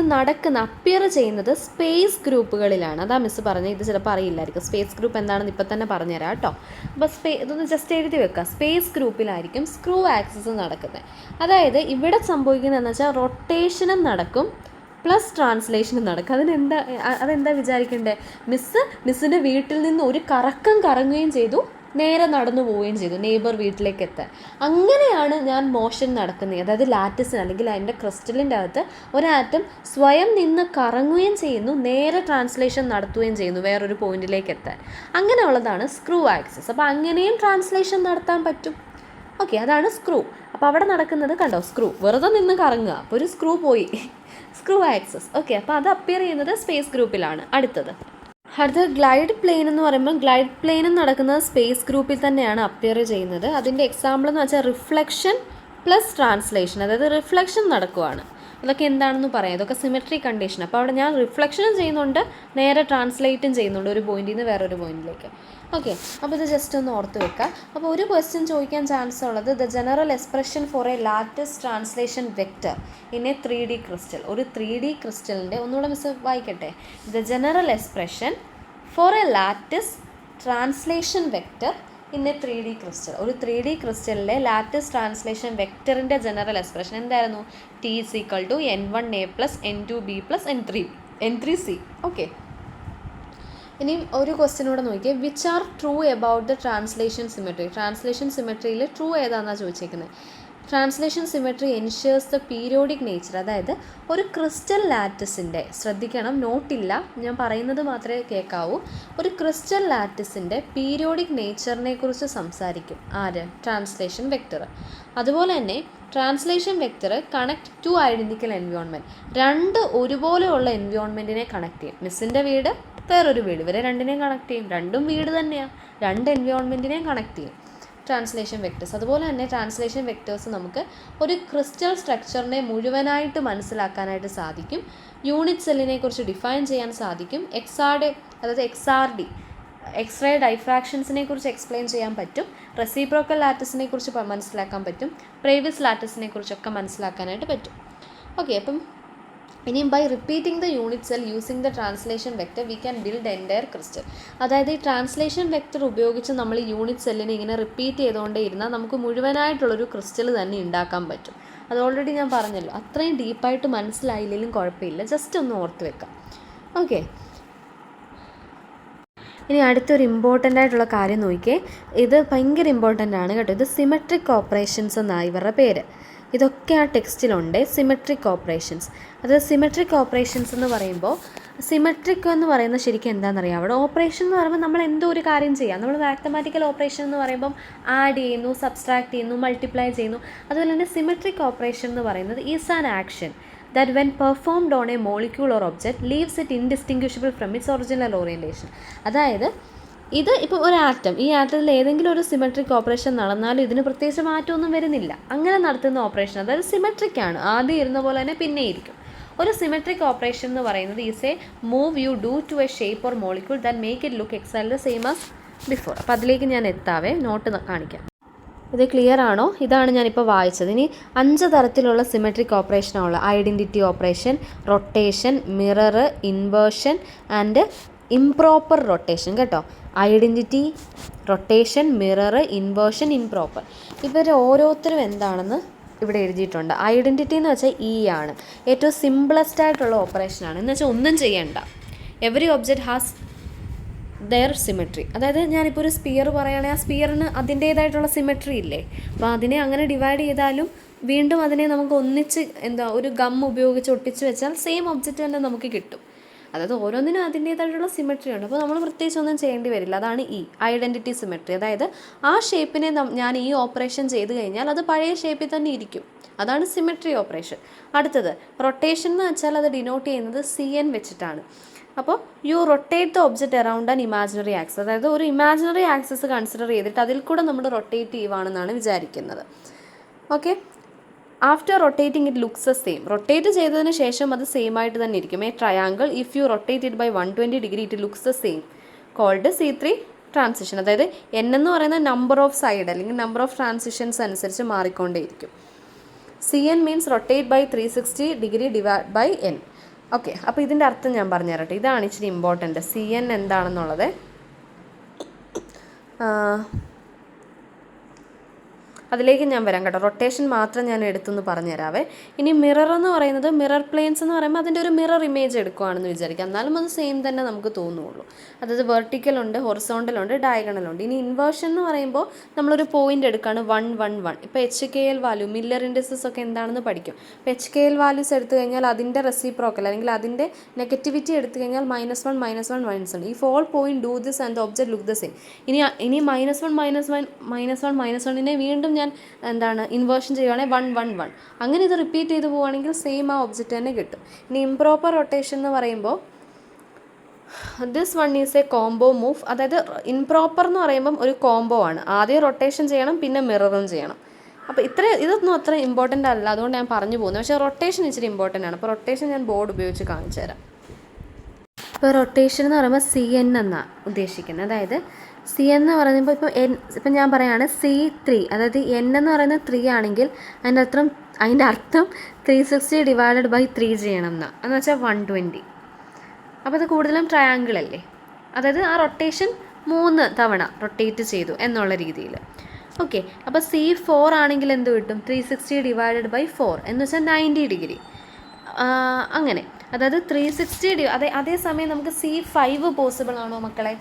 അപ്പിയർ ചെയ്യുന്നത് സ്പേസ് ഗ്രൂപ്പുകളിലാണ്. അതാ മിസ്സ് പറഞ്ഞത്, ഇത് ചിലപ്പോൾ അറിയില്ലായിരിക്കും. സ്പേസ് ഗ്രൂപ്പ് എന്താണെന്ന് ഇപ്പം തന്നെ പറഞ്ഞുതരാം കേട്ടോ. അപ്പോൾ ഇതൊന്ന് ജസ്റ്റ് എഴുതി വെക്കുക. സ്പേസ് ഗ്രൂപ്പിലായിരിക്കും സ്ക്രൂ ആക്സസ് നടക്കുന്നത്. അതായത് ഇവിടെ സംഭവിക്കുന്നതെന്ന് വെച്ചാൽ റൊട്ടേഷനും നടക്കും, പ്ലസ് ട്രാൻസ്ലേഷൻ നടക്കും. അതെന്താ വിചാരിക്കണ്ടേ, മിസ്സിൻ്റെ വീട്ടിൽ നിന്ന് ഒരു കറക്കം കറങ്ങുകയും ചെയ്തു, നേരെ നടന്നു പോവുകയും ചെയ്തു നെയ്ബർ വീട്ടിലേക്ക് എത്താൻ. അങ്ങനെയാണ് ഞാൻ മോഷൻ നടക്കുന്നത്. അതായത് ലാറ്റിസിന് അല്ലെങ്കിൽ അതിൻ്റെ ക്രിസ്റ്റലിൻ്റെ അകത്ത് ഒരാറ്റം സ്വയം നിന്ന് കറങ്ങുകയും ചെയ്യുന്നു, നേരെ ട്രാൻസ്ലേഷൻ നടത്തുകയും ചെയ്യുന്നു വേറൊരു പോയിന്റിലേക്ക് എത്താൻ. അങ്ങനെയുള്ളതാണ് സ്ക്രൂ ആക്സിസ്. അപ്പോൾ അങ്ങനെയും ട്രാൻസ്ലേഷൻ നടത്താൻ പറ്റും. ഓക്കെ, അതാണ് സ്ക്രൂ. അപ്പോൾ അവിടെ നടക്കുന്നത് കണ്ടോ, സ്ക്രൂ വെറുതെ നിന്ന് കറങ്ങുക, അപ്പോൾ ഒരു സ്ക്രൂ പോയി, സ്ക്രൂ ആക്സിസ്. ഓക്കെ, അപ്പോൾ അത് അപ്പിയർ ചെയ്യുന്നത് സ്പേസ് ഗ്രൂപ്പിലാണ്. അടുത്തത് ഗ്ലൈഡ് പ്ലെയിൻ എന്ന് പറയുമ്പോൾ ഗ്ലൈഡ് പ്ലെയിനും നടക്കുന്നത് സ്പേസ് ഗ്രൂപ്പിൽ തന്നെയാണ് അപ്പിയർ ചെയ്യുന്നത്. അതിൻ്റെ എക്സാമ്പിൾ എന്ന് വെച്ചാൽ റിഫ്ലക്ഷൻ പ്ലസ് ട്രാൻസ്ലേഷൻ, അതായത് റിഫ്ലക്ഷൻ നടക്കുവാണ്. അതൊക്കെ എന്താണെന്ന് പറയാം, ഇതൊക്കെ സിമെട്രി കണ്ടീഷൻ. അപ്പോൾ അവിടെ ഞാൻ റിഫ്ലക്ഷനും ചെയ്യുന്നുണ്ട്, നേരെ ട്രാൻസ്ലേറ്റും ചെയ്യുന്നുണ്ട് ഒരു പോയിന്റിൽ നിന്ന് വേറൊരു പോയിന്റിലേക്ക്. ഓക്കെ, അപ്പോൾ ഇത് ജസ്റ്റ് ഒന്ന് ഓർത്ത് വെക്കുക. അപ്പോൾ ഒരു ക്വസ്റ്റ്യൻ ചോദിക്കാൻ ചാൻസ് ഉള്ളത് the general expression for a lattice translation vector in a 3D crystal. ഒരു 3D ക്രിസ്റ്റലിൻ്റെ ഒന്നുകൂടെ മിസ് വായിക്കട്ടെ. The general expression for a lattice translation vector in a 3D crystal. ഒരു 3D ക്രിസ്റ്റലിലെ ലാറ്റിസ് ട്രാൻസ്ലേഷൻ വെക്റ്ററിൻ്റെ general expression എന്തായിരുന്നു? T = N1A + N2B + N3C. Okay, ഇനി ഒരു ക്വസ്റ്റ്യൻ കൂടെ നോക്കിയേ. Which are true about the translation symmetry. Translation സിമെട്രിയിൽ true ഏതാണെന്നാണ് ചോദിച്ചേക്കുന്നത്. Translation symmetry എൻഷ്യേഴ്സ് the periodic nature. അതായത് ഒരു ക്രിസ്റ്റൽ ലാറ്റിസിൻ്റെ, ശ്രദ്ധിക്കണം നോട്ടില്ല, ഞാൻ പറയുന്നത് മാത്രമേ കേൾക്കാവൂ. ഒരു ക്രിസ്റ്റൽ ലാറ്റിസിൻ്റെ പീരിയോഡിക് നേച്ചറിനെ കുറിച്ച് സംസാരിക്കും ആര്? Translation vector. അതുപോലെ തന്നെ translation vector connect to identical environment. രണ്ട് ഒരുപോലെയുള്ള എൻവയോൺമെൻറ്റിനെ കണക്ട് ചെയ്യും. മിസ്സിൻ്റെ വീട് വേറൊരു വീട്, ഇവരെ രണ്ടിനെയും കണക്ട് ചെയ്യും. രണ്ടും വീട് തന്നെയാണ്, രണ്ട് എൻവയോൺമെൻറ്റിനെയും കണക്ട് ചെയ്യും ട്രാൻസ്ലേഷൻ വെക്റ്റേഴ്സ്. അതുപോലെ തന്നെ ട്രാൻസ്ലേഷൻ വെക്റ്റേഴ്സ് നമുക്ക് ഒരു ക്രിസ്റ്റൽ സ്ട്രക്ചറിനെ മുഴുവനായിട്ട് മനസ്സിലാക്കാനായിട്ട് സാധിക്കും. യൂണിറ്റ് സെല്ലിനെ കുറിച്ച് ഡിഫൈൻ ചെയ്യാൻ സാധിക്കും. XRD എക്സ്റേ ഡൈഫ്രാക്ഷൻസിനെ കുറിച്ച് എക്സ്പ്ലെയിൻ ചെയ്യാൻ പറ്റും. റെസിപ്രോക്കൽ ലാറ്റിസിനെ കുറിച്ച് മനസ്സിലാക്കാൻ പറ്റും. പ്രേവിസ് ലാറ്റിസിനെ കുറിച്ചൊക്കെ മനസ്സിലാക്കാനായിട്ട് പറ്റും. ഓക്കെ, അപ്പം ഇനിയും by repeating the unit cell using the translation vector we can build entire crystal. അതായത് ഈ ട്രാൻസ്ലേഷൻ വെക്റ്റർ ഉപയോഗിച്ച് നമ്മൾ ഈ യൂണിറ്റ് സെല്ലിനെ ഇങ്ങനെ റിപ്പീറ്റ് ചെയ്തുകൊണ്ടേ ഇരുന്നാൽ നമുക്ക് മുഴുവനായിട്ടുള്ളൊരു ക്രിസ്റ്റൽ തന്നെ ഉണ്ടാക്കാൻ പറ്റും. അത് ഓൾറെഡി ഞാൻ പറഞ്ഞല്ലോ. അത്രയും ഡീപ്പായിട്ട് മനസ്സിലായില്ലെങ്കിലും കുഴപ്പമില്ല, ജസ്റ്റ് ഒന്ന് ഓർത്ത് വെക്കാം. ഓക്കെ, ഇനി അടുത്തൊരു ഇമ്പോർട്ടൻ്റ് ആയിട്ടുള്ള കാര്യം നോക്കിയേ. ഇത് ഭയങ്കര ഇമ്പോർട്ടൻ്റ് ആണ് കേട്ടോ. ഇത് സിമെട്രിക് ഓപ്പറേഷൻസ് എന്നാണ് ഇവരുടെ പേര്. ഇതൊക്കെ ആ ടെക്സ്റ്റിലുണ്ട്, സിമെട്രിക് ഓപ്പറേഷൻസ്. അത് സിമെട്രിക് ഓപ്പറേഷൻസ് എന്ന് പറയുമ്പോൾ, സിമെട്രിക് എന്ന് പറയുന്നത് ശരിക്കും എന്താണെന്നറിയാം. അവിടെ ഓപ്പറേഷൻ എന്ന് പറയുമ്പോൾ നമ്മൾ എന്തോ ഒരു കാര്യം ചെയ്യാം. നമ്മൾ മാത്തമാറ്റിക്കൽ ഓപ്പറേഷൻ എന്ന് പറയുമ്പം ആഡ് ചെയ്യുന്നു, സബ്സ്ട്രാക്ട് ചെയ്യുന്നു, മൾട്ടിപ്ലൈ ചെയ്യുന്നു. അതുപോലെ തന്നെ സിമെട്രിക് ഓപ്പറേഷൻ എന്ന് പറയുന്നത് is an action that when performed on a molecule or object leaves it indistinguishable from its original orientation. അതായത് ഇത് ഇപ്പോൾ ഒരു ആറ്റം, ഈ ആറ്റത്തിൽ ഏതെങ്കിലും ഒരു സിമെട്രിക് ഓപ്പറേഷൻ നടന്നാലും ഇതിന് പ്രത്യേകിച്ച് മാറ്റമൊന്നും വരുന്നില്ല. അങ്ങനെ നടത്തുന്ന ഓപ്പറേഷൻ അതായത് സിമെട്രിക് ആണ്. ആദ്യം ഇരുന്ന പോലെ തന്നെ പിന്നെ ഇരിക്കും. ഒരു സിമെട്രിക് ഓപ്പറേഷൻ എന്ന് പറയുന്നത് is a move you do to a shape or molecule that make it look exactly the same as before. അപ്പോൾ അതിലേക്ക് ഞാൻ എത്താവേ, നോട്ട് കാണിക്കാം. ഇത് ക്ലിയർ ആണോ? ഇതാണ് ഞാനിപ്പോൾ വായിച്ചത്. ഇനി 5 തരത്തിലുള്ള സിമെട്രിക് ഓപ്പറേഷനാണുള്ള identity operation, rotation, mirror, inversion and improper rotation കേട്ടോ. Identity, rotation, mirror, inversion, improper. ഇവർ ഓരോരുത്തരും എന്താണെന്ന് ഇവിടെ എഴുതിയിട്ടുണ്ട്. ഐഡൻറ്റിറ്റി എന്ന് വെച്ചാൽ ആണ്, ഏറ്റവും സിംപിളസ്റ്റ് ആയിട്ടുള്ള ഓപ്പറേഷനാണ്. എന്ന് വെച്ചാൽ ഒന്നും ചെയ്യണ്ട. Every object has their symmetry. അതായത് ഞാനിപ്പോൾ ഒരു സ്പിയർ പറയുകയാണെങ്കിൽ ആ സ്പിയറിന് അതിൻ്റേതായിട്ടുള്ള സിമെട്രി ഇല്ലേ. അപ്പോൾ അതിനെ അങ്ങനെ ഡിവൈഡ് ചെയ്താലും വീണ്ടും അതിനെ നമുക്ക് ഒന്നിച്ച് ഒരു ഗം ഉപയോഗിച്ച് ഒട്ടിച്ച് വെച്ചാൽ സെയിം ഒബ്ജക്റ്റ് തന്നെ നമുക്ക് കിട്ടും. അതായത് ഓരോന്നിനും അതിൻ്റേതായിട്ടുള്ള സിമെട്രി ഉണ്ട്. അപ്പോൾ നമ്മൾ പ്രത്യേകിച്ച് ഒന്നും ചെയ്യേണ്ടി വരില്ല. അതാണ് ഐഡൻറ്റിറ്റി സിമെട്രി. അതായത് ആ ഷേപ്പിനെ ഞാൻ ഈ ഓപ്പറേഷൻ ചെയ്ത് കഴിഞ്ഞാൽ അത് പഴയ ഷേപ്പിൽ തന്നെ ഇരിക്കും. അതാണ് സിമെട്രി ഓപ്പറേഷൻ. അടുത്തത് റൊട്ടേഷൻ എന്ന് വെച്ചാൽ അത് ഡിനോട്ട് ചെയ്യുന്നത് CN വെച്ചിട്ടാണ്. അപ്പോൾ you rotate the object around an imaginary axis. അതായത് ഒരു ഇമാജിനറി ആക്സിസ് കൺസിഡർ ചെയ്തിട്ട് അതിൽ കൂടെ നമ്മൾ റൊട്ടേറ്റ് ചെയ്യുവാണെന്നാണ് വിചാരിക്കുന്നത്. Okay, after rotating it looks the same. Rotate ചെയ്തതിന് ശേഷം അത് സെയിം ആയിട്ട് തന്നെ ഇരിക്കും. A triangle if you rotate it by 120 degree it looks the same, called C3 transition. അതായത് N എന്ന് പറയുന്ന നമ്പർ ഓഫ് സൈഡ് അല്ലെങ്കിൽ നമ്പർ ഓഫ് ട്രാൻസിഷൻസ് അനുസരിച്ച് മാറിക്കൊണ്ടേയിരിക്കും. CN means rotate by 360 degree divide by N. Okay, അപ്പോൾ ഇതിൻ്റെ അർത്ഥം ഞാൻ പറഞ്ഞു തരട്ടെ. ഇതാണ് ഇച്ചിരി ഇമ്പോർട്ടൻറ്റ്. CN എന്താണെന്നുള്ളത് അതിലേക്ക് ഞാൻ വരാം കേട്ടോ. റൊട്ടേഷൻ മാത്രം ഞാൻ എടുത്തെന്ന് പറഞ്ഞുതരാവേ. ഇനി മിറർ എന്ന് പറയുന്നത്, മിറർ പ്ലെയിൻസ് എന്ന് പറയുമ്പോൾ അതിൻ്റെ ഒരു മിറർ ഇമേജ് എടുക്കുകയാണെന്ന് വിചാരിക്കാം. എന്നാലും അത് സെയിം തന്നെ നമുക്ക് തോന്നുള്ളൂ. അതായത് വെർട്ടിക്കലുണ്ട്, ഹൊറിസോണ്ടലുണ്ട്, ഡയഗണലുണ്ട്. ഇനി ഇൻവേർഷൻ എന്ന് പറയുമ്പോൾ നമ്മളൊരു പോയിന്റ് എടുക്കുകയാണ് 1 1 1. ഇപ്പോൾ HKL വാല്യൂ, മില്ലർ ഇൻഡിസസ് ഒക്കെ എന്താണെന്ന് പഠിക്കും. ഇപ്പോൾ HKL വാല്യൂസ് എടുത്തു കഴിഞ്ഞാൽ അതിൻ്റെ റെസിപ്രോക്കൽ അല്ലെങ്കിൽ അതിൻ്റെ നെഗറ്റിവിറ്റി എടുത്തു കഴിഞ്ഞാൽ -1 -1 -1. If all point do this and the object look the same. ഇനി -1 വീണ്ടും ഞാൻ ഇൻവേർഷൻ ചെയ്യുകയാണെങ്കിൽ 1 1 1. അങ്ങനെ ഇത് റിപ്പീറ്റ് ചെയ്ത് പോവുകയാണെങ്കിൽ സെയിം ആ ഒബ്ജക്റ്റ് തന്നെ കിട്ടും. ഇനി ഇംപ്രോപ്പർ റൊട്ടേഷൻ എന്ന് പറയുമ്പോൾ this one is A combo move. അതായത് ഇംപ്രോപ്പർ എന്ന് പറയുമ്പം ഒരു കോംബോ ആണ്. ആദ്യം റൊട്ടേഷൻ ചെയ്യണം, പിന്നെ മിററും ചെയ്യണം. അപ്പോൾ ഇതൊന്നും അത്ര ഇമ്പോർട്ടൻ്റ് അല്ല, അതുകൊണ്ട് ഞാൻ പറഞ്ഞു പോകുന്നത്. പക്ഷേ റൊട്ടേഷൻ ഇച്ചിരി ഇമ്പോർട്ടൻ്റ് ആണ്. അപ്പോൾ റൊട്ടേഷൻ ഞാൻ ബോർഡ് ഉപയോഗിച്ച് കാണിച്ചു തരാം. ഇപ്പോൾ റൊട്ടേഷൻ എന്ന് പറയുമ്പോൾ CN എന്നാണ് ഉദ്ദേശിക്കുന്നത്. അതായത് CN എന്ന് പറയുമ്പോൾ ഇപ്പം ഞാൻ പറയുകയാണ് C3, അതായത് N എന്ന് പറയുന്നത് 3 ആണെങ്കിൽ അതിൻ്റെ അർത്ഥം 360 ഡിവൈഡഡ് ബൈ 3 ചെയ്യണം എന്ന് വെച്ചാൽ 120. അപ്പോൾ ഇത് കൂടുതലും ട്രയാങ്കിൾ അല്ലേ. അതായത് ആ റൊട്ടേഷൻ 3 തവണ റൊട്ടേറ്റ് ചെയ്തു എന്നുള്ള രീതിയിൽ. ഓക്കെ, അപ്പോൾ C4 ആണെങ്കിൽ എന്ത് കിട്ടും? 360 ഡിവൈഡഡ് ബൈ 4 എന്ന് വെച്ചാൽ 90 ഡിഗ്രി. അങ്ങനെ, അതായത് 360 അതേസമയം നമുക്ക് C5 പോസിബിൾ ആണോ മക്കളെ?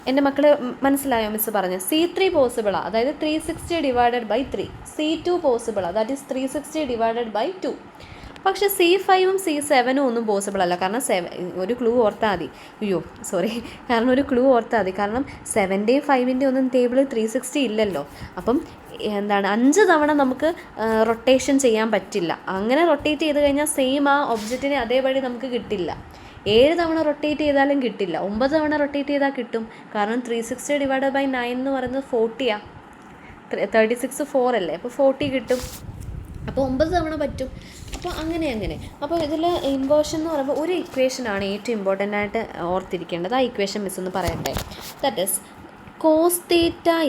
എൻ്റെ മക്കൾ മനസ്സിലായോ മിസ് പറഞ്ഞത്? C3 പോസിബിളാണ്, അതായത് 360 ഡിവൈഡഡ് ബൈ 3. C2 പോസിബിളാണ്, ദാറ്റ് ഈസ് 360 ഡിവൈഡഡ് ബൈ 2. പക്ഷേ C5ഉം C7ഉം ഒന്നും പോസിബിൾ അല്ല. കാരണം ഒരു ക്ലൂ ഓർത്താൽ മതി. കാരണം ഒരു ക്ലൂ ഓർത്താൽ മതി. കാരണം 7ൻ്റെയും 5ൻ്റെയും ഒന്നും ടേബിൾ 360 ഇല്ലല്ലോ. അപ്പം 5 തവണ നമുക്ക് റൊട്ടേഷൻ ചെയ്യാൻ പറ്റില്ല. അങ്ങനെ റൊട്ടേറ്റ് ചെയ്ത് കഴിഞ്ഞാൽ സെയിം ആ ഒബ്ജക്റ്റിനെ അതേപടി നമുക്ക് കിട്ടില്ല. 7 തവണ റൊട്ടേറ്റ് ചെയ്താലും കിട്ടില്ല. 9 തവണ റൊട്ടേറ്റ് ചെയ്താൽ കിട്ടും. കാരണം 360 ഡിവൈഡഡ് ബൈ 9 എന്ന് പറയുന്നത് 40ആണ്. 36 4 അല്ലേ, അപ്പോൾ 40 കിട്ടും. അപ്പോൾ 9 തവണ പറ്റും. അപ്പോൾ അങ്ങനെ. അപ്പോൾ ഇതിൽ ഇൻവേർഷൻ എന്ന് പറയുമ്പോൾ ഒരു ഇക്വേഷനാണ് ഏറ്റവും ഇമ്പോർട്ടൻ്റ് ആയിട്ട് ഓർത്തിരിക്കേണ്ടത്. ആ ഇക്വേഷൻ മിസ് ഒന്ന് പറയട്ടെ. That is cos θ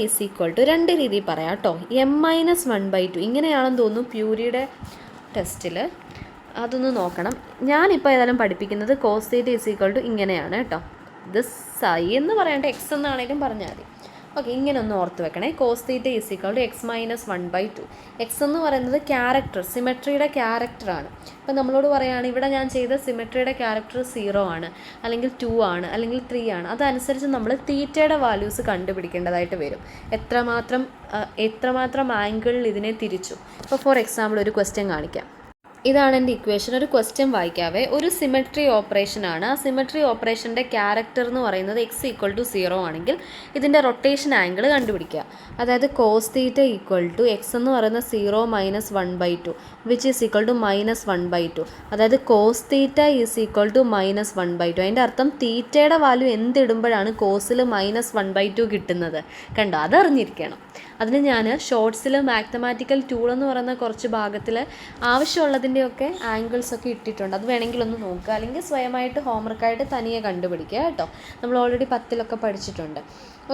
is equal to, രണ്ട് രീതിയിൽ പറയാം കേട്ടോ. m-1/2 ഇങ്ങനെയാണെന്ന് തോന്നുന്നു പ്യൂരിയുടെ ടെസ്റ്റിൽ. അതൊന്ന് നോക്കണം. ഞാനിപ്പോൾ ഏതായാലും പഠിപ്പിക്കുന്നത് cos θ ഈസ് ഈക്വൽ ടു ഇങ്ങനെയാണ് കേട്ടോ. ഇത് സൈ എന്ന് പറയണ്ട, എക്സ് എന്നാണെങ്കിലും പറഞ്ഞാൽ മതി. ഓക്കെ, ഇങ്ങനെ ഒന്ന് ഓർത്ത് വെക്കണേ. cos θ is equal to x-1/2. X എന്ന് പറയുന്നത് ക്യാരക്ടർ, സിമെട്രിയുടെ ക്യാരക്ടറാണ്. ഇപ്പം നമ്മളോട് പറയുകയാണ് ഇവിടെ ഞാൻ ചെയ്ത സിമെട്രിയുടെ ക്യാരക്ടർ 0 ആണ്, അല്ലെങ്കിൽ 2 ആണ്, അല്ലെങ്കിൽ 3 ആണ്. അതനുസരിച്ച് നമ്മൾ തീറ്റയുടെ വാല്യൂസ് കണ്ടുപിടിക്കേണ്ടതായിട്ട് വരും. എത്രമാത്രം ആംഗിളിൽ ഇതിനെ തിരിച്ചു. ഇപ്പോൾ ഫോർ എക്സാമ്പിൾ ഒരു ക്വസ്റ്റ്യൻ കാണിക്കാം. ഇതാണ് എൻ്റെ ഇക്വേഷൻ. ഒരു ക്വസ്റ്റ്യൻ വായിക്കാവേ. ഒരു സിമെട്രി ഓപ്പറേഷനാണ്. ആ സിമെട്രി ഓപ്പറേഷൻ്റെ ക്യാരക്ടർ എന്ന് പറയുന്നത് x=0 ആണെങ്കിൽ ഇതിൻ്റെ റൊട്ടേഷൻ ആംഗിൾ കണ്ടുപിടിക്കുക. അതായത് cos θ ഈക്വൽ ടു എക്സ് എന്ന് പറയുന്നത് 0 - 1/2 വിച്ച് ഈസ് ഈക്വൽ ടു -1/2. അതായത് cos θ ഈസ് ഈക്വൽ ടു -1/2. അതിൻ്റെ അർത്ഥം തീറ്റയുടെ വാല്യൂ എന്തിടുമ്പോഴാണ് കോസിൽ -1/2 കിട്ടുന്നത്. കണ്ടോ, അതറിഞ്ഞിരിക്കണം. അതിന് ഞാൻ ഷോർട്സിൽ മാത്തമാറ്റിക്കൽ ടൂൾ എന്ന് പറയുന്ന കുറച്ച് ഭാഗത്തിൽ ആവശ്യമുള്ളതിൻ്റെയൊക്കെ ആംഗിൾസൊക്കെ ഇട്ടിട്ടുണ്ട്. അത് വേണമെങ്കിൽ ഒന്ന് നോക്കുക, അല്ലെങ്കിൽ സ്വയമായിട്ട് ഹോംവർക്കായിട്ട് തനിയെ കണ്ടുപിടിക്കുക കേട്ടോ. നമ്മൾ ഓൾറെഡി 10-ലൊക്കെ പഠിച്ചിട്ടുണ്ട്.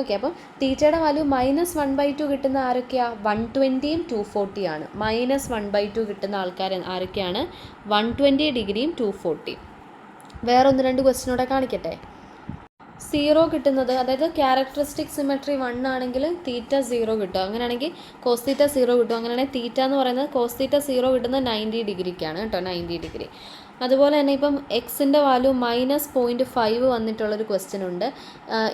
ഓക്കെ, അപ്പം തീറ്റയുടെ വാല്യൂ -1/2 കിട്ടുന്ന ആരൊക്കെയാണ്? 120യും 240 ആണ്. -1/2 കിട്ടുന്ന ആൾക്കാർ ആരൊക്കെയാണ്? 120 ഡിഗ്രിയും 240. വേറെ 1-2 ക്വസ്റ്റ്യനോടെ കാണിക്കട്ടെ. 0 കിട്ടുന്നത്, അതായത് ക്യാരക്ടറിസ്റ്റിക് സിമെട്രി 1 ആണെങ്കിൽ തീറ്റ 0 കിട്ടും. അങ്ങനെയാണെങ്കിൽ cos θ 0 കിട്ടും. അങ്ങനെയാണെങ്കിൽ തീറ്റ എന്ന് പറയുന്നത് cos θ 0 കിട്ടുന്നത് 90 ഡിഗ്രിക്കാണ് കേട്ടോ, 90 ഡിഗ്രി. അതുപോലെ തന്നെ ഇപ്പം എക്സിൻ്റെ വാല്യൂ -0.5 വന്നിട്ടുള്ളൊരു ക്വസ്റ്റ്യൻ ഉണ്ട്.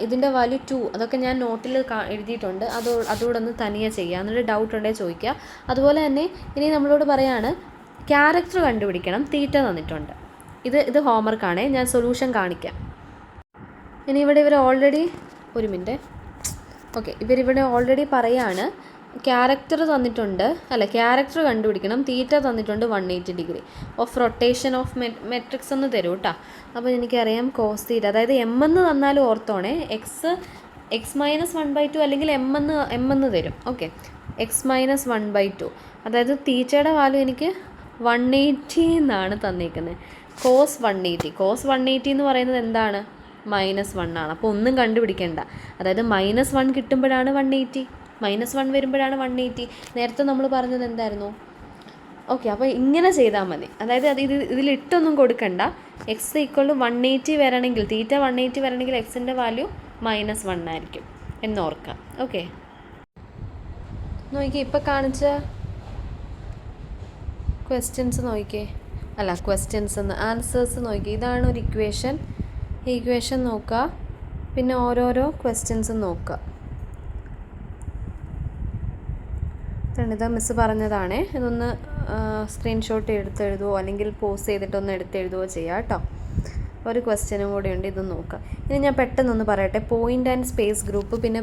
ഇതിൻ്റെ വാല്യൂ 2. അതൊക്കെ ഞാൻ നോട്ടിൽ എഴുതിയിട്ടുണ്ട്. അതുകൂടെ ഒന്ന് തനിയെ ചെയ്യുക. എന്നിട്ട് ഡൗട്ട് ഉണ്ടെങ്കിൽ ചോദിക്കുക. അതുപോലെ തന്നെ ഇനി നമ്മളോട് പറയാണ് ക്യാരക്ടർ കണ്ടുപിടിക്കണം. തീറ്റ തന്നിട്ടുണ്ട്. ഇത് ഹോംവർക്കാണേ. ഞാൻ സൊല്യൂഷൻ കാണിക്കാം. ഇനി ഇവർ ഓൾറെഡി ഇവരിവിടെ ഓൾറെഡി പറയാണ് ക്യാരക്ടർ തന്നിട്ടുണ്ട്, ക്യാരക്ടർ കണ്ടുപിടിക്കണം. തീറ്റ തന്നിട്ടുണ്ട് 180 degree of rotation of matrix എന്ന് തരും കേട്ടോ. അപ്പോൾ എനിക്കറിയാം cos θ, അതായത് m എന്ന് തന്നാലും ഓർത്തോണേ, x-1/2 അല്ലെങ്കിൽ m എന്ന് തരും. Okay, x-1/2. അതായത് തീറ്റയുടെ വാല്യൂ എനിക്ക് 180 എന്നാണ് തന്നിരിക്കുന്നത്. cos 180 എന്ന് പറയുന്നത് എന്താണ്? -1 ആണ്. അപ്പോൾ ഒന്നും കണ്ടുപിടിക്കേണ്ട. അതായത് -1 കിട്ടുമ്പോഴാണ് 180, -1 വരുമ്പോഴാണ് 180. നേരത്തെ നമ്മൾ പറഞ്ഞത് എന്തായിരുന്നു? ഓക്കെ, അപ്പോൾ ഇങ്ങനെ ചെയ്താൽ മതി. അതായത് ഇതിലിട്ടൊന്നും കൊടുക്കണ്ട. x=180 വരണമെങ്കിൽ, തീറ്റ 180 വരണമെങ്കിൽ എക്സിൻ്റെ വാല്യൂ -1 ആയിരിക്കും എന്നോർക്കാം. ഓക്കെ, നോക്കിയേ, ഇപ്പം കാണിച്ച ക്വസ്റ്റ്യൻസ് നോക്കിയേ, അല്ല ക്വസ്റ്റ്യൻസ് എന്ന് ആൻസേഴ്സ് നോക്കിയേ. ഇതാണ് ഒരു ഇക്വേഷൻ. ഈ ഇക്വേഷൻ നോക്കുക, പിന്നെ ഓരോരോ ക്വസ്റ്റ്യൻസും നോക്കുക. ഇത് മിസ്സ് പറഞ്ഞതാണേ. ഇതൊന്ന് സ്ക്രീൻഷോട്ട് എടുത്തെഴുതുവോ അല്ലെങ്കിൽ പോസ് ചെയ്തിട്ടൊന്ന് എടുത്തെഴുതുവോ ചെയ്യാം കേട്ടോ. ഒരു ക്വസ്റ്റ്യനും കൂടി ഉണ്ട്, ഇത് നോക്കുക. ഇനി ഞാൻ പെട്ടെന്നൊന്ന് പറയട്ടെ. പോയിൻ്റ് ആൻഡ് സ്പേസ് ഗ്രൂപ്പ്, പിന്നെ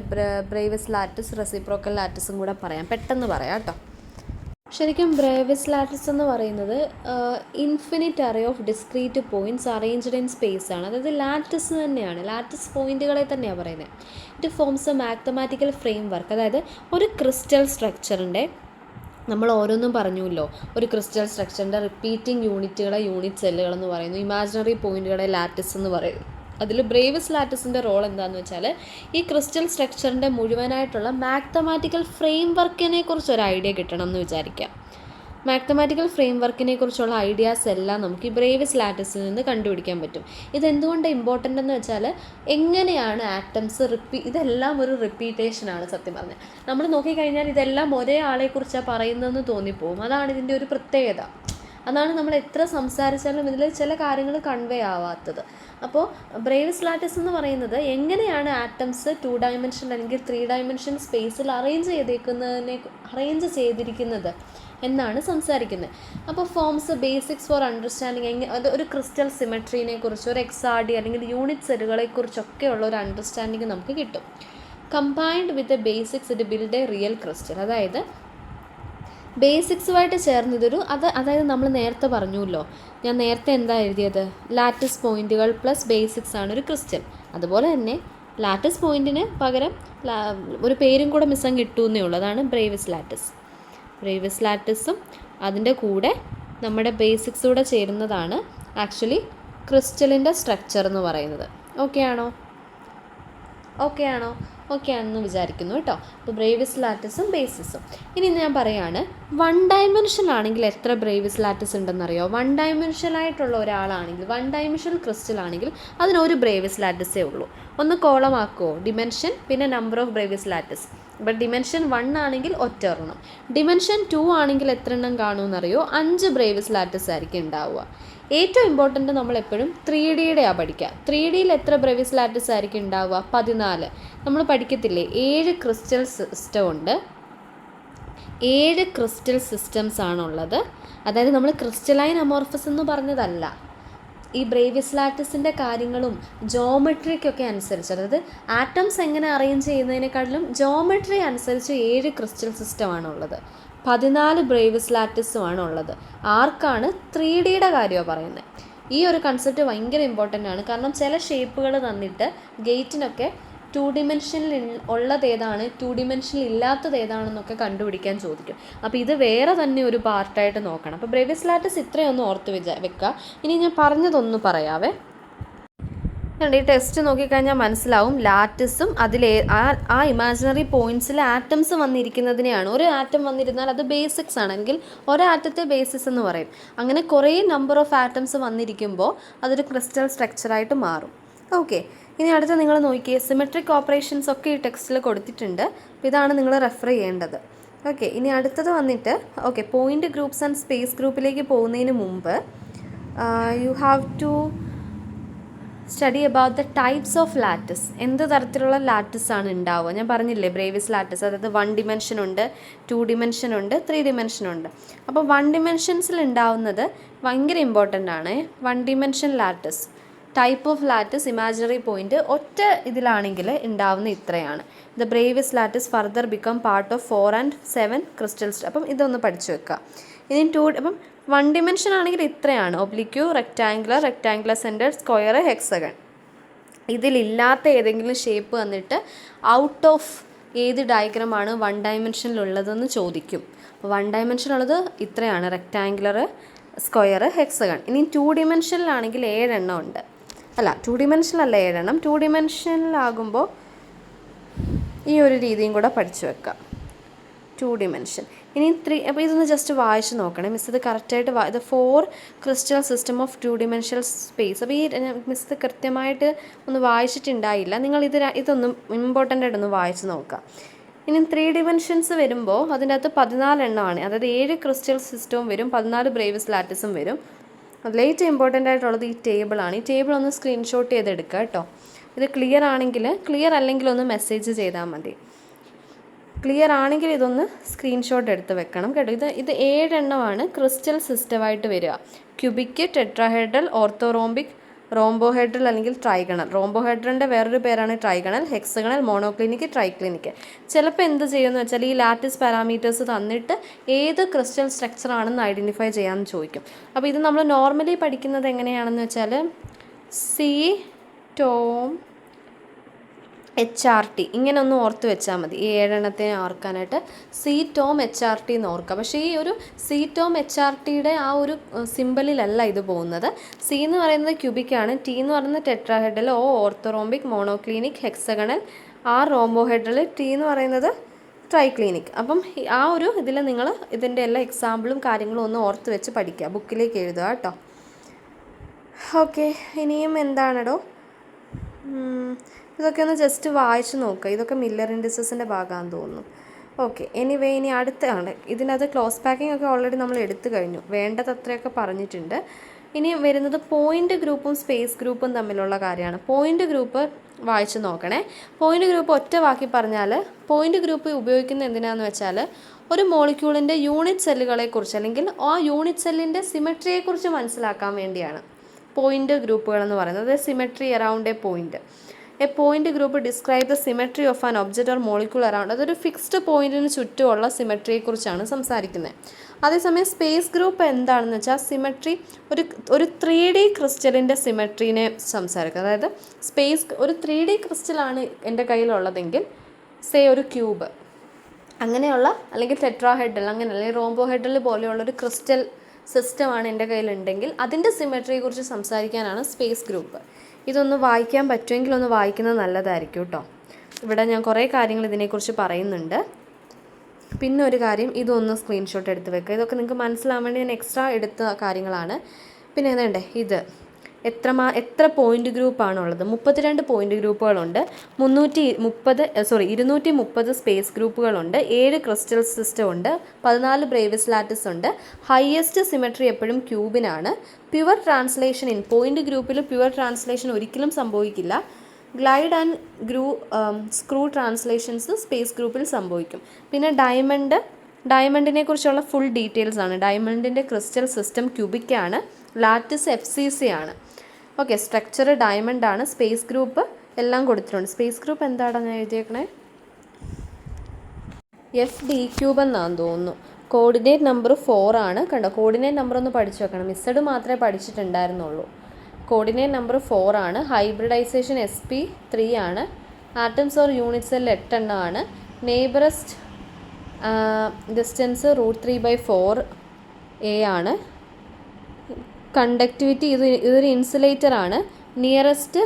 ബ്രേവിസ് ലാറ്റിസ്, റെസിപ്രോക്കൽ ലാറ്റിസും കൂടെ പറയാം. പെട്ടെന്ന് പറയാം കേട്ടോ. ശരിക്കും ബ്രേവിസ് ലാറ്റിസ് എന്ന് പറയുന്നത് infinite array of discrete points arranged in space ആണ്. അതായത് ലാറ്റിസ് തന്നെയാണ്, ലാറ്റിസ് പോയിൻറ്റുകളെ തന്നെയാണ് പറയുന്നത്. It forms A mathematical frame work. അതായത് ഒരു ക്രിസ്റ്റൽ സ്ട്രക്ചറിൻ്റെ, നമ്മൾ ഓരോന്നും പറഞ്ഞുല്ലോ, ഒരു ക്രിസ്റ്റൽ സ്ട്രക്ചറിൻ്റെ റിപ്പീറ്റിംഗ് യൂണിറ്റുകളെ യൂണിറ്റ് സെല്ലുകളെന്ന് പറയുന്നു. ഇമാജിനറി പോയിൻറ്റുകളെ ലാറ്റിസ് എന്ന് പറയുന്നു. അതിൽ ബ്രേവിസ് ലാറ്റിസിൻ്റെ റോൾ എന്താണെന്ന് വെച്ചാൽ ഈ ക്രിസ്റ്റൽ സ്ട്രക്ചറിൻ്റെ മുഴുവനായിട്ടുള്ള മാത്തമാറ്റിക്കൽ ഫ്രെയിം വർക്കിനെ കുറിച്ചൊരു ഐഡിയ കിട്ടണം എന്ന് വിചാരിക്കാം. മാത്തമാറ്റിക്കൽ ഫ്രെയിം വർക്കിനെ കുറിച്ചുള്ള ഐഡിയാസ് എല്ലാം നമുക്ക് ഈ ബ്രേവിസ് ലാറ്റിസിൽ നിന്ന് കണ്ടുപിടിക്കാൻ പറ്റും. ഇതെന്തുകൊണ്ട് ഇമ്പോർട്ടൻ്റ് എന്ന് വെച്ചാൽ എങ്ങനെയാണ് ആറ്റംസ് ഇതെല്ലാം ഒരു റിപ്പീറ്റേഷനാണ് സത്യം പറഞ്ഞാൽ. നമ്മൾ നോക്കിക്കഴിഞ്ഞാൽ ഇതെല്ലാം ഒരേ ആളെക്കുറിച്ചാണ് പറയുന്നതെന്ന് തോന്നിപ്പോവും. അതാണ് ഇതിൻ്റെ ഒരു പ്രത്യേകത. അതാണ് നമ്മൾ എത്ര സംസാരിച്ചാലും ഇതിൽ ചില കാര്യങ്ങൾ കൺവേ ആവാത്തത്. അപ്പോൾ ബ്രേവിസ് ലാറ്റിസ് എന്ന് പറയുന്നത് എങ്ങനെയാണ് ആറ്റംസ് 2 ഡയമെൻഷൻ അല്ലെങ്കിൽ 3 ഡയമെൻഷൻ സ്പേസിൽ അറേഞ്ച് ചെയ്തിരിക്കുന്നത് എന്നാണ് സംസാരിക്കുന്നത്. അപ്പോൾ ഫോംസ് ബേസിക്സ് ഫോർ അണ്ടർസ്റ്റാൻഡിങ്, അത് ഒരു ക്രിസ്റ്റൽ സിമെട്രീനെ കുറിച്ച്, ഒരു എക്സാഡി അല്ലെങ്കിൽ യൂണിറ്റ് സെല്ലുകളെ കുറിച്ചൊക്കെയുള്ള ഒരു അണ്ടർസ്റ്റാൻഡിങ് നമുക്ക് കിട്ടും. Combined with a basics it build A real crystal. അതായത് ബേസിക്സുമായിട്ട് ചേർന്ന് അതായത് നമ്മൾ നേരത്തെ പറഞ്ഞല്ലോ, ഞാൻ നേരത്തെ എന്താ എഴുതിയത്, ലാറ്റിസ് പോയിൻറ്റുകൾ പ്ലസ് ബേസിക്സ് ആണ് ഒരു ക്രിസ്റ്റൽ. അതുപോലെ തന്നെ ലാറ്റിസ് പോയിൻറ്റിന് പകരം ഒരു പേരും കൂടെ മിസ്സം കിട്ടുമെന്നേ ഉള്ളൂ. അതാണ് ബ്രേവിസ് ലാറ്റിസ്. ബ്രേവിസ് ലാറ്റിസും അതിൻ്റെ കൂടെ നമ്മുടെ ബേസിക്സ് കൂടെ ചേരുന്നതാണ് ആക്ച്വലി ക്രിസ്റ്റലിൻ്റെ സ്ട്രക്ചർ എന്ന് പറയുന്നത്. ഓക്കെ ആണോ ആണെന്ന് വിചാരിക്കുന്നു കേട്ടോ. അപ്പോൾ ബ്രേവിസ് ലാറ്റിസും ബേസിസും. ഇനി ഞാൻ പറയാണ്, 1 ഡയമെൻഷൻ ആണെങ്കിൽ എത്ര ബ്രേവിസ് ലാറ്റിസ് ഉണ്ടെന്നറിയോ? 1 ഡയമെൻഷനായിട്ടുള്ള ഒരാളാണെങ്കിൽ, 1 ഡയമെൻഷണൽ ക്രിസ്റ്റൽ ആണെങ്കിൽ അതിനൊരു ബ്രേവിസ് ലാറ്റിസേ ഉള്ളൂ. ഒന്ന് കോളമാക്കുമോ? ഡിമെൻഷൻ പിന്നെ number of Brevis lattice. But dimension 1 ആണെങ്കിൽ ഒറ്റൊരെണ്ണം. ഡിമെൻഷൻ 2 ആണെങ്കിൽ എത്ര എണ്ണം കാണുമെന്നറിയോ? 5 ബ്രേവിസ് ലാറ്റിസ് ആയിരിക്കും ഉണ്ടാവുക. ഏറ്റവും ഇമ്പോർട്ടൻ്റ് നമ്മളെപ്പോഴും 3Dയുടെയാണ് പഠിക്കുക. 3Dയിൽ എത്ര ബ്രേവിസ് ലാറ്റിസ് ആയിരിക്കും ഉണ്ടാവുക? 14. നമ്മൾ പഠിക്കത്തില്ലേ, 7 ക്രിസ്റ്റൽ സിസ്റ്റം ഉണ്ട്. 7 ക്രിസ്റ്റൽ സിസ്റ്റംസ് ആണുള്ളത്. അതായത് നമ്മൾ ക്രിസ്റ്റലൈൻ അമോർഫസ് എന്ന് പറഞ്ഞതല്ല, ഈ ബ്രേവിസ് ലാറ്റിസിൻ്റെ കാര്യങ്ങളും ജോമെട്രിക്കൊക്കെ അനുസരിച്ച്, അതായത് ആറ്റംസ് എങ്ങനെ അറേഞ്ച് ചെയ്യുന്നതിനേക്കാളും ജോമെട്രി അനുസരിച്ച് 7 ക്രിസ്റ്റൽ സിസ്റ്റമാണുള്ളത്. 14 ബ്രേവിസ് ലാറ്റിസുമാണ് ഉള്ളത്. ആർക്കാണ്? 3Dയുടെ കാര്യമാണ് പറയുന്നത്. ഈ ഒരു കൺസെപ്റ്റ് ഭയങ്കര ഇമ്പോർട്ടൻ്റ് ആണ്. കാരണം ചില ഷേപ്പുകൾ തന്നിട്ട് ഗേറ്റിനൊക്കെ 2 ഡിമെൻഷനിൽ ഉള്ളത് ഏതാണ്, 2 ഡിമെൻഷനിൽ ഇല്ലാത്തത് ഏതാണെന്നൊക്കെ കണ്ടുപിടിക്കാൻ ചോദിക്കും. അപ്പോൾ ഇത് വേറെ തന്നെ ഒരു പാർട്ടായിട്ട് നോക്കണം. അപ്പോൾ ബ്രേവിസ് ലാറ്റിസ് ഇത്രയൊന്നും ഓർത്ത് വെക്കുക. ഇനി ഞാൻ പറഞ്ഞതൊന്ന് പറയാവേ. ഈ ടെസ്റ്റ് നോക്കിക്കഴിഞ്ഞാൽ മനസ്സിലാവും, ലാറ്റിസും അതിൽ ആ ഇമാജിനറി പോയിൻറ്റ്സിൽ ആറ്റംസ് വന്നിരിക്കുന്നതിനെയാണ്. ഒരു ആറ്റം വന്നിരുന്നാൽ അത് ബേസിക്സ് ആണെങ്കിൽ ഒരാറ്റത്തെ ബേസിസ് എന്ന് പറയും. അങ്ങനെ കുറേ നമ്പർ ഓഫ് ആറ്റംസ് വന്നിരിക്കുമ്പോൾ അതൊരു ക്രിസ്റ്റൽ സ്ട്രക്ചറായിട്ട് മാറും. ഓക്കെ, ഇനി അടുത്ത നിങ്ങൾ നോക്കിയേ, സിമെട്രിക് ഓപ്പറേഷൻസ് ഒക്കെ ഈ ടെക്സ്റ്റിൽ കൊടുത്തിട്ടുണ്ട്. അപ്പോൾ ഇതാണ് നിങ്ങൾ റെഫർ ചെയ്യേണ്ടത്. ഓക്കെ, ഇനി അടുത്തത് വന്നിട്ട് പോയിൻ്റ് ഗ്രൂപ്പ്സ് ആൻഡ് സ്പേസ് ഗ്രൂപ്പിലേക്ക് പോകുന്നതിന് മുമ്പ് you have to study about the types of lattice. എന്ത് തരത്തിലുള്ള ലാറ്റിസ് ആണ് ഉണ്ടാവുക? ഞാൻ പറഞ്ഞില്ലേ ബ്രേവിസ് ലാറ്റിസ്, അതായത് 1 ഡിമെൻഷൻ ഉണ്ട്, 2 ഡിമെൻഷൻ ഉണ്ട്, 3 ഡിമെൻഷൻ ഉണ്ട്. അപ്പോൾ 1 ഡിമെൻഷൻസിൽ ഉണ്ടാവുന്നത് ഭയങ്കര ഇമ്പോർട്ടൻ്റ് ആണ്. 1 dimension lattice, type of lattice, imaginary point ഒറ്റ ഇതിലാണെങ്കിൽ ഉണ്ടാവുന്ന ഇത്രയാണ്. The Brevis lattice further become part of 4 and 7 crystals. അപ്പം ഇതൊന്ന് പഠിച്ചു വെക്കുക. ഇനി 2, അപ്പം 1 ഡിമെൻഷൻ ആണെങ്കിൽ ഇത്രയാണ്: ഒബ്ലിക്യൂ, റെക്റ്റാങ്കുലർ സെൻറ്റർ, സ്ക്വയർ, ഹെക്സഗൺ. ഇതിലില്ലാത്ത ഏതെങ്കിലും ഷേപ്പ് വന്നിട്ട് ഔട്ട് ഓഫ് ഏത് ഡയഗ്രമാണ് 1 ഡയമെൻഷനിലുള്ളതെന്ന് ചോദിക്കും. അപ്പോൾ 1 ഡയമെൻഷനുള്ളത് ഇത്രയാണ്: റെക്റ്റാങ്കുലർ, സ്ക്വയർ, ഹെക്സഗൺ. ഇനി 2 ഡിമെൻഷനിലാണെങ്കിൽ 7 എണ്ണം ഉണ്ട്. 2 ഡിമെൻഷനിലല്ല 7 എണ്ണം. 2 ഡിമെൻഷനിലാകുമ്പോൾ ഈ ഒരു രീതിയും കൂടെ പഠിച്ചു വെക്കാം. 2 ഡിമെൻഷൻ. ഇനി 3. അപ്പോൾ ഇതൊന്ന് ജസ്റ്റ് വായിച്ച് നോക്കണേ. മിസ് ഇത് കറക്റ്റായിട്ട് ഇത് 4 crystal system of 2 dimensional space. അപ്പോൾ ഈ മിസ് ഇത് കൃത്യമായിട്ട് ഒന്ന് വായിച്ചിട്ടുണ്ടായില്ല. നിങ്ങൾ ഇതൊന്ന് ഇമ്പോർട്ടൻ്റ് ആയിട്ടൊന്ന് വായിച്ച് നോക്കുക. ഇനി 3 ഡിമെൻഷൻസ് വരുമ്പോൾ അതിൻ്റെ അകത്ത് 14 എണ്ണമാണ്. അതായത് 7 ക്രിസ്റ്റൽ സിസ്റ്റവും വരും, 14 ബ്രേവിസ് ലാറ്റിസും വരും. അതിൽ ഏറ്റവും ഇമ്പോർട്ടൻ്റ് ആയിട്ടുള്ളത് ഈ ടേബിളാണ്. ഈ ടേബിൾ ഒന്ന് സ്ക്രീൻഷോട്ട് ചെയ്തെടുക്കുക കേട്ടോ. ഇത് ക്ലിയർ അല്ലെങ്കിൽ ഒന്ന് മെസ്സേജ് ചെയ്താൽ മതി. ക്ലിയർ ആണെങ്കിൽ ഇതൊന്ന് സ്ക്രീൻഷോട്ട് എടുത്ത് വെക്കണം കേട്ടോ. ഇത് 7 എണ്ണമാണ് ക്രിസ്റ്റൽ സിസ്റ്റമായിട്ട് വരിക. ക്യൂബിക്, ടെട്രാഹെഡ്രൽ, ഓർത്തോറോംബിക്, റോംബോഹെഡ്രൽ അല്ലെങ്കിൽ ട്രൈഗണൽ. റോംബോഹെഡ്രലിൻ്റെ വേറൊരു പേരാണ് ട്രൈഗണൽ, ഹെക്സഗണൽ, മോണോക്ലിനിക്, ട്രൈക്ലിനിക്. ചിലപ്പോൾ എന്ത് ചെയ്യുമെന്ന് വെച്ചാൽ ഈ ലാറ്റിസ് പാരാമീറ്റേഴ്സ് തന്നിട്ട് ഏത് ക്രിസ്റ്റൽ സ്ട്രക്ചർ ആണെന്ന് ഐഡൻറ്റിഫൈ ചെയ്യാമെന്ന് ചോദിക്കും. അപ്പോൾ ഇത് നമ്മൾ നോർമലി പഠിക്കുന്നത് എങ്ങനെയാണെന്ന് വെച്ചാൽ സി ടോം HRT ഇങ്ങനെ ഒന്ന് ഓർത്ത് വെച്ചാൽ മതി. ഈ 7 എണ്ണത്തിനെ ഓർക്കാനായിട്ട് സി ടോം HRT എന്ന് ഓർക്കുക. പക്ഷേ ഈ ഒരു സി ടോം HRTയുടെ ആ ഒരു സിമ്പലിലല്ല ഇത് പോകുന്നത്. സി എന്ന് പറയുന്നത് ക്യൂബിക്കാണ്, ടി എന്ന് പറയുന്നത് tetrahedral, O orthorhombic, monoclinic, hexagonal, R rhombohedral, T എന്ന് പറയുന്നത് ട്രൈക്ലിനിക്. അപ്പം ആ ഒരു ഇതിൽ നിങ്ങൾ ഇതിൻ്റെ എല്ലാ എക്സാമ്പിളും കാര്യങ്ങളും ഒന്ന് ഓർത്ത് വെച്ച് പഠിക്കുക, ബുക്കിലേക്ക് എഴുതുക കേട്ടോ. ഓക്കെ, ഇനിയും എന്താണെടോ, ഇതൊക്കെ ഒന്ന് ജസ്റ്റ് വായിച്ച് നോക്കുക. ഇതൊക്കെ മില്ലർ ഇൻഡിസസിൻ്റെ ഭാഗമാണെന്ന് തോന്നുന്നു. ഓക്കെ, എനിവേ ഇനി അടുത്താണ്. ഇതിനകത്ത് ക്ലോസ് പാക്കിംഗ് ഒക്കെ ഓൾറെഡി നമ്മൾ എടുത്തു കഴിഞ്ഞു, വേണ്ടതത്രയൊക്കെ പറഞ്ഞിട്ടുണ്ട്. ഇനി വരുന്നത് പോയിൻ്റ് ഗ്രൂപ്പും സ്പേസ് ഗ്രൂപ്പും തമ്മിലുള്ള കാര്യമാണ്. പോയിൻ്റ് ഗ്രൂപ്പ് വായിച്ച് നോക്കണേ. പോയിൻ്റ് ഗ്രൂപ്പ് ഒറ്റ വാക്കി പറഞ്ഞാൽ, പോയിൻ്റ് ഗ്രൂപ്പ് ഉപയോഗിക്കുന്നത് എന്തിനാണെന്ന് വെച്ചാൽ ഒരു മോളിക്യൂളിൻ്റെ യൂണിറ്റ് സെല്ലുകളെക്കുറിച്ച് അല്ലെങ്കിൽ ആ യൂണിറ്റ് സെല്ലിൻ്റെ സിമെട്രിയെക്കുറിച്ച് മനസ്സിലാക്കാൻ വേണ്ടിയാണ് പോയിൻ്റ് ഗ്രൂപ്പുകളെന്ന് പറയുന്നത്. അതായത് symmetry around A point. A point group describe the symmetry of an object or molecule around. അതൊരു ഫിക്സ്ഡ് പോയിന്റിന് ചുറ്റുമുള്ള സിമെട്രിയെക്കുറിച്ചാണ് സംസാരിക്കുന്നത്. അതേസമയം സ്പേസ് ഗ്രൂപ്പ് എന്താണെന്ന് വെച്ചാൽ സിമെട്രി ഒരു 3D ക്രിസ്റ്റലിൻ്റെ സിമെട്രീനെ സംസാരിക്കുക. അതായത് ഒരു 3D ക്രിസ്റ്റലാണ് എൻ്റെ കയ്യിലുള്ളതെങ്കിൽ ഒരു ക്യൂബ് അങ്ങനെയുള്ള, അല്ലെങ്കിൽ ടെട്രാഹെഡ്രൽ അങ്ങനെ, അല്ലെങ്കിൽ റോംബോഹെഡ്രൽ പോലെയുള്ളൊരു ക്രിസ്റ്റൽ സിസ്റ്റമാണ് എൻ്റെ കയ്യിലുണ്ടെങ്കിൽ അതിൻ്റെ സിമെട്രിയെക്കുറിച്ച് സംസാരിക്കാനാണ് സ്പേസ് ഗ്രൂപ്പ്. ഇതൊന്ന് വായിക്കാൻ പറ്റുമെങ്കിൽ ഒന്ന് വായിക്കുന്നത് നല്ലതായിരിക്കും കേട്ടോ. ഇവിടെ ഞാൻ കുറേ കാര്യങ്ങൾ ഇതിനെക്കുറിച്ച് പറയുന്നുണ്ട്. പിന്നെ ഒരു കാര്യം, ഇതൊന്ന് സ്ക്രീൻഷോട്ട് എടുത്ത് വെക്കുക. ഇതൊക്കെ നിങ്ങൾക്ക് മനസ്സിലാവാൻ വേണ്ടി ഞാൻ എക്സ്ട്രാ എടുത്ത കാര്യങ്ങളാണ്. പിന്നെ ഏതാണ്ടേ ഇത് എത്ര പോയിൻ്റ് ഗ്രൂപ്പാണുള്ളത്? 32 പോയിൻ്റ് ഗ്രൂപ്പുകളുണ്ട്, 230 സ്പേസ് ഗ്രൂപ്പുകളുണ്ട്, 7 ക്രിസ്റ്റൽ സിസ്റ്റം ഉണ്ട്, 14 ബ്രേവിസ് ലാറ്റിസ് ഉണ്ട്. ഹയസ്റ്റ് സിമെട്രി എപ്പോഴും ക്യൂബിനാണ്. പ്യുവർ ട്രാൻസ്ലേഷൻ പോയിൻ്റ് ഗ്രൂപ്പിൽ പ്യുവർ ട്രാൻസ്ലേഷൻ ഒരിക്കലും സംഭവിക്കില്ല. Glide and screw translations space ഗ്രൂപ്പിൽ സംഭവിക്കും. പിന്നെ ഡയമണ്ടിനെ കുറിച്ചുള്ള ഫുൾ ഡീറ്റെയിൽസ് ആണ്. ഡയമണ്ടിൻ്റെ ക്രിസ്റ്റൽ സിസ്റ്റം ക്യൂബിക്കാണ്, ലാറ്റിസ് FCC ആണ്. ഓക്കെ, സ്ട്രക്ചർ ഡയമണ്ട് ആണ്. സ്പേസ് ഗ്രൂപ്പ് എല്ലാം കൊടുത്തിട്ടുണ്ട്. സ്പേസ് ഗ്രൂപ്പ് എന്താടാ ഞാൻ എഴുതിയേക്കണേ? FD ക്യൂബ് എന്നാന്ന് തോന്നുന്നു. കോർഡിനേറ്റ് നമ്പർ 4 ആണ്. കണ്ടോ, കോർഡിനേറ്റ് നമ്പർ ഒന്ന് പഠിച്ചു വെക്കണം. മിസ്സഡ് മാത്രമേ പഠിച്ചിട്ടുണ്ടായിരുന്നുള്ളൂ. കോർഡിനേറ്റ് നമ്പർ 4 ആണ്. ഹൈബ്രിഡൈസേഷൻ sp3 ആണ്. ആറ്റംസ് ഓർ യൂണിറ്റ് സെൽ 8 എണ്ണമാണ്. നെയ്ബറസ്റ്റ് ഡിസ്റ്റൻസ് √3/4a ആണ്. കണ്ടക്ടിവിറ്റി ഇതൊരു ഇൻസുലേറ്റർ ആണ്. നിയറസ്റ്റ്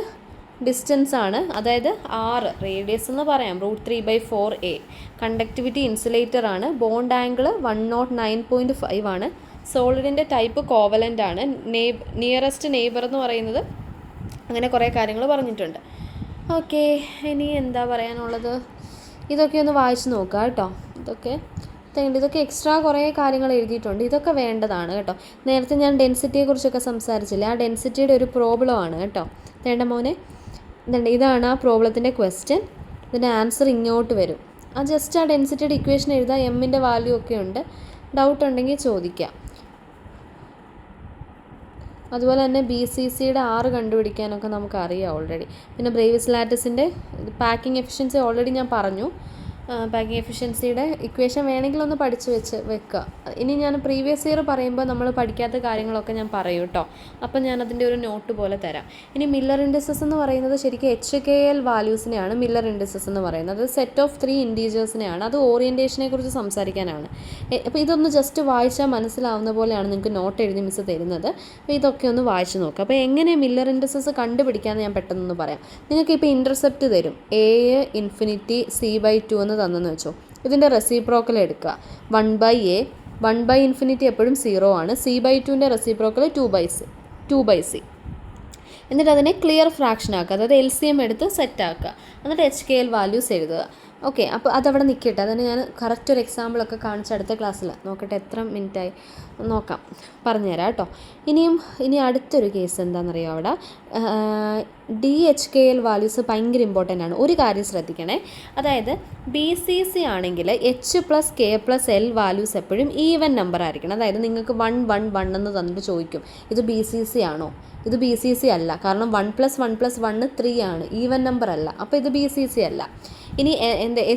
ഡിസ്റ്റൻസ് ആണ്, അതായത് 6 റേഡിയസ് എന്ന് പറയാം, √3/4a. കണ്ടക്ടിവിറ്റി ഇൻസുലേറ്റർ ആണ്. ബോണ്ട് ആംഗിൾ 109.5 ആണ്. സോളിഡിൻ്റെ ടൈപ്പ് കോവലൻ്റ് ആണ്. നിയറസ്റ്റ് നെയ്ബർ എന്ന് പറയുന്നത്, അങ്ങനെ കുറേ കാര്യങ്ങൾ പറഞ്ഞിട്ടുണ്ട്. ഓക്കെ, ഇനി എന്താ പറയാനുള്ളത്? ഇതൊക്കെ ഒന്ന് വായിച്ച് നോക്കുക കേട്ടോ. ഇതൊക്കെ എക്സ്ട്രാ കുറേ കാര്യങ്ങൾ എഴുതിയിട്ടുണ്ട്. ഇതൊക്കെ വേണ്ടതാണ് കേട്ടോ. നേരത്തെ ഞാൻ ഡെൻസിറ്റിയെക്കുറിച്ചൊക്കെ സംസാരിച്ചില്ലേ, ആ ഡെൻസിറ്റിയുടെ ഒരു പ്രോബ്ലമാണ് കേട്ടോ. വേണ്ട മോനെ, ഇതാണ് ആ പ്രോബ്ലത്തിൻ്റെ ക്വസ്റ്റ്യൻ. ഇതിൻ്റെ ആൻസർ ഇങ്ങോട്ട് വരും. ജസ്റ്റ് ആ ഡെൻസിറ്റിയുടെ ഇക്വേഷൻ എഴുതാം. എമ്മിൻ്റെ വാല്യൂ ഒക്കെ ഉണ്ട്. ഡൗട്ട് ഉണ്ടെങ്കിൽ ചോദിക്കാം. അതുപോലെ തന്നെ BCCയുടെ 6 കണ്ടുപിടിക്കാനൊക്കെ നമുക്കറിയാം ഓൾറെഡി. പിന്നെ ബ്രേവിസ് ലാറ്റിസിൻ്റെ പാക്കിംഗ് എഫിഷ്യൻസി ഓൾറെഡി ഞാൻ പറഞ്ഞു. പാക്കിംഗ് എഫിഷ്യൻസിയുടെ ഇക്വേഷൻ വേണമെങ്കിൽ ഒന്ന് പഠിച്ച് വെക്കുക. ഇനി ഞാൻ പ്രീവിയസ് ഇയർ പറയുമ്പോൾ നമ്മൾ പഠിക്കാത്ത കാര്യങ്ങളൊക്കെ ഞാൻ പറയും കേട്ടോ. അപ്പം ഞാനതിൻ്റെ ഒരു നോട്ട് പോലെ തരാം. ഇനി മില്ലർ ഇൻഡിസസ് എന്ന് പറയുന്നത് ശരിക്കും HKL വാല്യൂസിനെയാണ് മില്ലർ ഇൻഡിസസ് എന്ന് പറയുന്നത്. Set of 3 ഇൻറ്റീജേഴ്സിനെയാണ്. അത് ഓറിയൻറ്റേഷനെ കുറിച്ച് സംസാരിക്കാനാണ്. അപ്പോൾ ഇതൊന്ന് ജസ്റ്റ് വായിച്ചാൽ മനസ്സിലാവുന്ന പോലെയാണ് നിങ്ങൾക്ക് നോട്ട് എഴുതി മിസ് തരുന്നത്. അപ്പോൾ ഇതൊക്കെ ഒന്ന് വായിച്ച് നോക്കുക. അപ്പോൾ എങ്ങനെ മില്ലർ ഇൻഡിസസ് കണ്ടുപിടിക്കാമെന്ന് ഞാൻ പെട്ടെന്നൊന്ന് പറയാം. നിങ്ങൾക്ക് ഇപ്പോൾ ഇൻ്റർസെപ്റ്റ് തരും, A ∞ C/2 എന്ന് തന്നെന്ന് വെച്ചോ. ഇതിൻ്റെ റെസിപ്രോക്കൽ എടുക്കുക. 1/a, 1/∞ എപ്പോഴും 0 ആണ്. C/2ൻ്റെ റെസിപ്രോക്കൽ 2/c. എന്നിട്ട് അതിനെ ക്ലിയർ ഫ്രാക്ഷൻ ആക്കുക, അതായത് LCM എടുത്ത് സെറ്റ് ആക്കുക. എന്നിട്ട് HKL വാല്യൂസ് എഴുതുക. ഓക്കെ, അപ്പോൾ അതവിടെ നിൽക്കട്ടെ. അതിന് ഞാൻ കറക്റ്റ് ഒരു എക്സാമ്പിളൊക്കെ കാണിച്ച് അടുത്ത ക്ലാസ്സിൽ നോക്കട്ടെ എത്ര മിനിറ്റായി നോക്കാം, പറഞ്ഞുതരാം കേട്ടോ. ഇനി അടുത്തൊരു കേസ് എന്താണെന്നറിയോ, അവിടെ DHKL വാല്യൂസ് ഭയങ്കര ഇമ്പോർട്ടൻ്റ് ആണ്. ഒരു കാര്യം ശ്രദ്ധിക്കണേ, അതായത് BCC ആണെങ്കിൽ H+K+L വാല്യൂസ് എപ്പോഴും ഈവൻ നമ്പർ ആയിരിക്കണം. അതായത് നിങ്ങൾക്ക് 1 1 1 എന്ന് തന്നിട്ട് ചോദിക്കും ഇത് BCC ആണോ, ഇത് BCC അല്ല, കാരണം 1 + 1 + 1 3 ആണ്, ഈവൻ നമ്പർ അല്ല, അപ്പോൾ ഇത് BCC അല്ല. ഇനി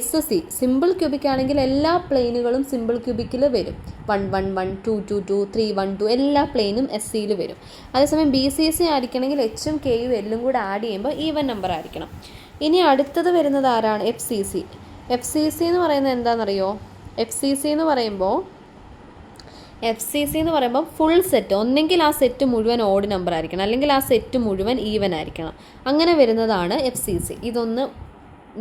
SC സിമ്പിൾ ക്യൂബിക് ആണെങ്കിൽ എല്ലാ പ്ലെയിനുകളും സിമ്പിൾ ക്യൂബിക്കിൽ വരും. 1 1 1 2 2 2 3 1 2 എല്ലാ പ്ലെയിനും SCയിൽ വരും. അതേസമയം BCC ആയിരിക്കണമെങ്കിൽ Hഉം Kയും Lഉം കൂടെ ആഡ് ചെയ്യുമ്പോൾ ഈവൻ നമ്പർ ആയിരിക്കണം. ഇനി അടുത്തത് വരുന്നത് ആരാണ്? FCC എന്ന് പറയുന്നത് എന്താണെന്നറിയോ? FCC എന്ന് പറയുമ്പോൾ ഫുൾ സെറ്റ്, ഒന്നെങ്കിൽ ആ സെറ്റ് മുഴുവൻ ഓഡ് നമ്പർ ആയിരിക്കണം, അല്ലെങ്കിൽ ആ സെറ്റ് മുഴുവൻ ഈവൻ ആയിരിക്കണം. അങ്ങനെ വരുന്നതാണ് FCC. ഇതൊന്ന്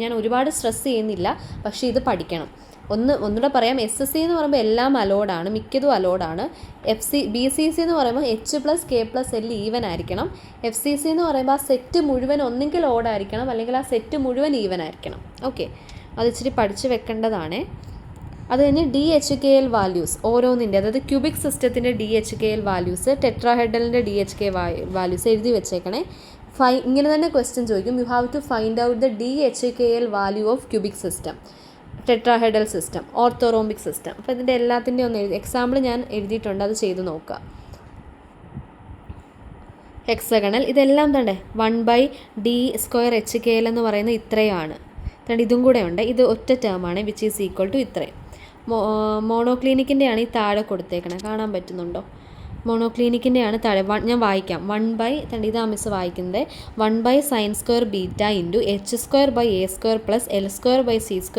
ഞാൻ ഒരുപാട് സ്ട്രെസ് ചെയ്യുന്നില്ല, പക്ഷേ ഇത് പഠിക്കണം. ഒന്നുകൂടെ പറയാം, SC എന്ന് പറയുമ്പോൾ എല്ലാം അലോഡാണ്, മിക്കതും അലോഡാണ്. BCC എന്ന് പറയുമ്പോൾ H+K+L ഈവൻ ആയിരിക്കണം. FCC എന്ന് പറയുമ്പോൾ ആ സെറ്റ് മുഴുവൻ ഒന്നെങ്കിൽ ഓഡ് ആയിരിക്കണം, അല്ലെങ്കിൽ ആ സെറ്റ് മുഴുവൻ ഈവൻ ആയിരിക്കണം. ഓക്കെ, അത് ഇച്ചിരി പഠിച്ച് വെക്കേണ്ടതാണ്. അത് കഴിഞ്ഞ് DHKL വാല്യൂസ് ഓരോന്നിൻ്റെ, അതായത് ക്യൂബിക് സിസ്റ്റത്തിൻ്റെ DHKL വാല്യൂസ്, ടെട്രാഹെഡലിൻ്റെ DHK വാല്യൂസ് എഴുതി വെച്ചേക്കണേ. ഇങ്ങനെ തന്നെ ക്വസ്റ്റ്യൻ ചോദിക്കും, you have to find out the DHKL value of cubic system, tetrahedral system, orthorhombic system. അപ്പോൾ ഇതിൻ്റെ എല്ലാത്തിൻ്റെ ഒന്ന് എക്സാമ്പിൾ ഞാൻ എഴുതിയിട്ടുണ്ട്, അത് ചെയ്ത് നോക്കുക. ഹെക്സഗണൽ ഇതെല്ലാം തന്നെ 1/d² HKL എന്ന് പറയുന്നത് ഇത്രയാണ്. ഇതും കൂടെ ഉണ്ട്, ഇത് ഒറ്റ ടേമാണ്, വിച്ച് ഈസ് ഈക്വൽ ടു ഇത്രയും. മോണോക്ലിനിക്കിൻ്റെയാണ് ഈ താഴെ കൊടുത്തേക്കണേ, കാണാൻ പറ്റുന്നുണ്ടോ? മോണോക്ലിനിക്കിൻ്റെയാണ് താഴെ. ഞാൻ വായിക്കാം. ഇതാ മിസ് വായിക്കുന്നത്. 1/sin² β into H²/A² + L²/C²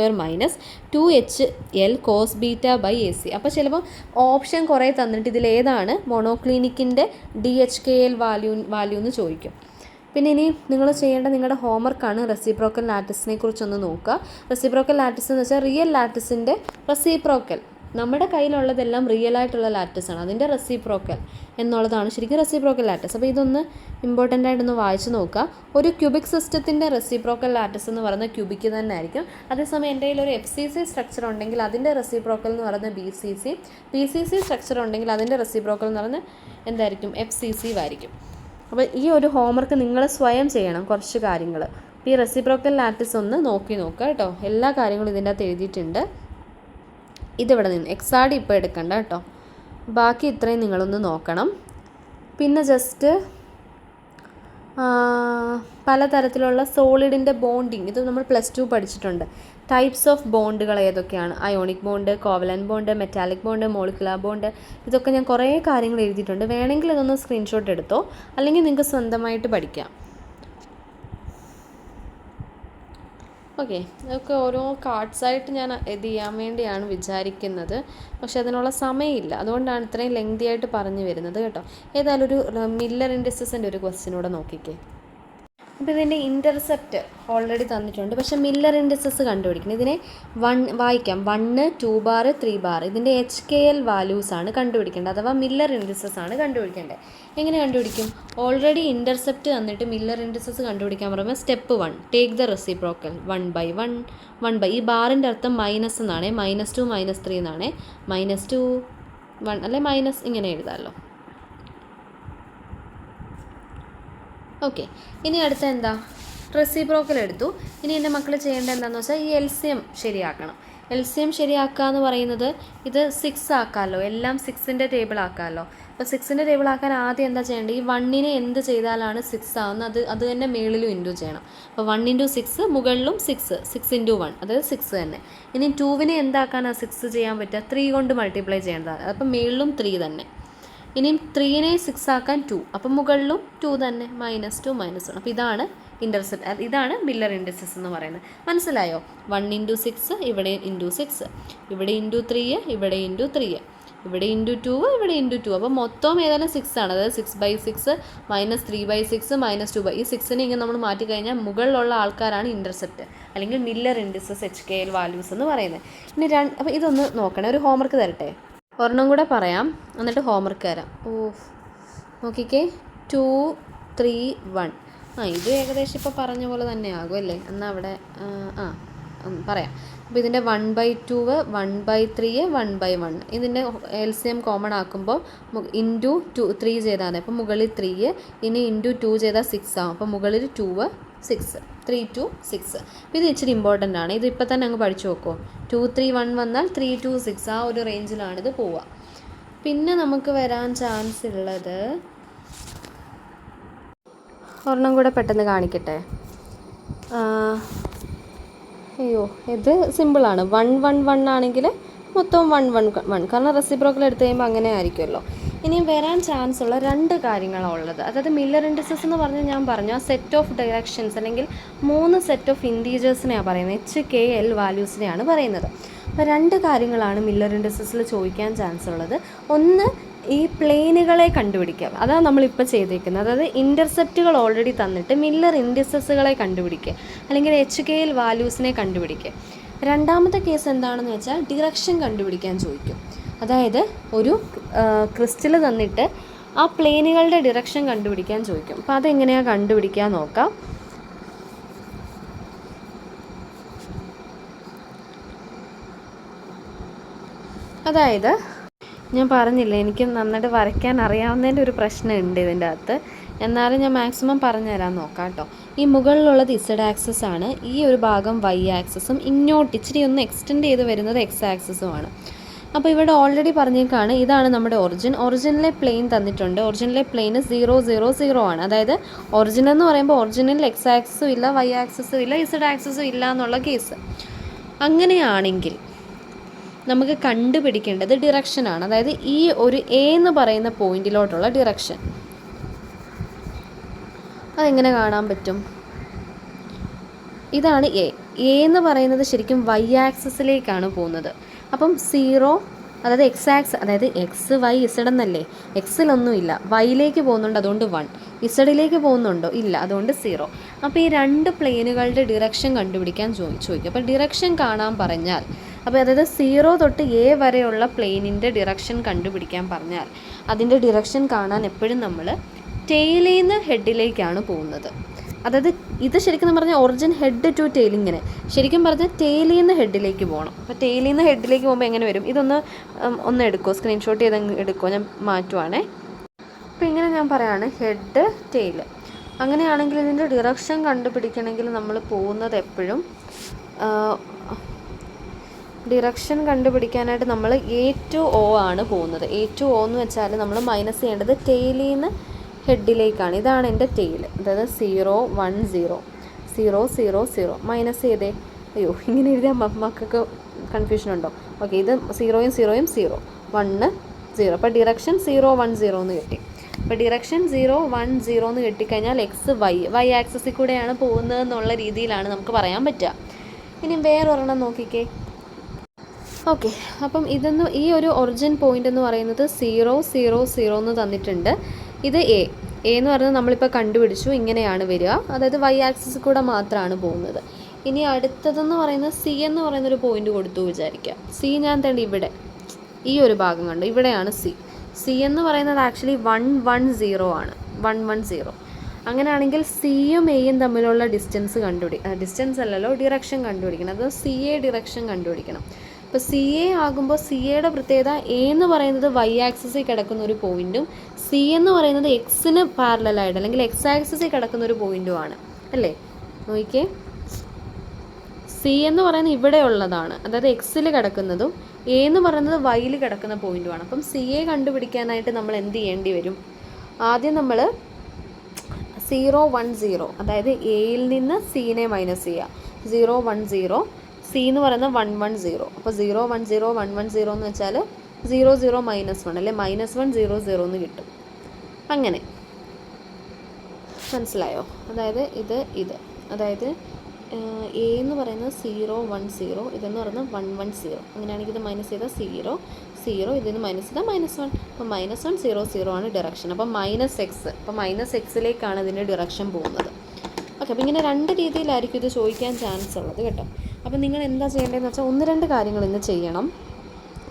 - 2HL cos β/AC. അപ്പോൾ ചിലപ്പോൾ ഓപ്ഷൻ കുറേ തന്നിട്ട് ഇതിലേതാണ് മോണോക്ലിനിക്കിൻ്റെ DHKL വാല്യൂ എന്ന് ചോദിക്കും. പിന്നെ ഇനി നിങ്ങൾ ചെയ്യേണ്ട നിങ്ങളുടെ ഹോംവർക്കാണ് റെസിപ്രോക്കൽ ലാറ്റിസിനെ കുറിച്ചൊന്ന് നോക്കുക. റെസിപ്രോക്കൽ ലാറ്റിസ് എന്ന് വെച്ചാൽ റിയൽ ലാറ്റിസിൻ്റെ റെസിപ്രോക്കൽ. നമ്മുടെ കയ്യിലുള്ളതെല്ലാം റിയൽ ആയിട്ടുള്ള ലാറ്റിസാണ്, അതിൻ്റെ റെസിപ്രോക്കൽ എന്നുള്ളതാണ് ശരിക്കും റെസിപ്രോക്കൽ ലാറ്റിസ്. അപ്പോൾ ഇതൊന്ന് ഇമ്പോർട്ടൻ്റ് ആയിട്ടൊന്ന് വായിച്ച് നോക്കുക. ഒരു ക്യൂബിക് സിസ്റ്റത്തിൻ്റെ റെസിപ്രോക്കൽ ലാറ്റിസ് എന്ന് പറയുന്നത് ക്യൂബിക്ക് തന്നെ ആയിരിക്കും. അതേസമയം എൻ്റെ കയ്യിൽ ഒരു FCC സ്ട്രക്ചർ ഉണ്ടെങ്കിൽ അതിൻ്റെ റെസിപ്രോക്കൽ എന്ന് പറയുന്നത് BCC സ്ട്രക്ചർ ഉണ്ടെങ്കിൽ അതിൻ്റെ റെസിപ്രോക്കൽ എന്ന് പറയുന്നത് എന്തായിരിക്കും? FCC ആയിരിക്കും. അപ്പോൾ ഈ ഒരു ഹോംവർക്ക് നിങ്ങൾ സ്വയം ചെയ്യണം കുറച്ച് കാര്യങ്ങൾ. ഈ റെസിപ്രോക്കൽ ലാറ്റിസ് ഒന്ന് നോക്കുക കേട്ടോ. എല്ലാ കാര്യങ്ങളും ഇതിൻ്റെ അകത്ത് എഴുതിയിട്ടുണ്ട്. ഇതിവിടെ നിന്ന് എക്സാഡ് ഇപ്പോൾ എടുക്കണ്ട കേട്ടോ, ബാക്കി ഇത്രയും നിങ്ങളൊന്ന് നോക്കണം. പിന്നെ ജസ്റ്റ് പലതരത്തിലുള്ള സോളിഡിൻ്റെ ബോണ്ടിങ്, ഇത് നമ്മൾ +2 പഠിച്ചിട്ടുണ്ട്. ടൈപ്സ് ഓഫ് ബോണ്ടുകൾ ഏതൊക്കെയാണ്? Ionic bond, Kovalan bond, metallic bond, molecular bond, ഇതൊക്കെ ഞാൻ കുറേ കാര്യങ്ങൾ എഴുതിയിട്ടുണ്ട്. വേണമെങ്കിൽ ഇതൊന്ന് സ്ക്രീൻഷോട്ട് എടുത്തോ, അല്ലെങ്കിൽ നിങ്ങൾക്ക് സ്വന്തമായിട്ട് പഠിക്കാം. ഓക്കെ, ഇതൊക്കെ ഓരോ കാർഡ്സായിട്ട് ഞാൻ ഇത് ചെയ്യാൻ വേണ്ടിയാണ് വിചാരിക്കുന്നത്, പക്ഷെ അതിനുള്ള സമയമില്ല, അതുകൊണ്ടാണ് ഇത്രയും ലെങ്തി ആയിട്ട് പറഞ്ഞു വരുന്നത് കേട്ടോ. ഏതായാലും ഒരു മില്ലർ ഇൻഡിസസിൻ്റെ ഒരു ക്വസ്റ്റ്യൻ കൂടെ നോക്കിക്കേ. അപ്പോൾ ഇതിൻ്റെ ഇൻ്റർസെപ്റ്റ് ഓൾറെഡി തന്നിട്ടുണ്ട്, പക്ഷേ മില്ലർ ഇൻഡിസസ് കണ്ടുപിടിക്കണം. ഇതിനെ വായിക്കാം. 1 2 ബാർ 3 ബാർ ഇതിൻ്റെ HKL വാല്യൂസ് ആണ് കണ്ടുപിടിക്കേണ്ടത്, അഥവാ മില്ലർ ഇൻഡിസസ് ആണ് കണ്ടുപിടിക്കേണ്ടത്. എങ്ങനെ കണ്ടുപിടിക്കും? ഓൾറെഡി ഇൻ്റർസെപ്റ്റ് തന്നിട്ട് മില്ലർ ഇൻഡിസസ് കണ്ടുപിടിക്കാൻ പറയുമ്പോൾ സ്റ്റെപ്പ് 1 ടേക്ക് ദ റെസിപ്രോക്കൽ 1/1 ഈ ബാറിൻ്റെ അർത്ഥം മൈനസ് എന്നാണ്, -2 -3 എന്നാണ്, -2 1 അല്ലെ മൈനസ് ഇങ്ങനെ എഴുതാമല്ലോ. ഓക്കെ, ഇനി അടുത്ത എന്താ? റെസിപ്രോക്കൽ എടുത്തു. ഇനി എൻ്റെ മക്കൾ ചെയ്യേണ്ടത് എന്താണെന്ന് വെച്ചാൽ ഈ LCM ശരിയാക്കണം. LCM ശരിയാക്കുക എന്ന് പറയുന്നത് ഇത് 6 ആക്കാമല്ലോ, എല്ലാം 6ൻ്റെ ടേബിൾ ആക്കാമല്ലോ. അപ്പോൾ 6ൻ്റെ ടേബിൾ ആക്കാൻ ആദ്യം എന്താ ചെയ്യേണ്ടത്? ഈ 1നെ എന്ത് ചെയ്താലാണ് 6 ആവുന്നത് അത് തന്നെ മേളിലും ഇൻറ്റു ചെയ്യണം. അപ്പോൾ 1 × 6 മുകളിലും 6 × 1 അതായത് 6 തന്നെ. ഇനി 2വിനെ എന്താക്കാനാണ് 6 ചെയ്യാൻ പറ്റുക? 3 കൊണ്ട് മൾട്ടിപ്ലൈ ചെയ്യേണ്ടതാണ്, അപ്പോൾ മേളിലും 3 തന്നെ. ഇനിയും 3നെ 6 ആക്കാൻ 2, അപ്പം മുകളിലും 2 തന്നെ, -2 -1. അപ്പോൾ ഇതാണ് ഇൻ്റർസെപ്റ്റ്, ഇതാണ് മില്ലർ ഇൻഡിസസ് എന്ന് പറയുന്നത്. മനസ്സിലായോ? 1 × 6 ഇവിടെ × 6, ഇവിടെ × 3, ഇവിടെ × 3, ഇവിടെ × 2, ഇവിടെ × 2. അപ്പോൾ മൊത്തം ഏതായാലും 6 ആണ്, അതായത് 6/6 -3/6 -2. ഈ 6നെ ഇങ്ങനെ നമ്മൾ മാറ്റി കഴിഞ്ഞാൽ മുകളിലുള്ള ആൾക്കാരാണ് ഇൻ്റർസെപ്റ്റ് അല്ലെങ്കിൽ മില്ലർ ഇൻഡിസസ് HKL വാല്യൂസ് എന്ന് പറയുന്നത്. ഇനി അപ്പോൾ ഇതൊന്ന് നോക്കണേ, ഒരു ഹോംവർക്ക് തരട്ടെ. ഒരെണ്ണം കൂടെ പറയാം, എന്നിട്ട് ഹോംവർക്ക് തരാം. നോക്കിക്കേ, 2 3 1. ഇത് ഏകദേശം ഇപ്പോൾ പറഞ്ഞ പോലെ തന്നെ ആകും അല്ലേ? എന്നാൽ അവിടെ പറയാം. അപ്പോൾ ഇതിൻ്റെ 1/2 1/3 1/1 ഇതിൻ്റെ LCM കോമൺ ആക്കുമ്പോൾ ഇൻറ്റു 3 ചെയ്താൽ മതി. അപ്പോൾ മുകളിൽ 3 ഇനി ഇൻറ്റു 2 ചെയ്താൽ 6 ആവും. അപ്പോൾ മുകളിൽ 2 6 3 2 6. അപ്പോൾ ഇത് ഇച്ചിരി ഇമ്പോർട്ടൻ്റ് ആണ്. ഇത് ഇപ്പോൾ തന്നെ അങ്ങ് പഠിച്ചു നോക്കുമോ. 2 3 1 വന്നാൽ 3 2 6 ആ ഒരു റേഞ്ചിലാണിത് പോവുക. പിന്നെ നമുക്ക് വരാൻ ചാൻസ് ഉള്ളത് ഒരെണ്ണം കൂടെ പെട്ടെന്ന് കാണിക്കട്ടെ. അയ്യോ, ഇത് സിമ്പിളാണ്. 1 1 1 ആണെങ്കിൽ മൊത്തം 1 1 1, കാരണം റെസിപ്രോക്കൽ എടുത്തു കഴിയുമ്പോൾ അങ്ങനെ ആയിരിക്കുമല്ലോ. ഇനിയും വരാൻ ചാൻസ് ഉള്ള 2 കാര്യങ്ങളാണ് ഉള്ളത്. അതായത് മില്ലർ ഇൻഡിസസ് എന്ന് പറഞ്ഞാൽ ഞാൻ പറഞ്ഞു ആ സെറ്റ് ഓഫ് ഡയറക്ഷൻസ് അല്ലെങ്കിൽ 3 സെറ്റ് ഓഫ് ഇൻറ്റീജേഴ്സിനെയാണ് പറയുന്നത്. HKL വാല്യൂസിനെയാണ് പറയുന്നത്. അപ്പോൾ 2 കാര്യങ്ങളാണ് മില്ലർ ഇൻഡിസസിൽ ചോദിക്കാൻ ചാൻസ് ഉള്ളത്. ഒന്ന്, ഈ പ്ലെയിനുകളെ കണ്ടുപിടിക്കുക. അതാണ് നമ്മളിപ്പോൾ ചെയ്തേക്കുന്നത്. അതായത് ഇൻ്റർസെപ്റ്റുകൾ ഓൾറെഡി തന്നിട്ട് മില്ലർ ഇൻഡിസസുകളെ കണ്ടുപിടിക്കുക, അല്ലെങ്കിൽ HKL വാല്യൂസിനെ കണ്ടുപിടിക്കുക. രണ്ടാമത്തെ കേസ് എന്താണെന്ന് വെച്ചാൽ ഡിറക്ഷൻ കണ്ടുപിടിക്കാൻ ചോദിക്കും. അതായത് ഒരു ക്രിസ്റ്റൽ തന്നിട്ട് ആ പ്ലെയിനുകളുടെ ഡിറക്ഷൻ കണ്ടുപിടിക്കാൻ ചോദിക്കും. അപ്പോൾ അതെങ്ങനെയാണ് കണ്ടുപിടിക്കാൻ നോക്കാം. അതായത് ഞാൻ പറഞ്ഞില്ലേ, എനിക്ക് നന്നായിട്ട് വരയ്ക്കാൻ അറിയാവുന്നതിൻ്റെ ഒരു പ്രശ്നമുണ്ട് ഇതിൻ്റെ അകത്ത്. എന്നാലും ഞാൻ മാക്സിമം പറഞ്ഞു തരാൻ നോക്കാം കേട്ടോ. ഈ മുകളിലുള്ളത് Z ആക്സസ് ആണ്, ഈ ഒരു ഭാഗം Y ആക്സസും, ഇങ്ങോട്ട് ഇച്ചിരി ഒന്ന് എക്സ്റ്റെൻഡ് ചെയ്ത് വരുന്നത് X ആക്സസുമാണ്. അപ്പോൾ ഇവിടെ ഓൾറെഡി പറഞ്ഞേക്കാണ് ഇതാണ് നമ്മുടെ ഒറിജിനിലെ പ്ലെയിൻ തന്നിട്ടുണ്ട്. ഒറിജിനിലെ പ്ലെയിന് 0 0 0 ആണ്. അതായത് ഒറിജിൻ എന്ന് പറയുമ്പോൾ ഒറിജിനിൽ X ആക്സസും ഇല്ല, Y ആക്സസും ഇല്ല, Z ആക്സസും ഇല്ല എന്നുള്ള കേസ്. അങ്ങനെയാണെങ്കിൽ നമുക്ക് കണ്ടുപിടിക്കേണ്ടത് ഡിറക്ഷനാണ്. അതായത് ഈ ഒരു A എന്ന് പറയുന്ന പോയിന്റിലോട്ടുള്ള ഡിറക്ഷൻ. അതെങ്ങനെ കാണാൻ പറ്റും? ഇതാണ് A എന്ന് പറയുന്നത് ശരിക്കും Y ആക്സസിലേക്കാണ് പോകുന്നത്. അപ്പം 0, അതായത് X ആക്സ്, അതായത് X Y Z എന്നല്ലേ, Xലൊന്നും ഇല്ല, Yയിലേക്ക് പോകുന്നുണ്ട് അതുകൊണ്ട് 1, Zയിലേക്ക് പോകുന്നുണ്ടോ ഇല്ല അതുകൊണ്ട് 0. അപ്പോൾ ഈ 2 പ്ലെയിനുകളുടെ ഡിറക്ഷൻ കണ്ടുപിടിക്കാൻ ചോദിക്കും. അപ്പോൾ ഡിറക്ഷൻ കാണാൻ പറഞ്ഞാൽ, അപ്പോൾ അതായത് 0 തൊട്ട് A വരെയുള്ള പ്ലെയിനിൻ്റെ ഡിറക്ഷൻ കണ്ടുപിടിക്കാൻ പറഞ്ഞാൽ അതിൻ്റെ ഡിറക്ഷൻ കാണാൻ എപ്പോഴും നമ്മൾ ടെയിലിൽ നിന്ന് ഹെഡിലേക്കാണ് പോകുന്നത്. അതായത് ഇത് ശരിക്കും പറഞ്ഞാൽ ഒറിജിൻ ഹെഡ് ടു ടെയിൽ, ഇങ്ങനെ ശരിക്കും പറഞ്ഞാൽ ടെയിലിൽ നിന്ന് ഹെഡിലേക്ക് പോകണം. അപ്പോൾ ടെയിലിൽ നിന്ന് ഹെഡിലേക്ക് പോകുമ്പോൾ എങ്ങനെ വരും? ഒന്ന് എടുക്കുമോ, സ്ക്രീൻഷോട്ട് ചെയ്ത് എടുക്കുമോ? ഞാൻ മാറ്റുവാണേ. അപ്പോൾ ഇങ്ങനെ ഞാൻ പറയാണ്, ഹെഡ് ടെയിൽ. അങ്ങനെയാണെങ്കിൽ ഇതിൻ്റെ ഡിറക്ഷൻ കണ്ടുപിടിക്കണമെങ്കിൽ നമ്മൾ പോകുന്നത് എപ്പോഴും ഡിറക്ഷൻ കണ്ടുപിടിക്കാനായിട്ട് നമ്മൾ A to O ആണ് പോകുന്നത്. A to O എന്ന് വെച്ചാൽ നമ്മൾ മൈനസ് ചെയ്യേണ്ടത് ടെയിലിൽ നിന്ന് ഹെഡിലേക്കാണ്. ഇതാണ് എൻ്റെ ടെയിൽ. അതായത് 0 1 0 0 0 0 മൈനസ് ചെയ്തേ. അയ്യോ, ഇങ്ങനെ എഴുതിയാൽ മക്കൾക്ക് കൺഫ്യൂഷൻ ഉണ്ടോ? ഓക്കെ, ഇത് 0 0 0 1 0. അപ്പോൾ ഡിറക്ഷൻ 0 1 0 എന്ന് കിട്ടി. അപ്പോൾ ഡിറക്ഷൻ 0 1 0 എന്ന് കിട്ടിക്കഴിഞ്ഞാൽ Y ആക്സസിൽ കൂടെയാണ് പോകുന്നത് എന്നുള്ള രീതിയിലാണ് നമുക്ക് പറയാൻ പറ്റുക. ഇനി വേറൊരെണ്ണം നോക്കിക്കേ. ഓക്കെ, അപ്പം ഈ ഒരു ഒറിജിൻ പോയിൻ്റ് എന്ന് പറയുന്നത് 0 0 0 എന്ന് തന്നിട്ടുണ്ട്. ഇത് A എന്ന് പറയുന്നത് നമ്മളിപ്പോൾ കണ്ടുപിടിച്ചു, ഇങ്ങനെയാണ് വരിക. അതായത് Y ആക്സിസിൽ കൂടെ മാത്രമാണ് പോകുന്നത്. ഇനി അടുത്തതെന്ന് പറയുന്നത് C എന്ന് പറയുന്നൊരു പോയിൻ്റ് കൊടുത്തു വിചാരിക്കുക. C ഞാൻ തേണ്ടി ഇവിടെ ഈ ഒരു ഭാഗം കണ്ടു, ഇവിടെയാണ് C എന്ന് പറയുന്നത് ആക്ച്വലി 1 1 0 ആണ്. 1 1 0. അങ്ങനെയാണെങ്കിൽ Cയും Aയും തമ്മിലുള്ള ഡിസ്റ്റൻസ് അല്ലല്ലോ, ഡിറക്ഷൻ കണ്ടുപിടിക്കണം. അത് CA ഡിറക്ഷൻ കണ്ടുപിടിക്കണം. അപ്പോൾ CA ആകുമ്പോൾ CAയുടെ പ്രത്യേകത A എന്ന് പറയുന്നത് Y ആക്സിസിൽ കിടക്കുന്ന ഒരു പോയിൻറ്റും C എന്ന് പറയുന്നത് Xന് പാരലലായിട്ട് അല്ലെങ്കിൽ X ആക്സിസിൽ കിടക്കുന്ന ഒരു പോയിൻറ്റുമാണ് അല്ലേ. നോക്കിക്കേ, C എന്ന് പറയുന്നത് ഇവിടെ ഉള്ളതാണ്, അതായത് Xൽ കിടക്കുന്നതും A എന്ന് പറയുന്നത് Yയിൽ കിടക്കുന്ന പോയിൻറ്റുമാണ്. അപ്പം CA കണ്ടുപിടിക്കാനായിട്ട് നമ്മൾ എന്ത് ചെയ്യേണ്ടി വരും? ആദ്യം നമ്മൾ 0 1 0, അതായത് Aയിൽ നിന്ന് Cനെ മൈനസ് ചെയ്യുക. 0 1 0, C എന്ന് പറയുന്നത് 1 1 0. അപ്പോൾ 0 1 0 1 1 0 എന്ന് വെച്ചാൽ 0 0 -1 അല്ലെ, -1 0 0 എന്ന് കിട്ടും. അങ്ങനെ മനസ്സിലായോ? അതായത് ഇത് അതായത് A എന്ന് പറയുന്നത് 0 1 0, ഇതെന്ന് പറയുന്നത് 1 1 0. അങ്ങനെയാണെങ്കിൽ ഇത് മൈനസ് ചെയ്താൽ 0 0, ഇതിന് മൈനസ് ചെയ്താൽ -1. അപ്പോൾ -1 0 0 ആണ് ഡിറക്ഷൻ. അപ്പം -X, അപ്പോൾ -Xലേക്കാണ് ഇതിൻ്റെ ഡിറക്ഷൻ പോകുന്നത്. ഓക്കെ, അപ്പോൾ ഇങ്ങനെ 2 രീതിയിലായിരിക്കും ഇത് ചോദിക്കാൻ ചാൻസ് ഉള്ളത് കേട്ടോ. അപ്പോൾ നിങ്ങൾ എന്താ ചെയ്യേണ്ടതെന്ന് വെച്ചാൽ 1 2 കാര്യങ്ങൾ ഇന്ന് ചെയ്യണം.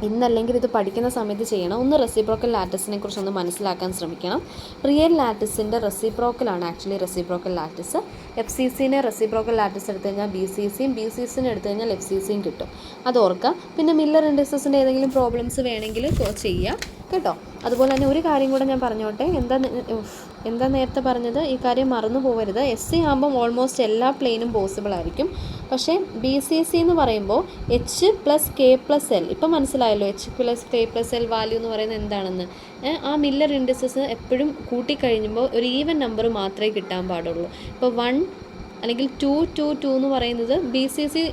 ഇന്നല്ലെങ്കിൽ ഇത് പഠിക്കുന്ന സമയത്ത് ചെയ്യണം. ഒന്ന് റെസിപ്രോക്കൽ ലാറ്റിസിനെ കുറിച്ചൊന്ന് മനസ്സിലാക്കാൻ ശ്രമിക്കണം. റിയൽ ലാറ്റിസിൻ്റെ റെസിപ്രോക്കലാണ് actually reciprocal lattice. F C സിനെ റെസിപ്രോക്കൽ ലാറ്റിസ് എടുത്തു കഴിഞ്ഞാൽ ബി സി സിയും, ബി സി സിനെ എടുത്തു കഴിഞ്ഞാൽ എഫ് സി സിയും കിട്ടും. അത് ഓർക്കുക. പിന്നെ മില്ലർ ഇൻഡിസസിൻ്റെ ഏതെങ്കിലും പ്രോബ്ലംസ് വേണമെങ്കിൽ ചെയ്യാം കേട്ടോ. അതുപോലെ തന്നെ ഒരു കാര്യം കൂടെ ഞാൻ പറഞ്ഞോട്ടെ. എന്താ നേരത്തെ പറഞ്ഞത്, ഈ കാര്യം മറന്നു പോകരുത്. എസ് സി ആകുമ്പം ഓൾമോസ്റ്റ് എല്ലാ പ്ലെയിനും പോസിബിൾ ആയിരിക്കും. പക്ഷേ ബി സി സി എന്ന് പറയുമ്പോൾ H plus K plus L, ഇപ്പം മനസ്സിലായല്ലോ H plus K plus L value എന്ന് പറയുന്നത് എന്താണെന്ന്. ആ മില്ലർ ഇൻഡിസസ് എപ്പോഴും കൂട്ടിക്കഴിഞ്ഞുമ്പോൾ ഒരു ഈവൻ നമ്പർ മാത്രമേ കിട്ടാൻ പാടുള്ളൂ. ഇപ്പോൾ 1 അല്ലെങ്കിൽ 2 2 2 എന്ന് പറയുന്നത് ബി സി സി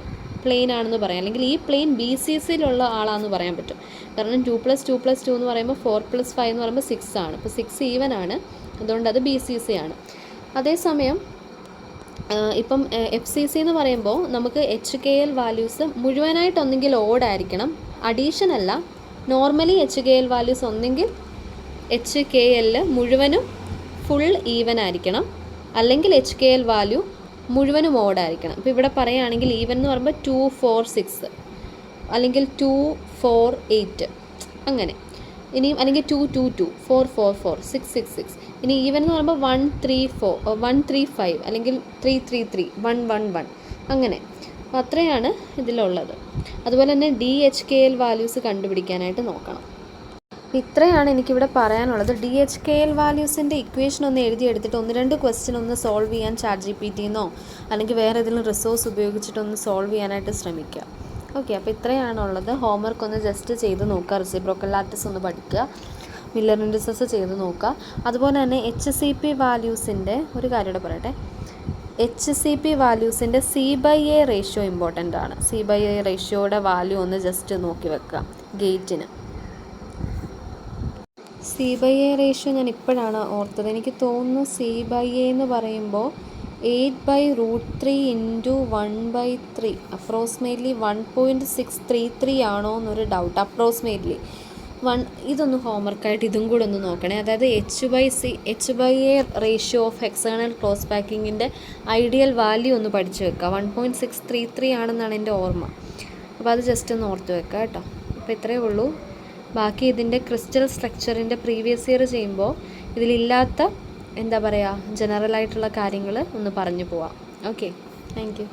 പ്ലെയിൻ ആണെന്ന് പറയാം, അല്ലെങ്കിൽ ഈ പ്ലെയിൻ ബി സി സിയിലുള്ള ആളാണെന്ന് പറയാൻ പറ്റും. കാരണം 2 + 2 + 2 എന്ന് പറയുമ്പോൾ 4 + 5 എന്ന് പറയുമ്പോൾ 6 ആണ്. ഇപ്പോൾ 6 ഈവൻ ആണ്, അതുകൊണ്ട് അത് ബി സി സി ആണ്. അതേസമയം ഇപ്പം എഫ് സി സി എന്ന് പറയുമ്പോൾ നമുക്ക് എച്ച് കെ എൽ വാല്യൂസ് മുഴുവനായിട്ട് ഒന്നെങ്കിൽ ഓഡ് ആയിരിക്കണം, അഡീഷൻ അല്ല. Normally H K L values ഒന്നെങ്കിൽ എച്ച് കെ എല്ല് മുഴുവനും ഫുൾ ഈവൻ ആയിരിക്കണം, അല്ലെങ്കിൽ എച്ച് കെ എൽ വാല്യൂ മുഴുവനും ഓഡ് ആയിരിക്കണം. ഇപ്പോൾ ഇവിടെ പറയുകയാണെങ്കിൽ ഈവൻ എന്ന് പറയുമ്പോൾ 2 4 6 അല്ലെങ്കിൽ 2 4 8 അങ്ങനെ. ഇനിയും അല്ലെങ്കിൽ 2 2 2 4 4 4 6 6 6. ഇനി ഈവൻ എന്ന് പറയുമ്പോൾ 1 3 4 1 3 5 അല്ലെങ്കിൽ 3 3 3 1 1 1 അങ്ങനെ. അപ്പോൾ അത്രയാണ് ഇതിലുള്ളത്. അതുപോലെ തന്നെ D H K L values കണ്ടുപിടിക്കാനായിട്ട് നോക്കണം. ഇത്രയാണ് എനിക്കിവിടെ പറയാനുള്ളത്. ഡി എച്ച് കെ എൽ വാല്യൂസിൻ്റെ ഇക്വേഷൻ ഒന്ന് എഴുതിയെടുത്തിട്ട് 1-2 ക്വസ്റ്റ്യൻ ഒന്ന് സോൾവ് ചെയ്യാൻ ചാറ്റ് ജി പി ടിന്നോ അല്ലെങ്കിൽ വേറെ ഏതെങ്കിലും റിസോഴ്സ് ഉപയോഗിച്ചിട്ടൊന്ന് സോൾവ് ചെയ്യാനായിട്ട് ശ്രമിക്കുക. ഓക്കെ, അപ്പോൾ ഇത്രയാണുള്ളത്. ഹോംവർക്ക് ഒന്ന് ജസ്റ്റ് ചെയ്ത് നോക്കുക. റെസിപ്രോക്കൽ ലാറ്റിസ് ഒന്ന് പഠിക്കുക. മില്ലർ ഇൻഡിസസ് ചെയ്ത് നോക്കുക. അതുപോലെ തന്നെ എച്ച് സി പി വാല്യൂസിൻ്റെ ഒരു കാര്യം കൂടെ പറയട്ടെ. എച്ച് സി പി വാല്യൂസിൻ്റെ C/A റേഷ്യോ ഇമ്പോർട്ടൻ്റ് ആണ്. C/A റേഷ്യോയുടെ വാല്യൂ ഒന്ന് ജസ്റ്റ് നോക്കി വെക്കുക ഗേറ്റിന്. C/A റേഷ്യോ ഞാൻ ഇപ്പോഴാണ് ഓർത്തത്. എനിക്ക് തോന്നുന്നു C/A എന്ന് പറയുമ്പോൾ 8/√3 × 1/3 അപ്രോക്സിമേറ്റ്ലി 1.633 ആണോ എന്നൊരു ഡൗട്ട്. അപ്രോക്സിമേറ്റ്ലി ഇതൊന്ന് ഹോംവർക്കായിട്ട് ഇതും കൂടെ ഒന്ന് നോക്കണേ. അതായത് H/A ratio of hexagonal close പാക്കിങ്ങിൻ്റെ ഐഡിയൽ വാല്യൂ ഒന്ന് പഠിച്ചു വെക്കുക. 1.633 ആണെന്നാണ് എൻ്റെ ഓർമ്മ. അപ്പോൾ അത് ജസ്റ്റ് ഒന്ന് ഓർത്ത് വെക്കുക കേട്ടോ. അപ്പോൾ ഇത്രയേ ഉള്ളൂ. ബാക്കി ഇതിൻ്റെ ക്രിസ്റ്റൽ സ്ട്രക്ചറിൻ്റെ പ്രീവിയസ് ഇയർ ചെയ്യുമ്പോൾ ഇതിലില്ലാത്ത എന്താ പറയുക ജനറലായിട്ടുള്ള കാര്യങ്ങൾ ഒന്ന് പറഞ്ഞു പോവാം. Okay, thank you.